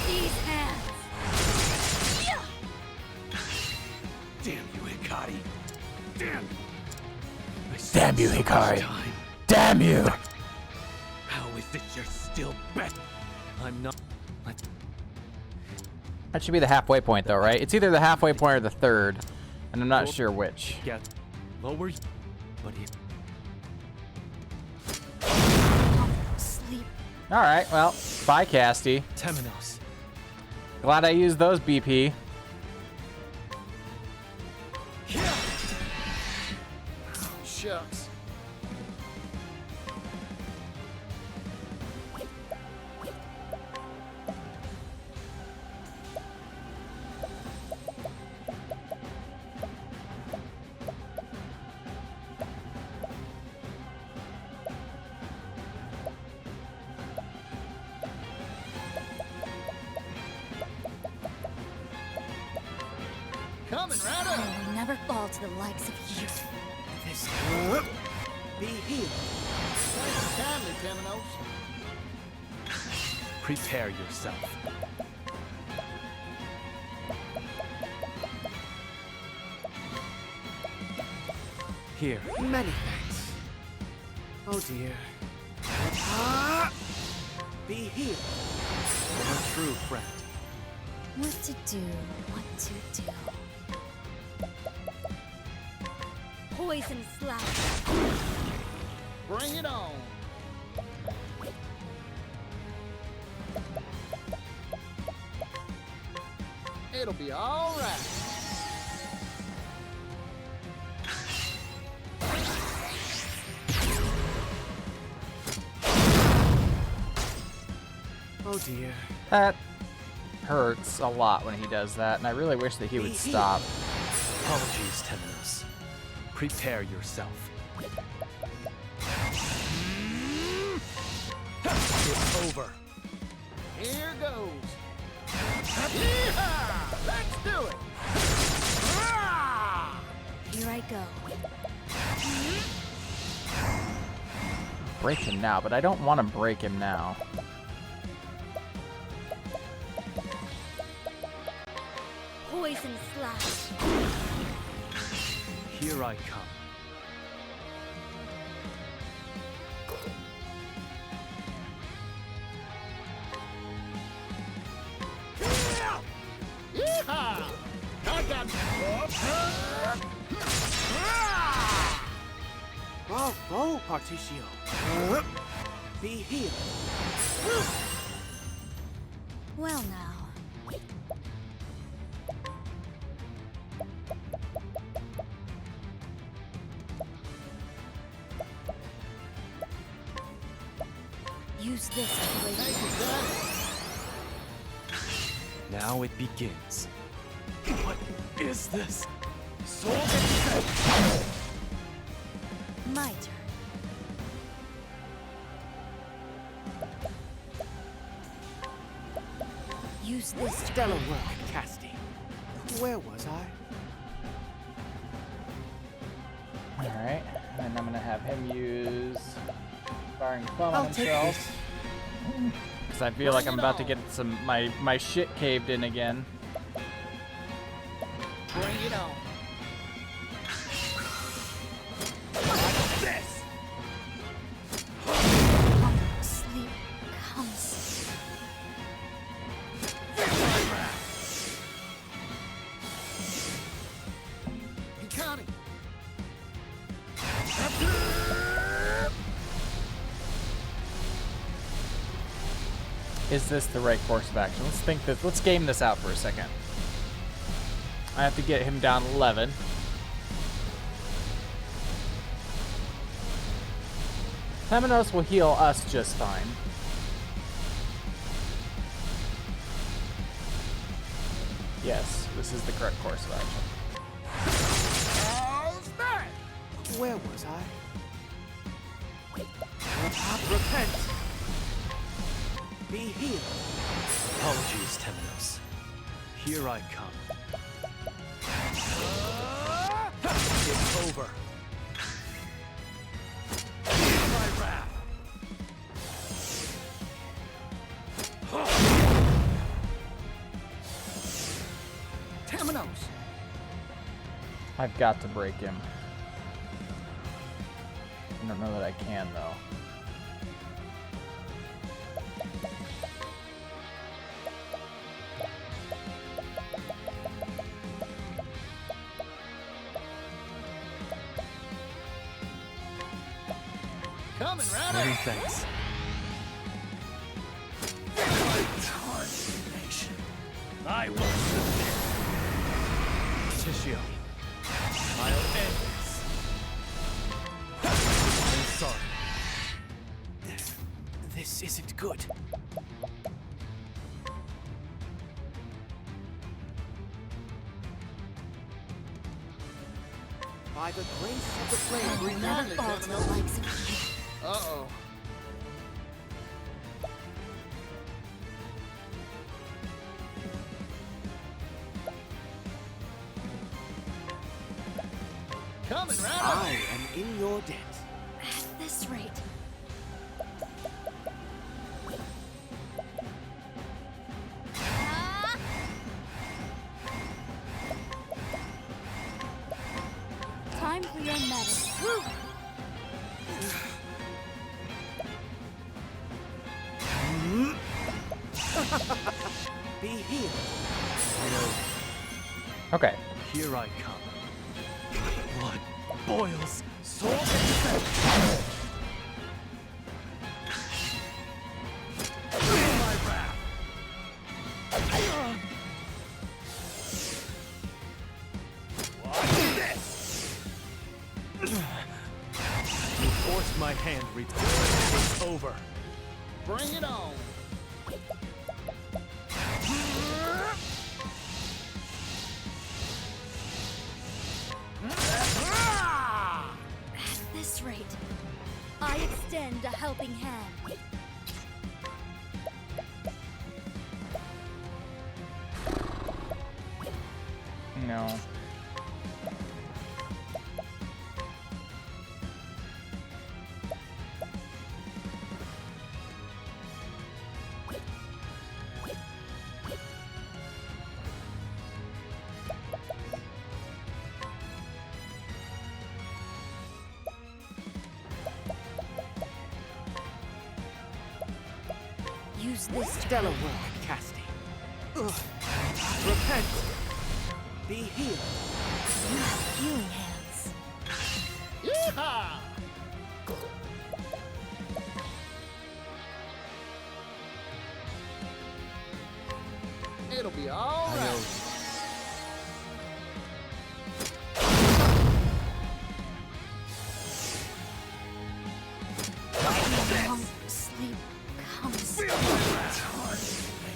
These hands. Damn you, Hikari. Damn. Damn you, Hikari. Damn you! How is it you're still best? I'm not. That should be the halfway point, though, right? It's either the halfway point or the third, and I'm not sure which. Get lower, buddy. Sleep. All right, well, bye, Casty. Temenos. Glad I used those BP. Shucks. Coming right I up. will never fall to the likes of you. This. Be healed. Thanks kindly, Temenos. Prepare yourself. Here. Many thanks. Oh dear. Be healed. I'm a true friend. What to do, what to do. Poison slash. Bring it on. It'll be all right. Oh dear. That hurts a lot when he does that, and I really wish that he would stop. Apologies, Temenos. Prepare yourself. It's over. Here goes. Yeehaw! Let's do it. Ah! Here I go. Break him now, but I don't want to break him now. Poison slash. Here I come. Yeehaw! I got Bravo, Particio. Be healed. Well now. Use this to break Now it begins. What is this? my turn. Use this to Stellar work, Casti. Where was I? Alright, and I'm gonna have him use firing foam I'll on take himself. Because I feel like I'm about to get some my shit caved in again. Bring it on. This. sleep comes. You got it. Is this the right course of action? Let's game this out for a second. I have to get him down 11. Temenos will heal us just fine. Yes, this is the correct course of action. How's that? Where was I? Repent. Be healed. Apologies, Temenos. Here I come. It's over. My wrath. Temenos. I've got to break him. I don't know that I can, though. Coming right Many up. thanks. Tarnation. I will submit. Tishio, I'll end this. I'm sorry. This isn't good. By the grace of the flame, I will never fall to the likes of you. Uh-oh. Coming right up. I am in your debt. At this rate. Ah! Time for your medicine. Woo! Be healed. Okay. Here I come. Blood boils. Soul descends. Feel my wrath. Watch this. You forced my hand, Rita. It's over. Bring it on. At this rate, I extend a helping hand. No. Use this Stellar work, Casty. Repent. Be healed. use healing hands. Yeehaw! It'll be all right. Long sleep comes.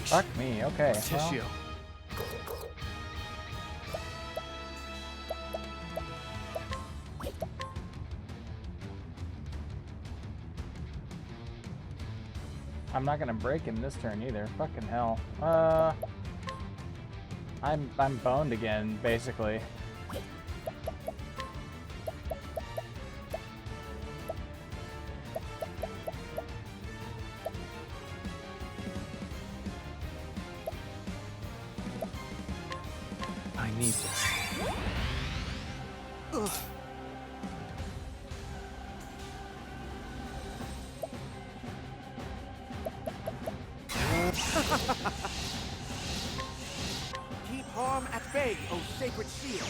Fuck me. Okay. Well, Tissue. I'm not gonna break him this turn either. Fucking hell. I'm boned again, basically. I need this. Keep harm at bay, O sacred shield.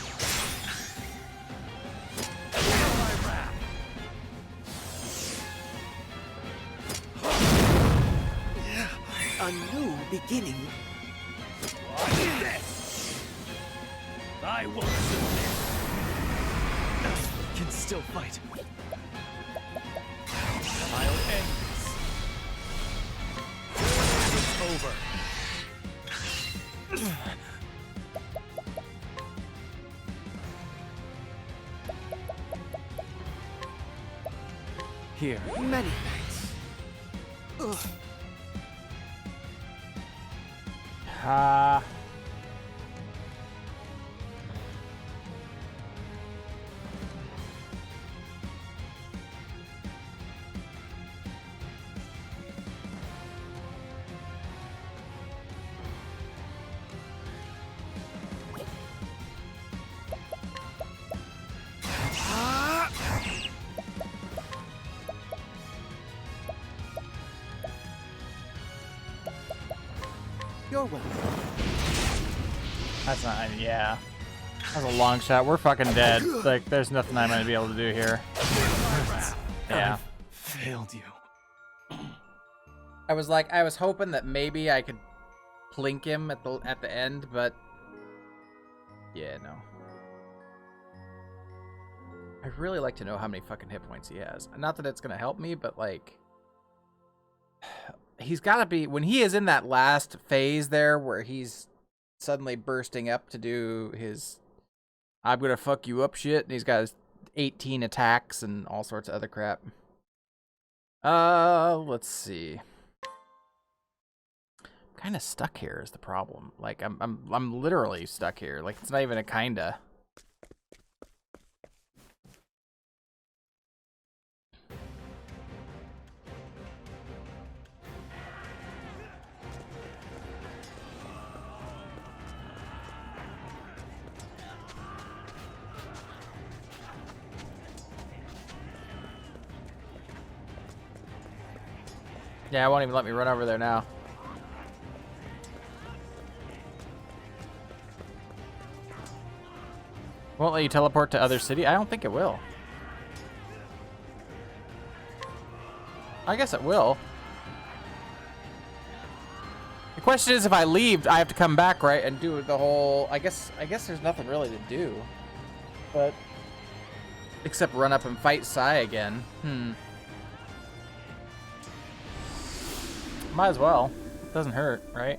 A new beginning. I won't submit. I can still fight. I'll end this. It's over. Here. Many thanks. You're welcome. That's not. Yeah. That's a long shot. We're fucking dead. Like, there's nothing I'm gonna be able to do here. Yeah. Failed you. I was hoping that maybe I could plink him at the end, but yeah, no. I'd really like to know how many fucking hit points he has. Not that it's gonna help me, but like, he's gotta be, when he is in that last phase there where he's suddenly bursting up to do his I'm gonna fuck you up shit, and he's got his 18 attacks and all sorts of other crap. Let's see. I'm kind of stuck here is the problem. Like, I'm literally stuck here. Like, it's not even a kinda. Yeah, it won't even let me run over there now. Won't let you teleport to other city? I don't think it will. I guess it will. The question is, if I leave, I have to come back, right, and do the whole... I guess there's nothing really to do. But... except run up and fight Sai again. Might as well. Doesn't hurt, right?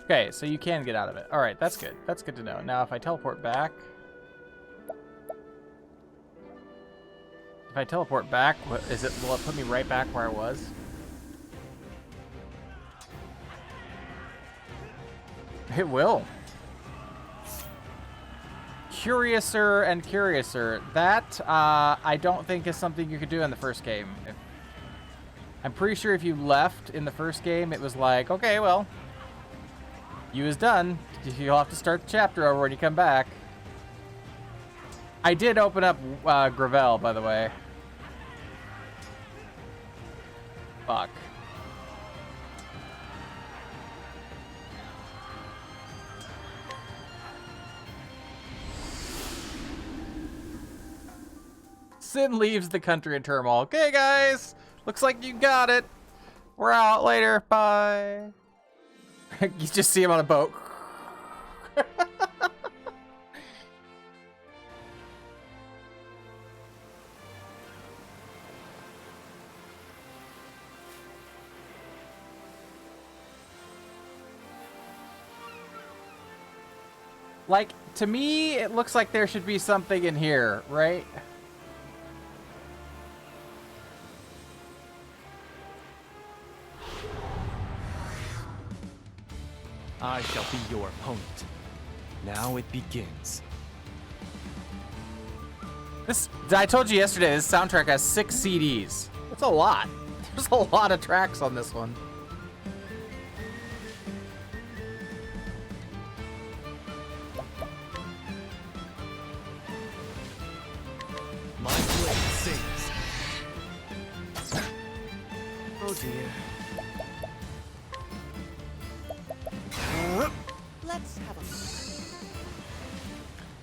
Okay, so you can get out of it. Alright, that's good. That's good to know. Now, if I teleport back... If I teleport back, what is it? Will it put me right back where I was? It will. Curiouser and curiouser. That, I don't think is something you could do in the first game. I'm pretty sure if you left in the first game, it was like, okay, well, you is done. You'll have to start the chapter over when you come back. I did open up Gravel, by the way. Fuck. Sin leaves the country in turmoil. Okay, guys. Looks like you got it. We're out later. Bye. You just see him on a boat. Like, to me, it looks like there should be something in here, right? I shall be your opponent. Now it begins. This, I told you yesterday, this soundtrack has 6 CDs. That's a lot. There's a lot of tracks on this one. My blade sings. Oh dear. Let's have a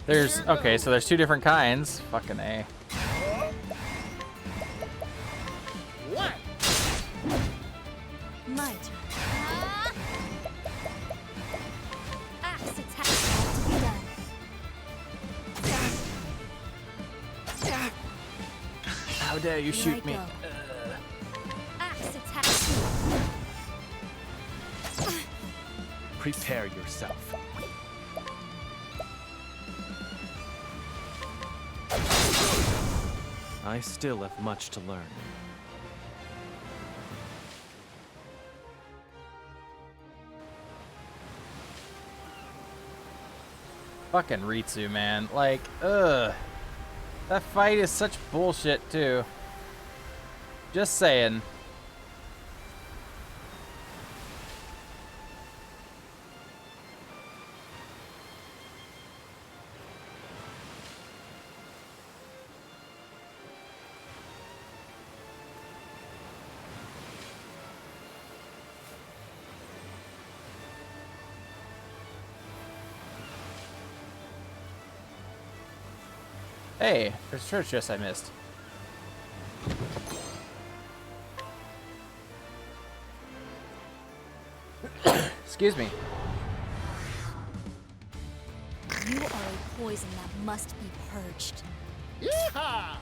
There's, okay, so there's 2 different kinds. Fucking A. What? My turn. Axe attack to be done. How dare you Here I shoot me? go. Axe attack. Prepare yourself. I still have much to learn. Fucking Ritsu, man. Like, ugh. That fight is such bullshit, too. Just saying. Hey, there's church dress I missed. Excuse me. You are a poison that must be purged. Yeehaw!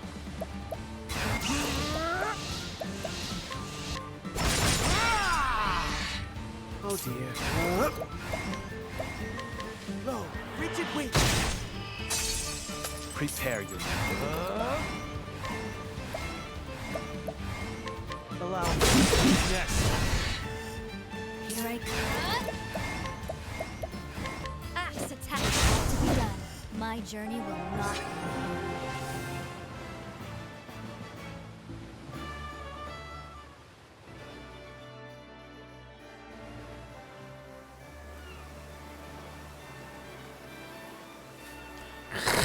Oh dear. Low, rigid wing. Prepare yourself. Allow me. Next. Here I come. Axe attack to be done. My journey will not end.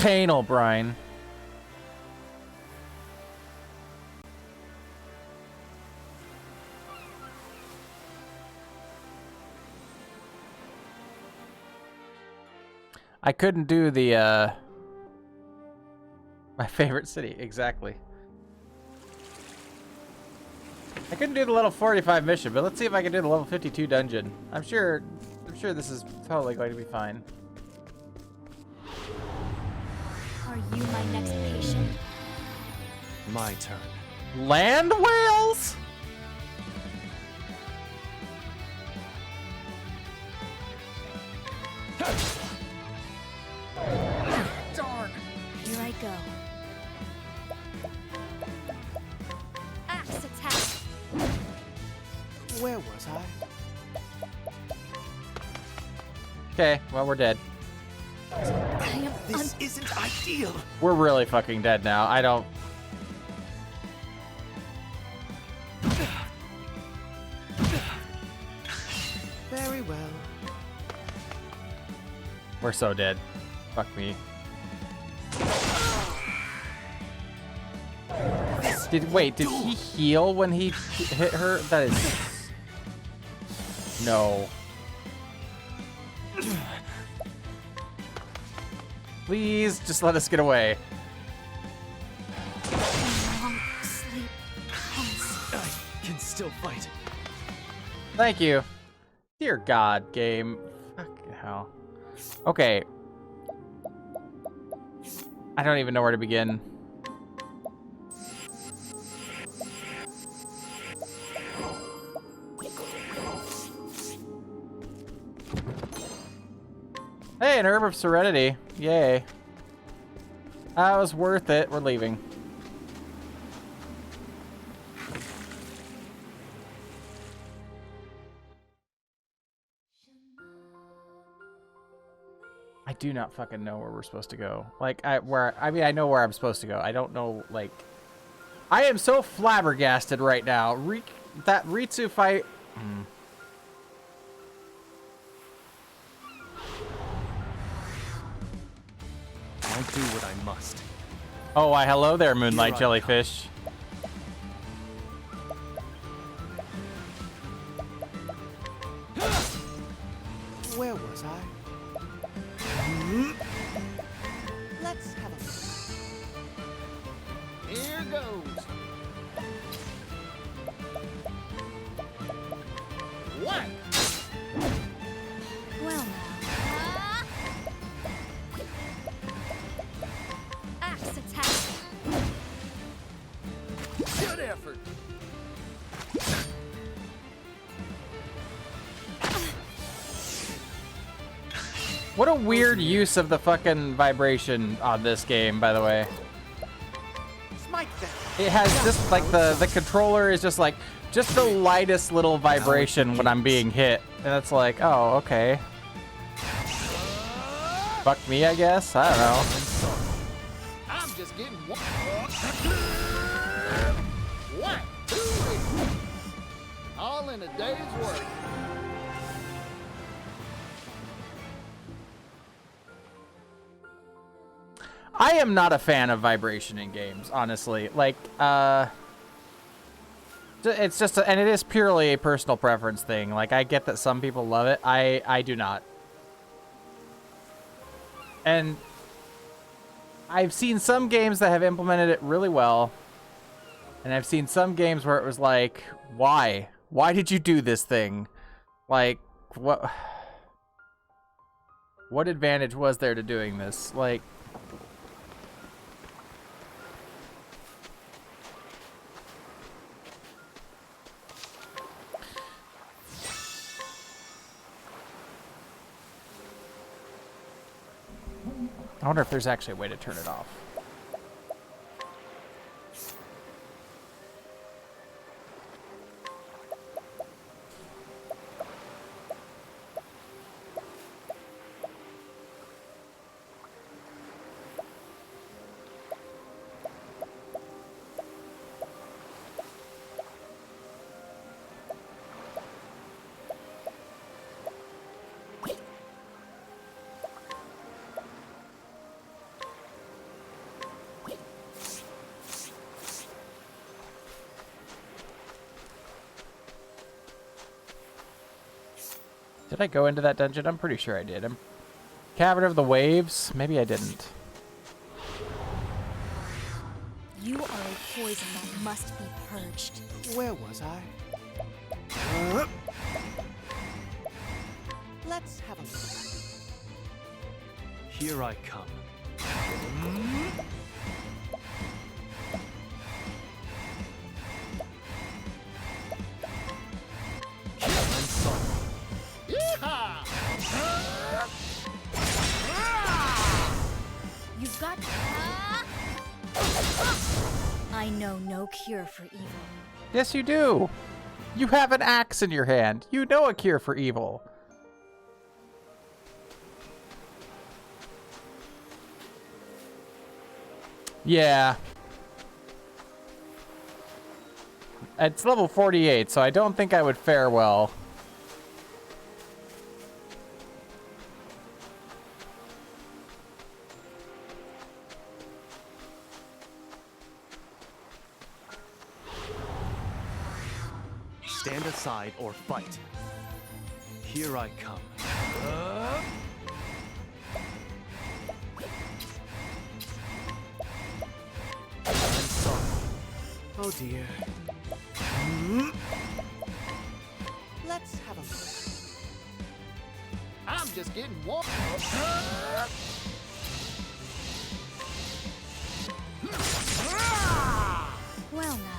Anal, Brian. I couldn't do the, my favorite city, exactly. I couldn't do the level 45 mission, but let's see if I can do the level 52 dungeon. I'm sure this is totally going to be fine. Are you my next patient? My turn. Land whales? Darn! Here I go. Axe attack! Where was I? Okay, well, we're dead. I am This isn't ideal. We're really fucking dead now. I don't... Very well. We're so dead. Fuck me. Wait, did he heal when he hit her? That is... No. Please, just let us get away. long sleep comes. I can still fight. Thank you. Dear God, game. Fucking hell. Okay. I don't even know where to begin. Hey, an Herb of Serenity. Yay. That was worth it. We're leaving. I do not fucking know where we're supposed to go. Like, I mean, I know where I'm supposed to go. I don't know, like... I am so flabbergasted right now. That Ritsu fight... I'll do what I must. Oh, why, hello there, Moonlight Here I Jellyfish. Where was I? Let's have a look. Here goes. What? Well now. Axe attack! Good effort. What a weird use of the fucking vibration on this game, by the way. Smite them. It has just, like, the controller is just, like, just the lightest little vibration when I'm being hit. And it's like, oh, okay. Fuck me, I guess? I don't know. I'm just getting one. What? All in a day's work. I am not a fan of vibration in games, honestly. Like, it's just, and it is purely a personal preference thing. Like, I get that some people love it. I do not. And I've seen some games that have implemented it really well. And I've seen some games where it was like, why? Why did you do this thing? Like, what advantage was there to doing this? Like, I wonder if there's actually a way to turn it off. Did I go into that dungeon? I'm pretty sure I did. Cavern of the Waves? Maybe I didn't. You are a poison that must be purged. Where was I? Let's have a look. Here I come. I'm sorry. You've got. I know no cure for evil. Yes, you do. You have an axe in your hand. You know a cure for evil. Yeah. It's level 48, so I don't think I would fare well. Stand aside or fight. Here I come. I'm sorry. Oh dear. Let's have a look. I'm just getting warm. Well now.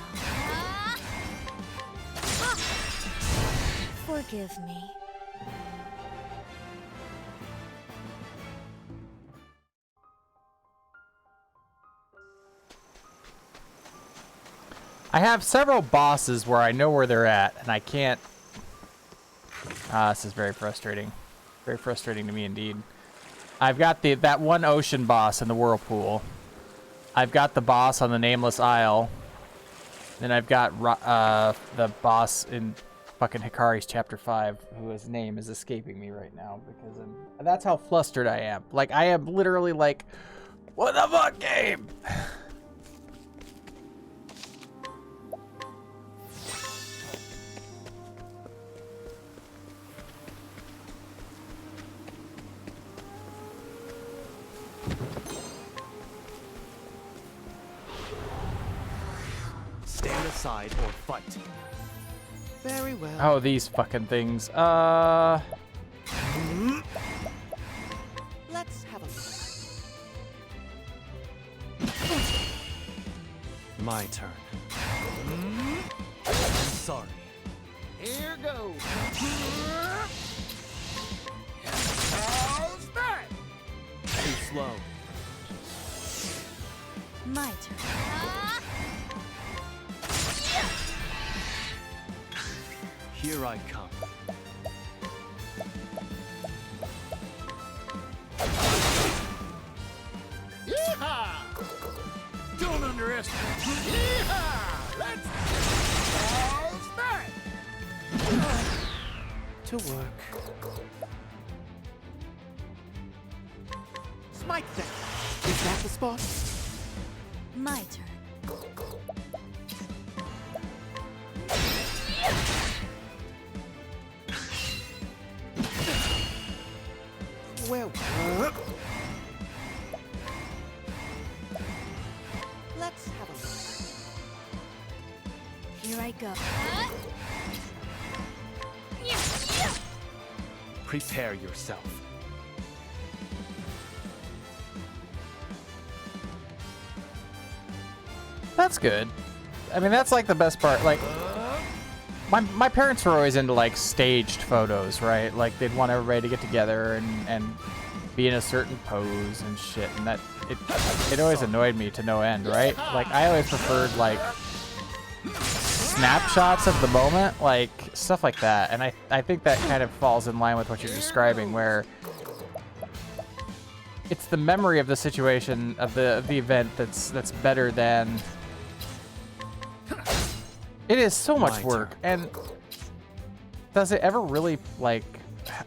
Forgive me. I have several bosses where I know where they're at, and I can't... this is very frustrating. Very frustrating to me indeed. I've got that one ocean boss in the whirlpool. I've got the boss on the Nameless Isle. Then I've got the boss in fucking Hikari's Chapter 5, whose name is escaping me right now, because that's how flustered I am. Like, I am literally like, what the fuck, game? Stand aside or fight. Very well. Oh, these fucking things. Let's have a look. My turn. I'm sorry. Here goes. How's that? Too slow. My turn. Here I come. Yeehaw! Don't underestimate. Yeehaw! Let's. How's that? To work. Smite them. Is that the spot? My turn. Well, let's have a look. Here I go. Prepare yourself. That's good. I mean, that's like the best part. Like, my parents were always into like staged photos, right? Like they'd want everybody to get together and be in a certain pose and shit, and that it always annoyed me to no end, right? Like I always preferred like snapshots of the moment, like stuff like that, and I think that kind of falls in line with what you're describing, where it's the memory of the situation of the event that's better than. It is so much work, and does it ever really, like,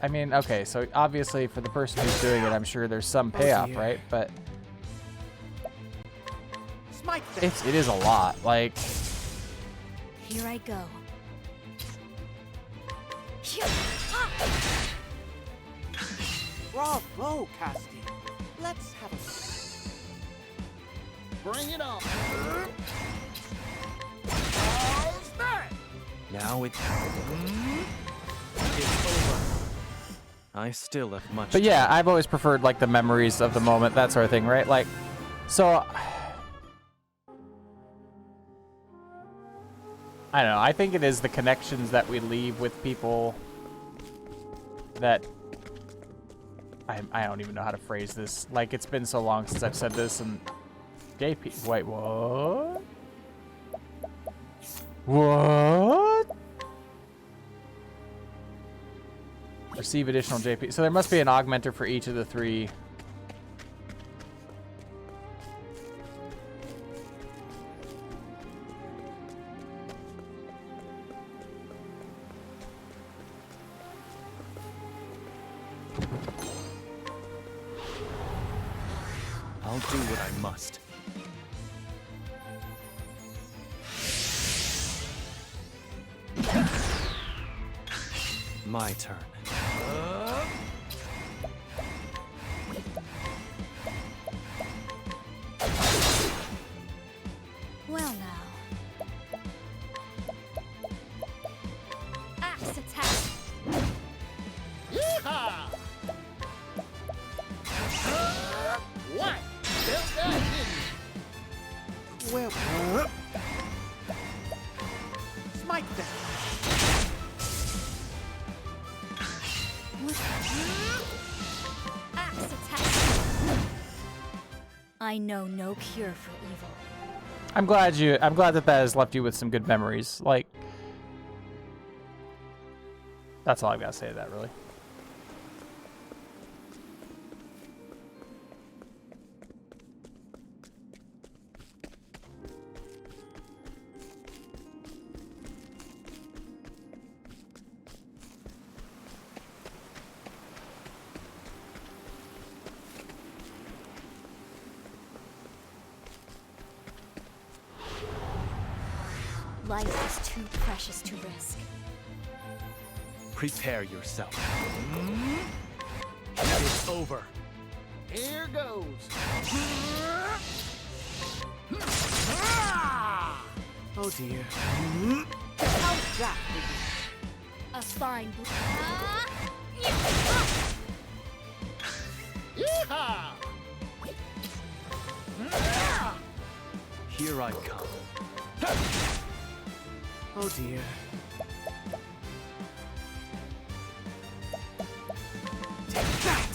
I mean, okay, so obviously for the person who's doing it, I'm sure there's some payoff, right? But it is a lot, like. Here I go. Bravo, Casty. Let's have a Bring it on. How's that? Now it's over. I still have much. But yeah, I've always preferred like the memories of the moment, that sort of thing, right? Like, so I don't know. I think it is the connections that we leave with people that I don't even know how to phrase this. Like, it's been so long since I've said this, and JP. Wait, what? What? Receive additional JP. So there must be an augmenter for each of the three. I'll do what I must. My turn. Well now. Axe attack. Yeehaw! What? Built that, didn't you? well. Smite them. Axe attack. I know no cure for evil. I'm glad that has left you with some good memories. Like, that's all I've got to say to that, really. Life is too precious to risk. Prepare yourself. It's over. Here goes. Oh dear. How's that? A sparring booth. Yeehaw! Here I come. Oh dear. Take that!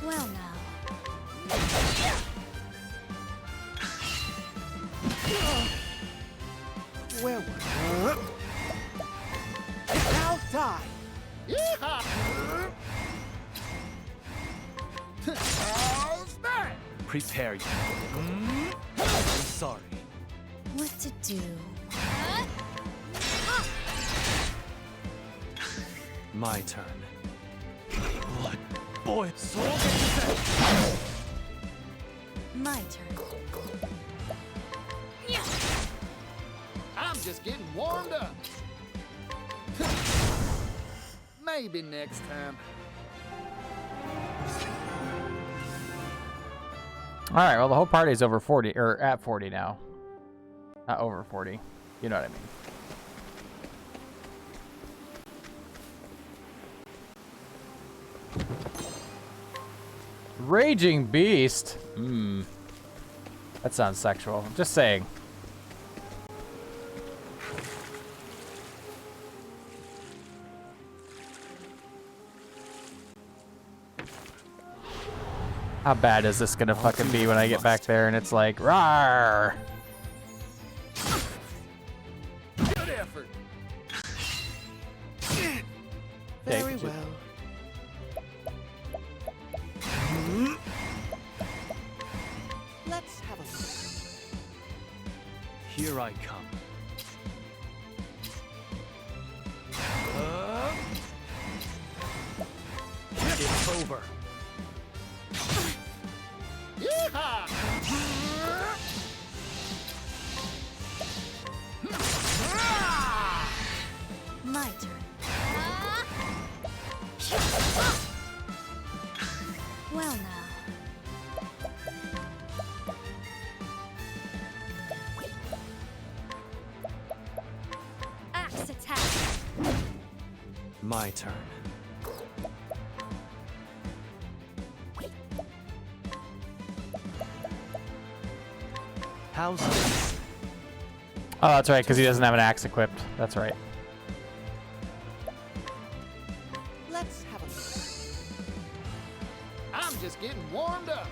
Well now. Well, now die! Yeehaw! How's that? Prepare you. I'm sorry. What to do? My turn. Blood boy. My turn. I'm just getting warmed up. Maybe next time. All right. Well, the whole party's over 40 or at 40 now. Not over 40. You know what I mean. Raging Beast. That sounds sexual. Just saying. How bad is this gonna fucking be when I get back there and it's like, rawr! Good effort. Very well. Let's have a look. Here I come. It's over. Yeehaw! My turn. Well now. Axe attack. My turn. How's this? Oh, that's right, because he doesn't have an axe equipped. That's right. Let's have a look. I'm just getting warmed up.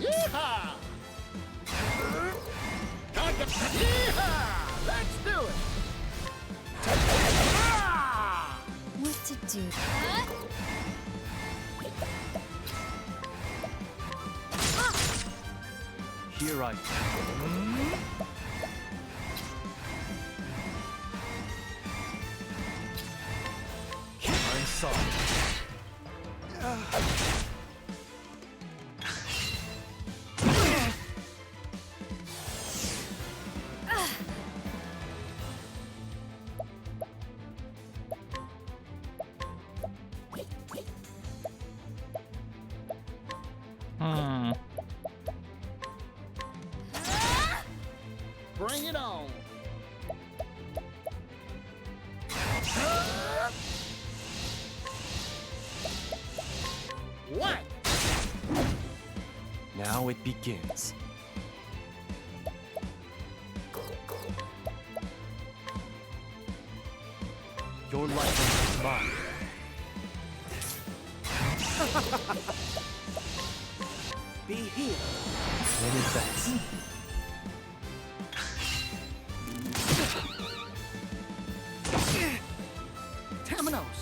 Yeehaw! Yeehaw! Let's do it! What to do? Here I come. I'm sorry. Hmm. Bring it on. What? Now it begins. Your life is mine. Be healed. Many thanks. Temenos.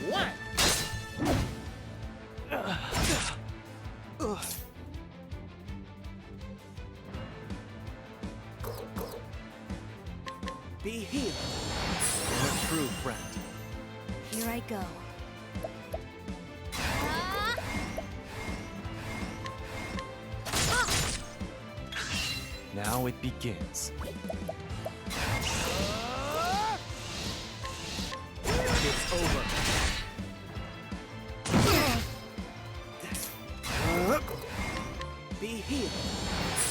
What? Be healed. You're a true friend. Here I go. Now it begins. It's over. Be healed.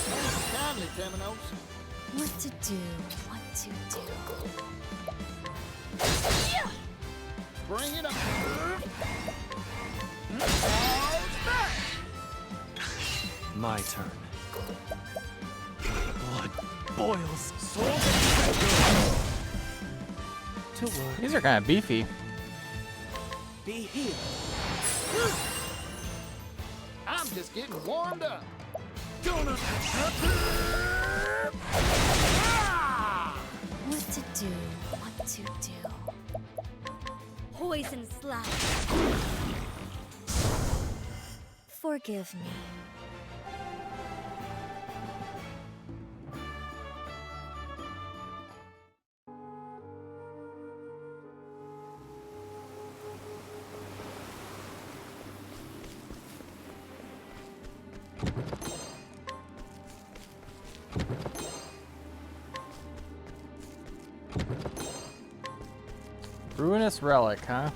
Thanks kindly, Temenos. What to do? What to do? Bring it up. How's that? My turn. Blood boils. To work. These are kind of beefy. Be healed. I'm just getting warmed up. Gonna. What to do? What to do? Poison slash. Forgive me. Ruinous relic, huh?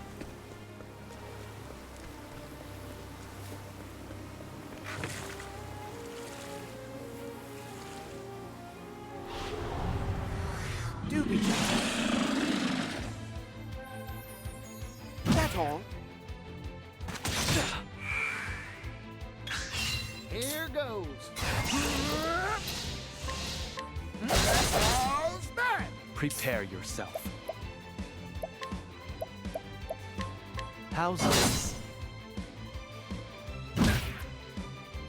Do be gentle. That's all. Here goes. How's that? Prepare yourself. How's this?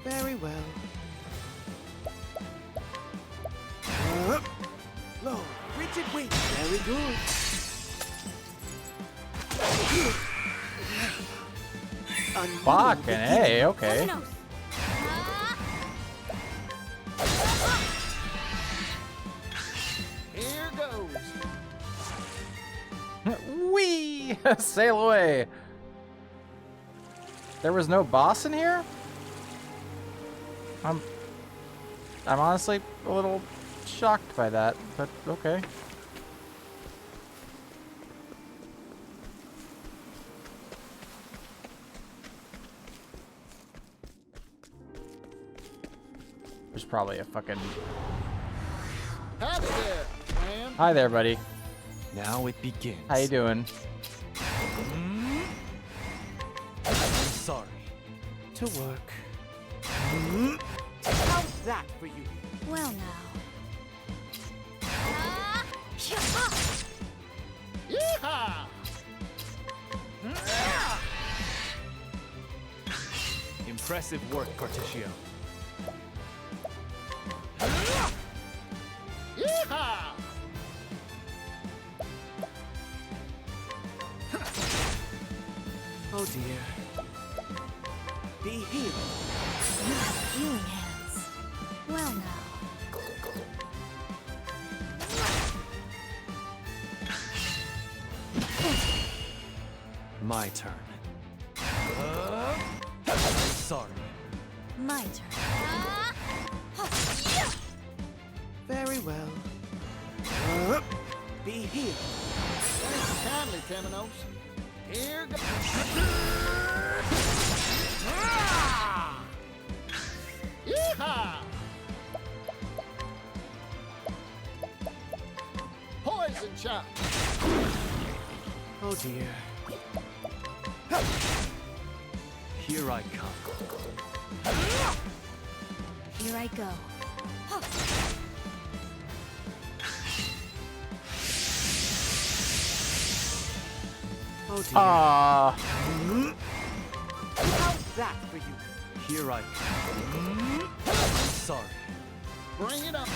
Very well. Low, rigid wing. Very good. Fucking hey, okay. Temenos. Here goes. Whee! Sail away. There was no boss in here? I'm honestly a little shocked by that, but okay. There's probably a fucking... Howdy there, man. Hi there, buddy. Now it begins. How you doing? I'm sorry. To work. How's that for you? Well now. Yeehaw! Impressive work, Cartesio. Yeehaw! Oh dear. Be healed. You have healing hands. Well now. My turn. I'm sorry. My turn. Very well. Be healed. Thank you kindly, Temenos. Here goes. Yeehaw! Poison shot. Oh dear. Here I come. Here I go. Oh dear. How's that for you? Here I come. I'm sorry. Bring it up.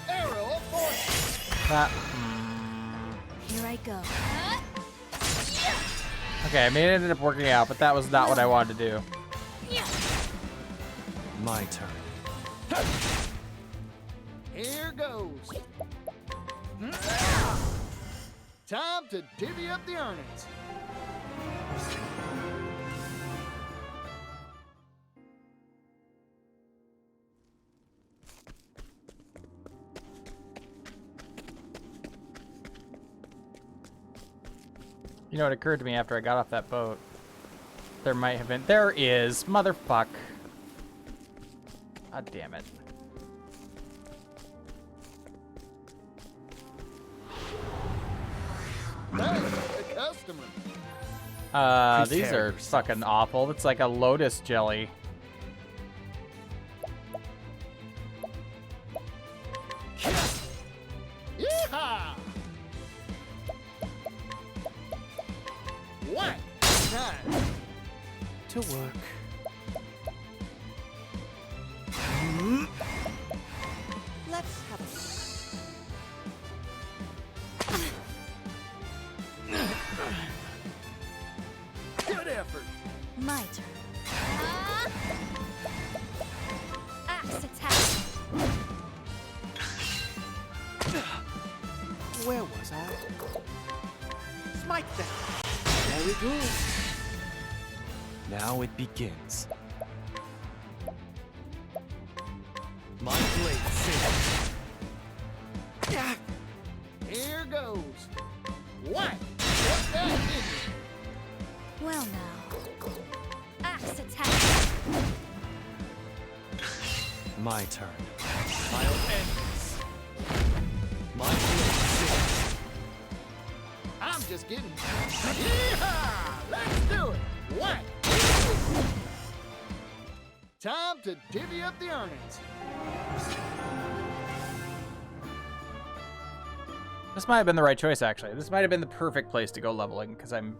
Arrow of fortune. That... Here I go. Okay, I mean, it ended up working out, but that was not what I wanted to do. My turn. Here goes. Time to divvy up the earnings. You know, it occurred to me after I got off that boat. There might have been... There is! Motherfuck. God damn it. Hey, the customer. These Prepare are yourself. fucking awful. It's like a lotus jelly. Yeehaw! What? Nice. To work. Let's have a... Good effort. My turn. Axe attack. Where was I? Smite them. Very good. Now it begins. My blade sings. Yeah. Here goes. What? What's that in you? Well now. Axe attack. My turn. I'll end this. My blade sings. I'm just kidding. Yeehaw! Let's do it. What? Time to divvy up the earnings. This might have been the right choice, actually. This might have been the perfect place to go leveling, because I'm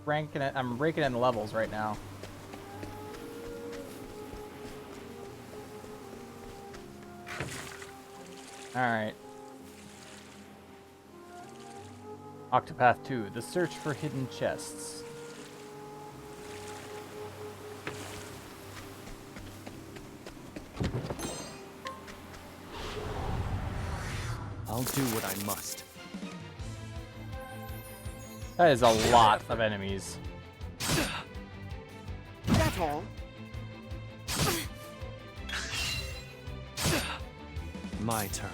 ranking it. I'm raking in the levels right now. All right. Octopath 2: The Search for Hidden Chests. I'll do what I must. That is a lot of enemies. That's all. My turn.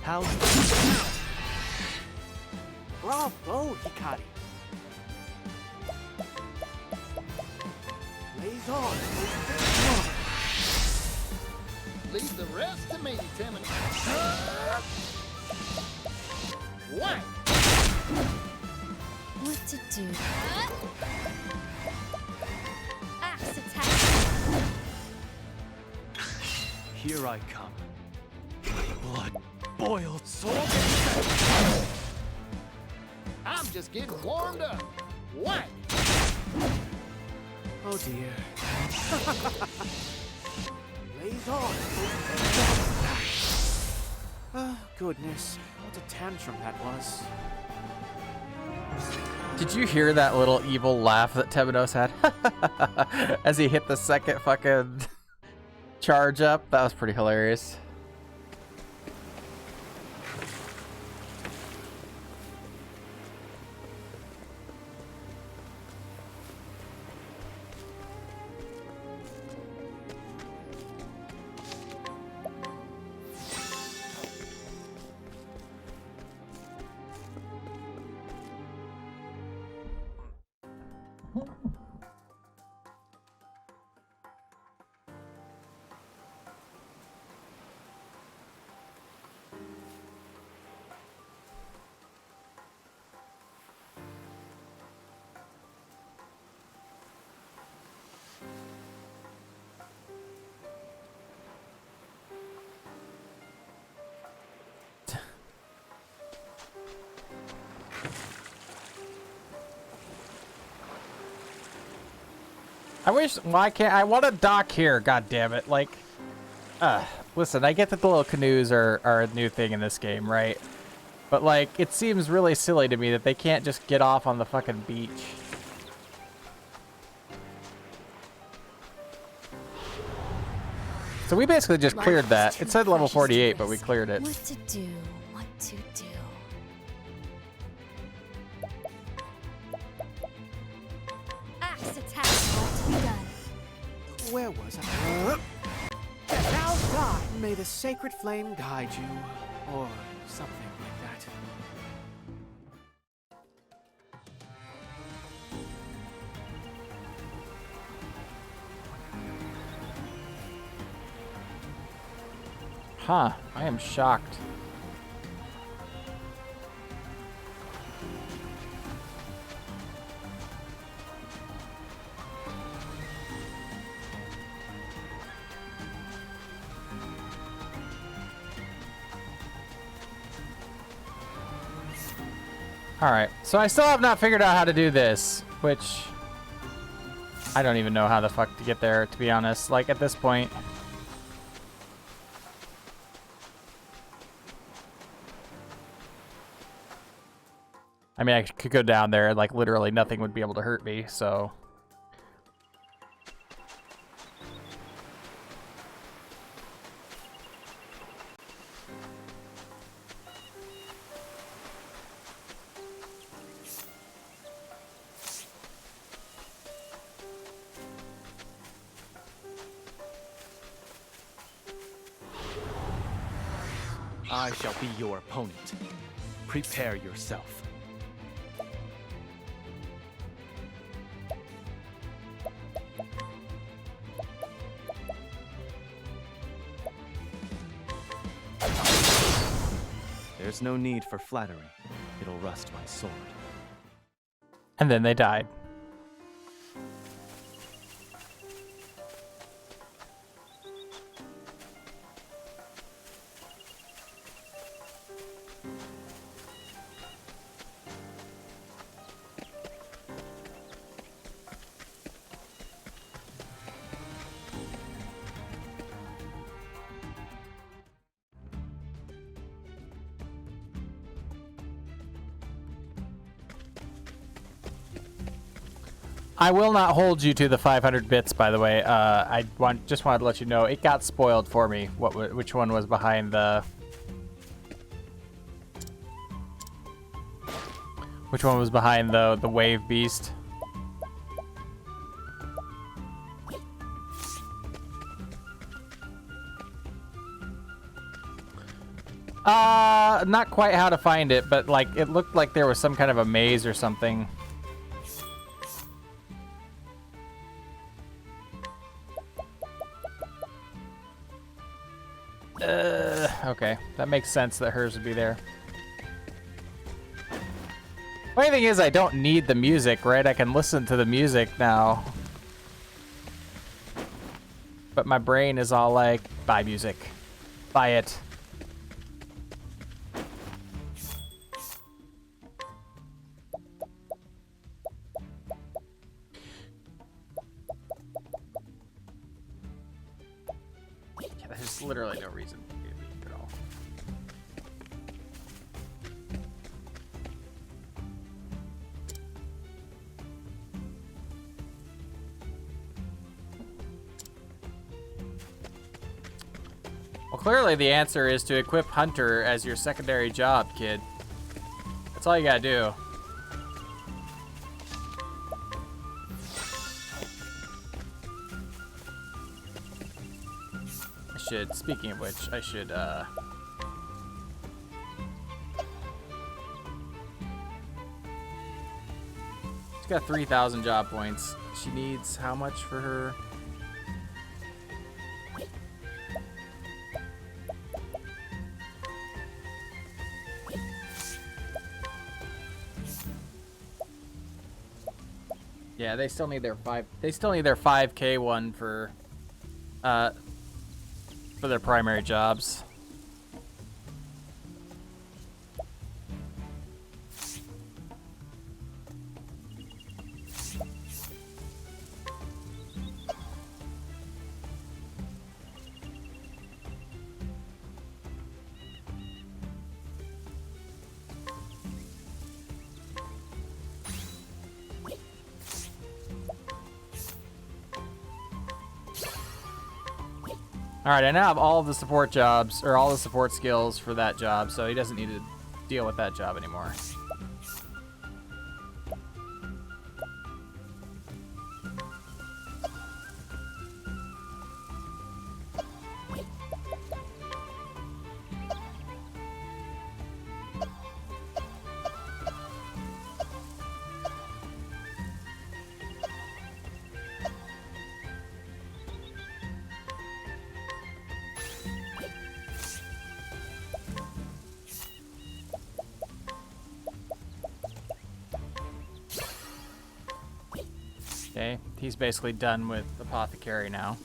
How's Bravo, Hikari. Blaze on. Leave the rest to me, Timmy. What? What to do? Axe attack. Here I come. My blood boiled soul. I'm just getting warmed up. What? Oh dear. Blaze on. Oh, goodness. What a tantrum that was. Did you hear that little evil laugh that Temenos had? As he hit the second fucking charge up? That was pretty hilarious. I wish, why can't, I want to dock here, god damn it, like, listen, I get that the little canoes are a new thing in this game, right? But, like, it seems really silly to me that they can't just get off on the fucking beach. So we basically just cleared that. It said level 48, but we cleared it. What to do? What to do? Axe attack. What to be done? Where was I? Now die. May the sacred flame guide you. Or something like that. Huh, I am shocked. Alright, so I still have not figured out how to do this, which I don't even know how the fuck to get there, to be honest, like at this point. I mean, I could go down there and like literally nothing would be able to hurt me, so. I shall be your opponent. Prepare yourself. There's no need for flattery. It'll rust my sword. And then they died. I will not hold you to the 500 bits, by the way. Just wanted to let you know it got spoiled for me. Which one was behind the? Which one was behind the wave beast? Not quite how to find it, but like it looked like there was some kind of a maze or something. Okay, that makes sense that hers would be there. Funny thing is, I don't need the music, right? I can listen to the music now. But my brain is all like, buy music. Buy it. Yeah, there's literally no reason to do it at all. Well, clearly the answer is to equip Hunter as your secondary job, kid. That's all you gotta do. Speaking of which, I should, she's got 3,000 job points. She needs how much for her? Yeah, they still need their 5K one for their primary jobs. Alright, I now have all of the support jobs, or all the support skills for that job, so he doesn't need to deal with that job anymore. Okay, he's basically done with Apothecary now.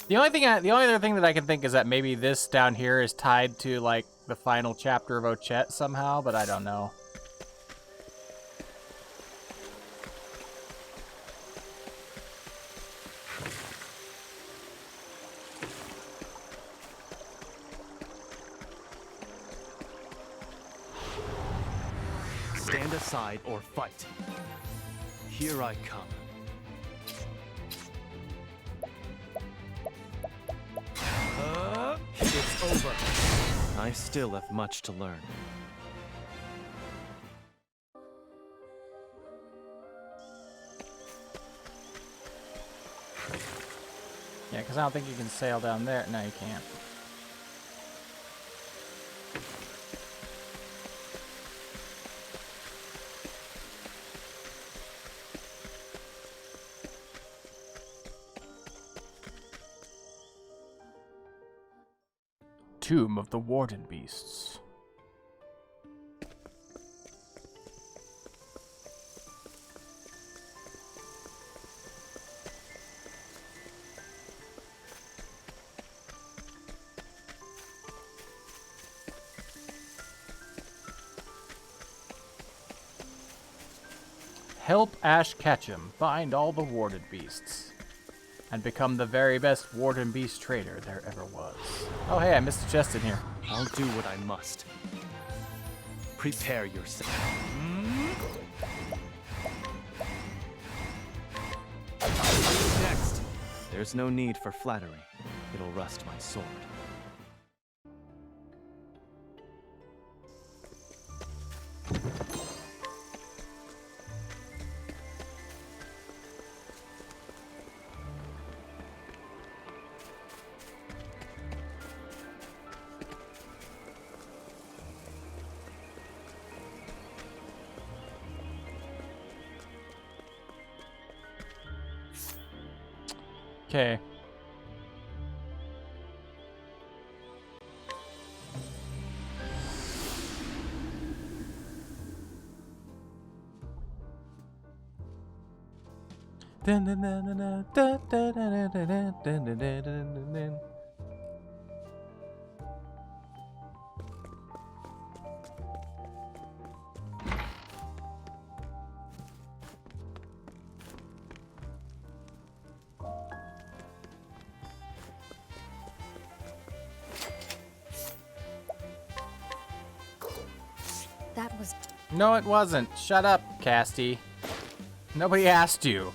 The only other thing that I can think is that maybe this down here is tied to like the final chapter of Ochette somehow, but I don't know. Stand aside or fight. Here I come. It's over. I still have much to learn. Yeah, because I don't think you can sail down there. No, you can't. Tomb of the Warden Beasts. Help Ash Ketchum find all the Warden Beasts and become the very best Warden Beast trader there ever was. Oh hey, I missed a chest in here. I'll do what I must. Prepare yourself. Next. There's no need for flattery. It'll rust my sword. Okay. That was No, it wasn't. Shut up, Casty. Nobody asked you.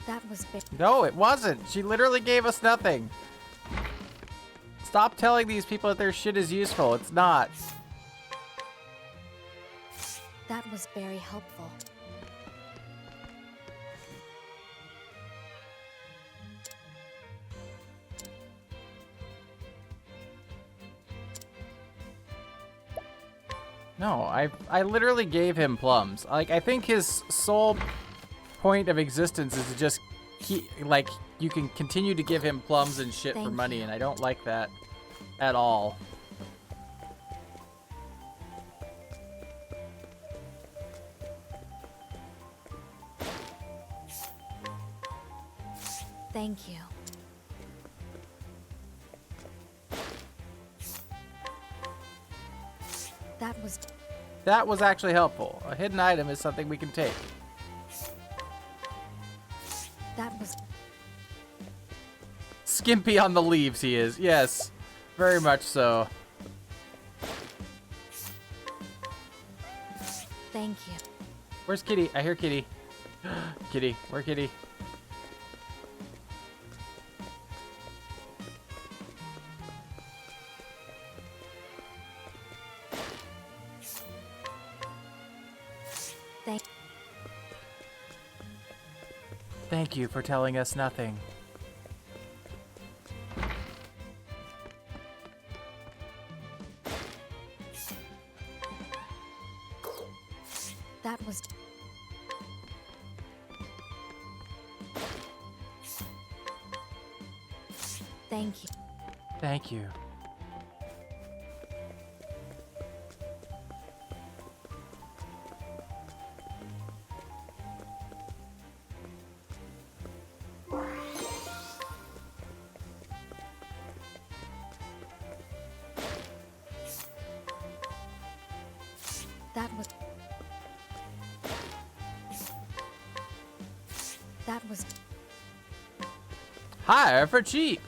that was big. No, it wasn't. She literally gave us nothing. Stop telling these people that their shit is useful. It's not. That was very helpful. No, I literally gave him plums. Like, I think his sole point of existence is to just keep, like, you can continue to give him plums and shit for money, and I don't like that at all. Thank you. That was actually helpful. A hidden item is something we can take. That was Skimpy on the leaves he is. Yes, very much so. Thank you. Where's Kitty? I hear Kitty. Kitty, where Kitty? Thank you for telling us nothing. That was Thank you. Thank you. That was Hire for cheap.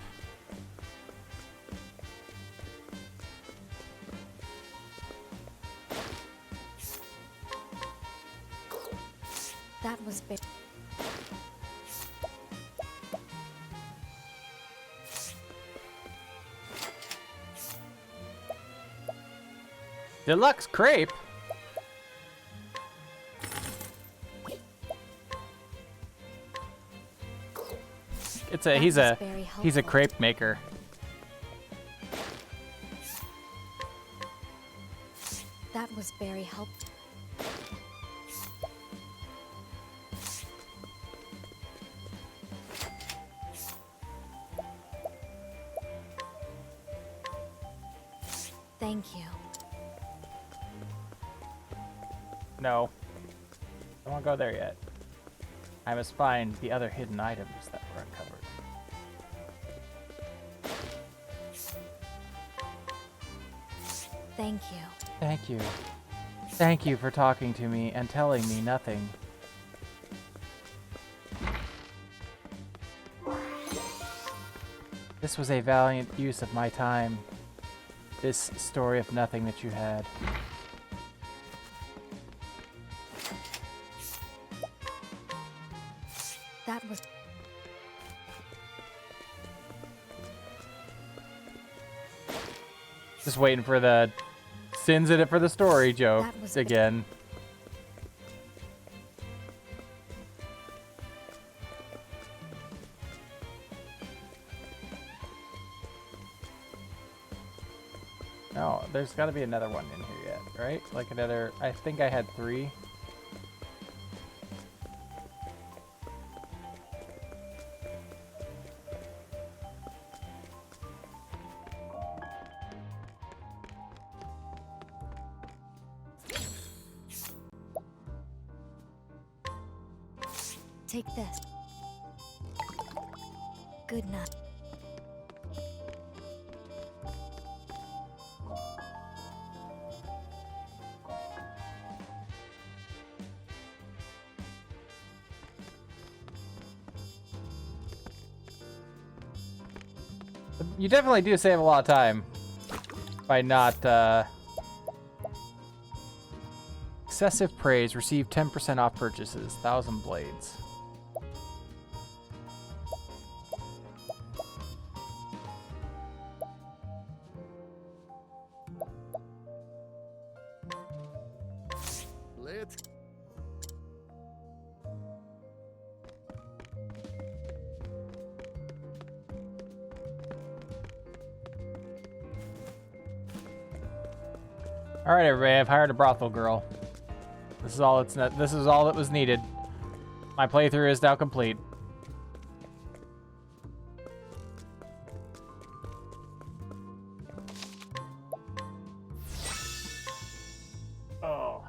that was big. Deluxe crepe. It's a he's a crepe maker. That was very helpful. Thank you. No. I won't go there yet. I must find the other hidden items that were uncovered. Thank you. Thank you. Thank you for talking to me and telling me nothing. This was a valiant use of my time. This story of nothing that you had. That was Just waiting for the sins in it for the story joke That was- again. No, there's got to be another one in here yet, right? Like another, I think I had 3. take this. Good night. You definitely do save a lot of time by not, excessive praise. Receive 10% off purchases. 1,000 blades. Lit. All right, everybody. I've hired a brothel girl. This is all this is all that was needed. My playthrough is now complete. Oh.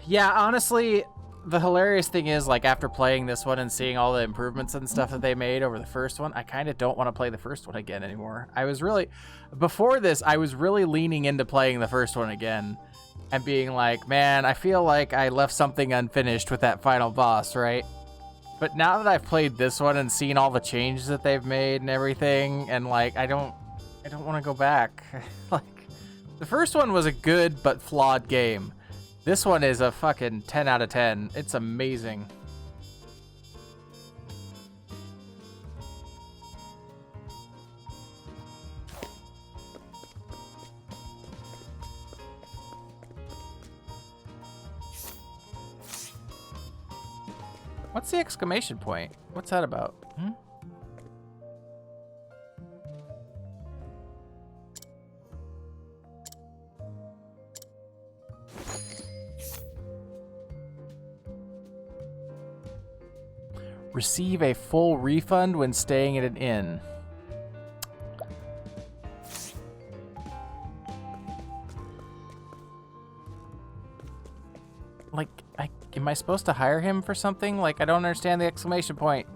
Yeah, honestly, the hilarious thing is, like, after playing this one and seeing all the improvements and stuff that they made over the first one, I kind of don't want to play the first one again anymore. I was really, before this, I was really leaning into playing the first one again and being like, man, I feel like I left something unfinished with that final boss, right? But now that I've played this one and seen all the changes that they've made and everything, and like, I don't want to go back. Like, the first one was a good but flawed game. This one is a fucking 10 out of 10. It's amazing. What's the exclamation point? What's that about? Hmm? Receive a full refund when staying at an inn. Like, am I supposed to hire him for something? Like, I don't understand the exclamation point.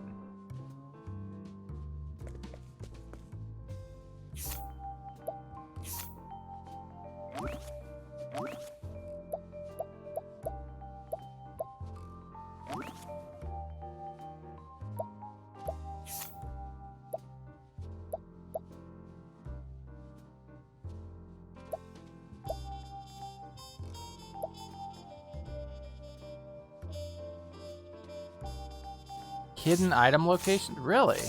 Hidden item location? Really?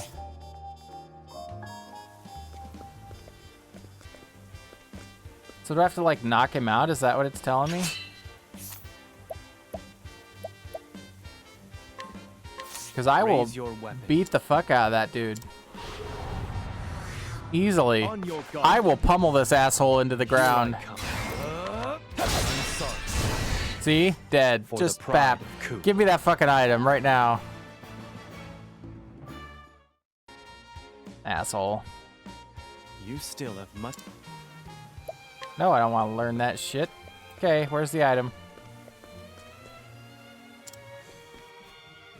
So do I have to like knock him out? Is that what it's telling me? Because I will Raise your weapon. beat the fuck out of that dude. Easily. On your guard. I will pummel this asshole into the ground. I'm sorry. See? Dead. For Just the pride bap. of Ku. Give me that fucking item right now. Asshole. You still have much. No, I don't want to learn that shit. Okay, where's the item?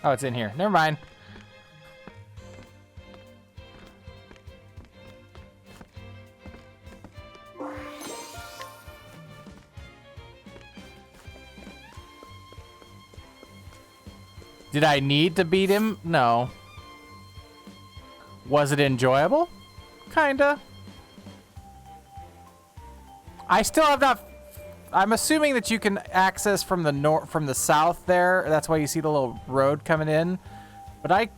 Oh, it's in here. Never mind. Did I need to beat him? No. Was it enjoyable? Kinda. I still have not. I'm assuming that you can access from the north, from the south there. That's why you see the little road coming in. But I.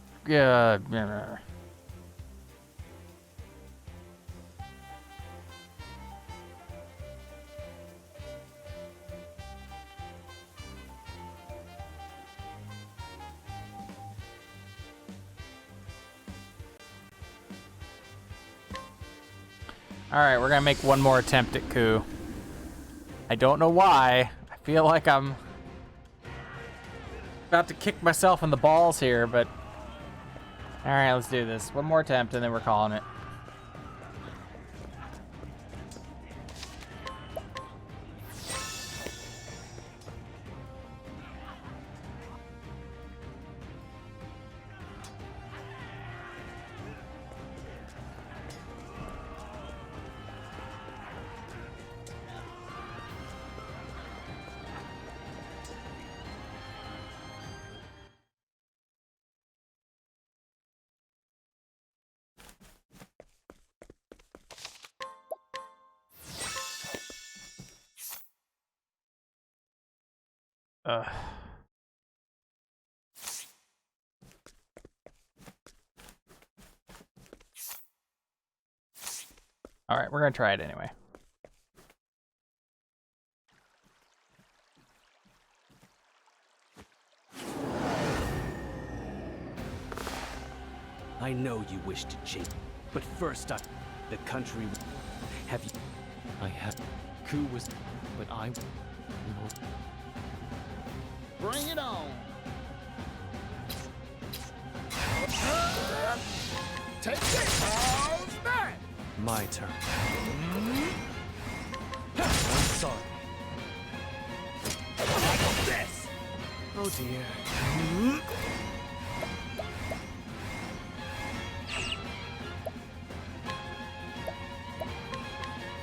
All right, we're gonna make one more attempt at coup. I don't know why. I feel like I'm about to kick myself in the balls here, but all right, let's do this. One more attempt, and then we're calling it. All right, we're gonna try it anyway. I know you wish to change, but first the country. Have you? I have. Ku was, but I. Bring it on. Take this. How's that? My turn. I'm sorry. This. Oh dear.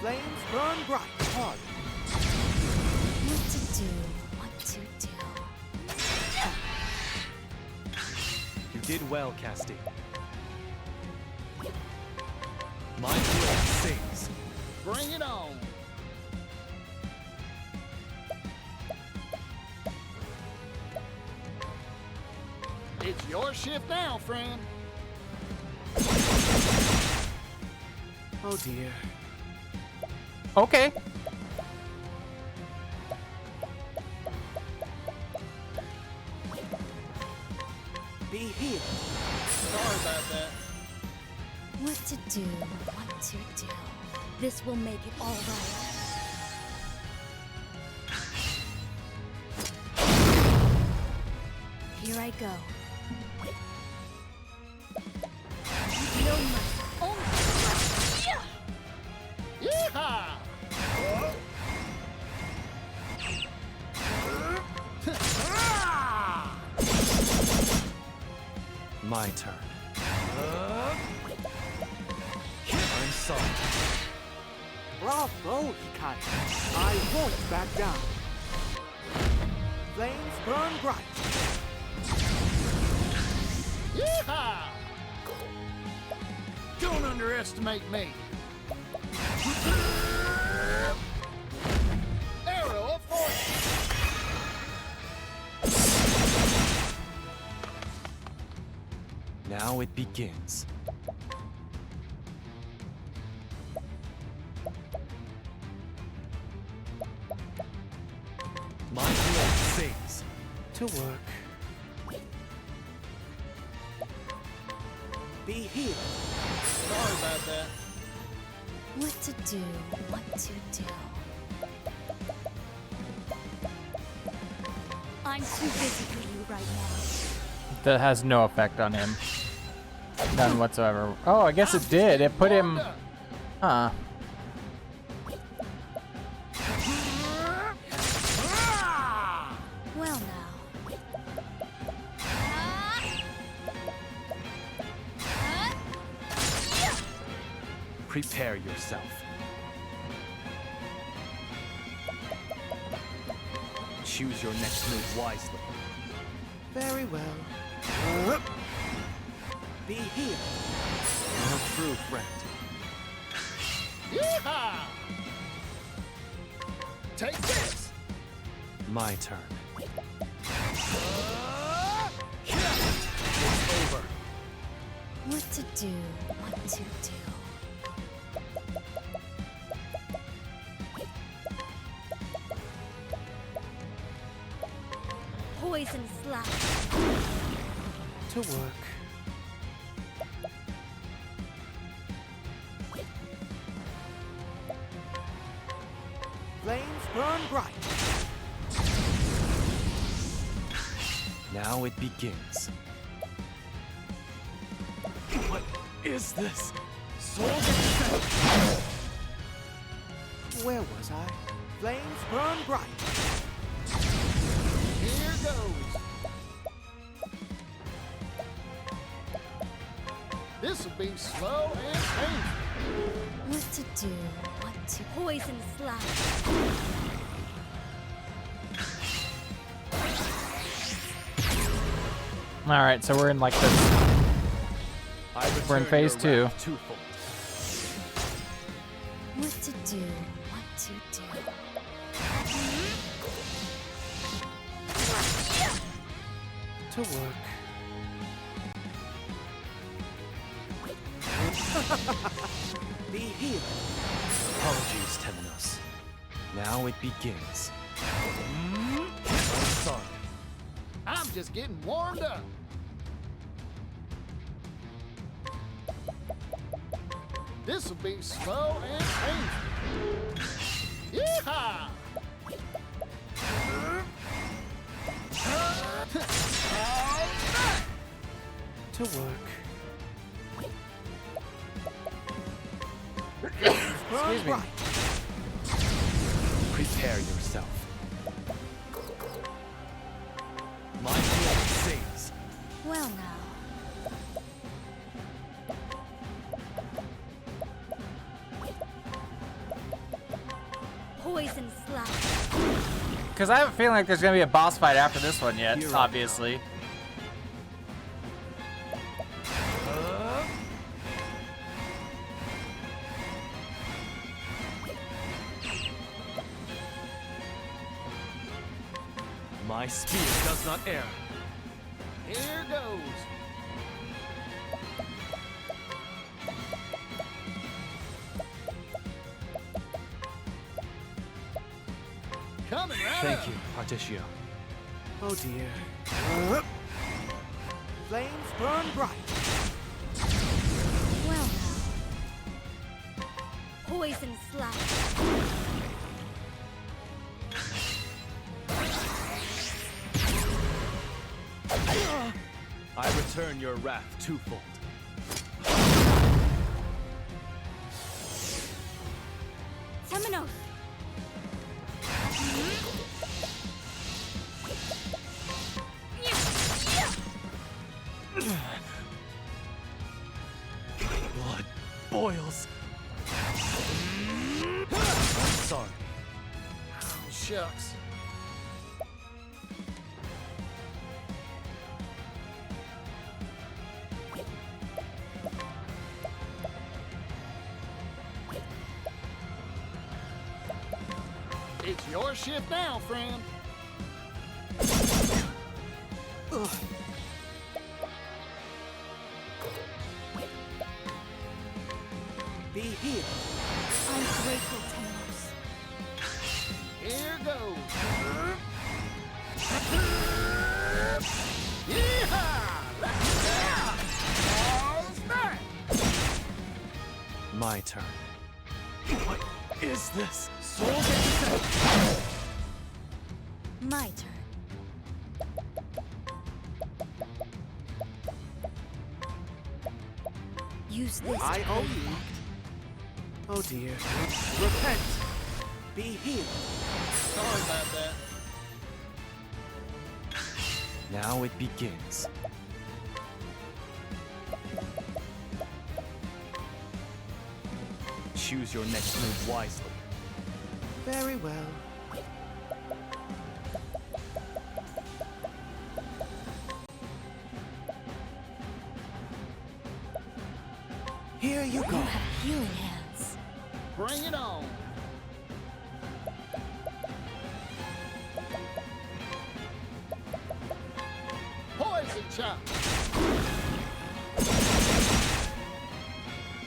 Flames burn bright. Hard. What to do? What to do? You did well, Casti. My blade sings. Bring it on. It's your shift now, friend. Oh dear. Okay. Be healed. Sorry about that. What to do? What to do? This will make it all right. Here I go. Feel my own. Yeehaw! My turn. I'm sorry. Bravo, Hikari. I won't back down. Flames burn bright. Yeehaw! Don't underestimate me. Arrow of fortune. Now it begins. My blade sings. To work. Be healed. Sorry about that. What to do, what to do. I'm too busy for you right now. That has no effect on him. None whatsoever. Oh, I guess it did. It put him... Huh. Well now. Prepare yourself. Choose your next move wisely. Very well. Be healed. No true friend. Yeehaw! Take this. My turn. It's over. What to do, what to do. Poison slap. To work. Flames burn bright. Now it begins. What is this? Sword Where was I? Flames burn bright. Here goes. This'll be slow and painful. What to do, what to... Poison slap. Alright, so we're in like this. We're in phase 2. What to do, what to do. To work. Be healed. Apologies, Temenos. Now it begins. I'm sorry. I'm just getting warmed up. This'll be slow and painful. Yeehaw! To work. Excuse me. Prepare yourself. My blade sings. Well now. Poison slap. Because I have a feeling like there's going to be a boss fight after this one yet, Here I obviously. My spear does not err. Here goes. Coming right Thank up. you, Particio. Oh dear. Flames burn bright. Well now. Poison slap. I return your wrath twofold. Temenos. Blood boils. shucks. It's your shift now, friend. Ugh. Be healed. I'm grateful, Talos. Here goes. Yeehaw! All's back. My turn. What is this? Soul Descent. My turn. Use this I to owe pay you. back. Oh dear. Repent. Be healed. Sorry about that. Now it begins. Choose your next move wisely. Very well. Here you You go. have healing hands. Bring it on. Poison chop.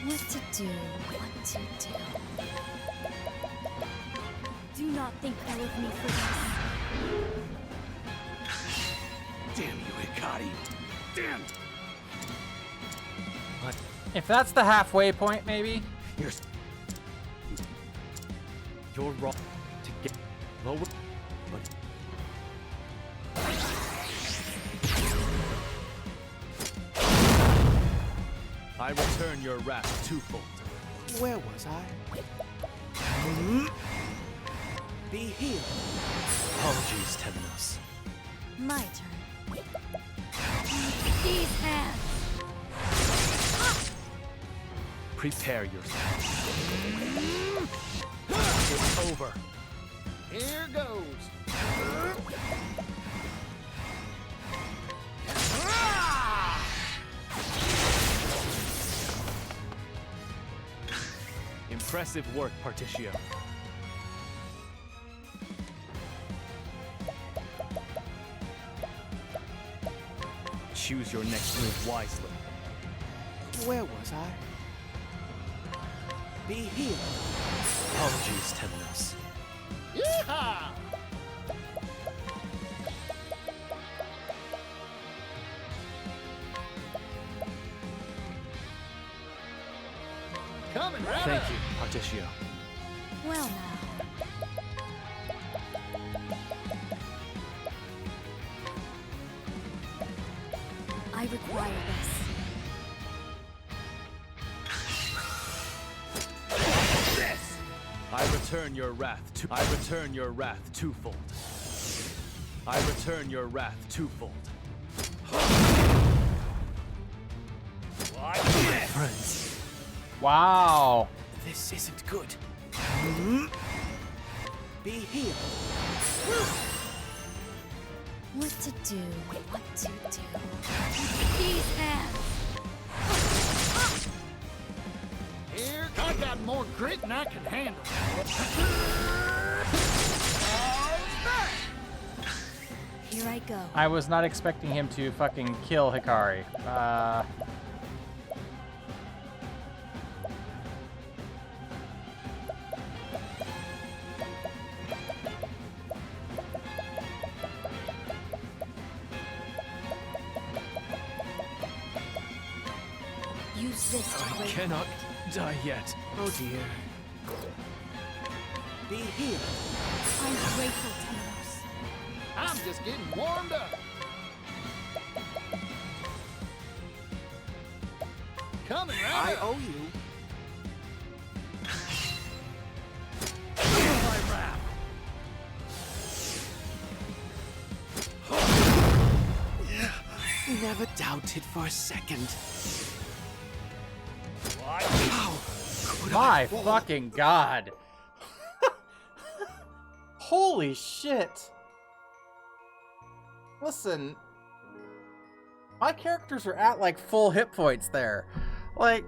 What to do, what to do. Do not think ill of me for this. Damn you, Hikari. Damn! If that's the halfway point, maybe. You're wrong to get lower. But I return your wrath twofold. Where was I? Be healed. Apologies, Temenos. My turn. These hands. Prepare yourself. It's over. Here goes. Impressive work, Particio. Choose your next move wisely. Where was I? Be healed. Apologies, Temenos. Yeehaw! Coming right Thank up. you, Particio. Well now. I require this. I return your wrath. I return your wrath twofold. I return your wrath twofold. Friends. Wow. This isn't good. Be healed. What to do, what to do. These hands. Here, I got more grit than I can handle. Here I go. I was not expecting him to fucking kill Hikari. Use this to I break. cannot die yet. Oh dear. Be healed. I'm grateful, Talos. I'm just getting warmed up. Coming I right up. owe you. My wrath. Never doubted for a second. How could My I fall? fucking god. Holy shit. Listen, my characters are at like full hit points there. Like,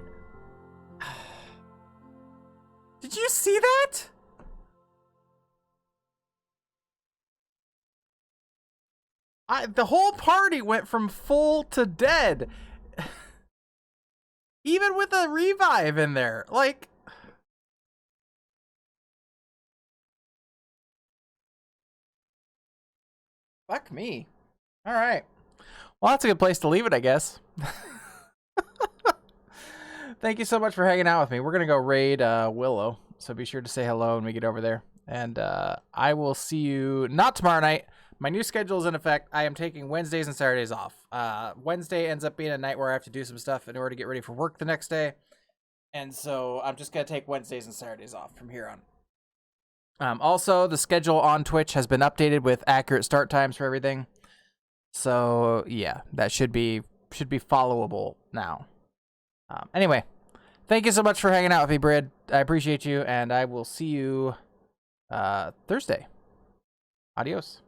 did you see that? The whole party went from full to dead. Even with a revive in there. Like, fuck me. All right. Well, that's a good place to leave it, I guess. Thank you so much for hanging out with me. We're going to go raid Willow, so be sure to say hello when we get over there. And I will see you not tomorrow night. My new schedule is in effect. I am taking Wednesdays and Saturdays off. Wednesday ends up being a night where I have to do some stuff in order to get ready for work the next day. And so I'm just going to take Wednesdays and Saturdays off from here on. Also, the schedule on Twitch has been updated with accurate start times for everything. So, yeah, that should be followable now. Anyway, thank you so much for hanging out with me, Brid. I appreciate you, and I will see you Thursday. Adios.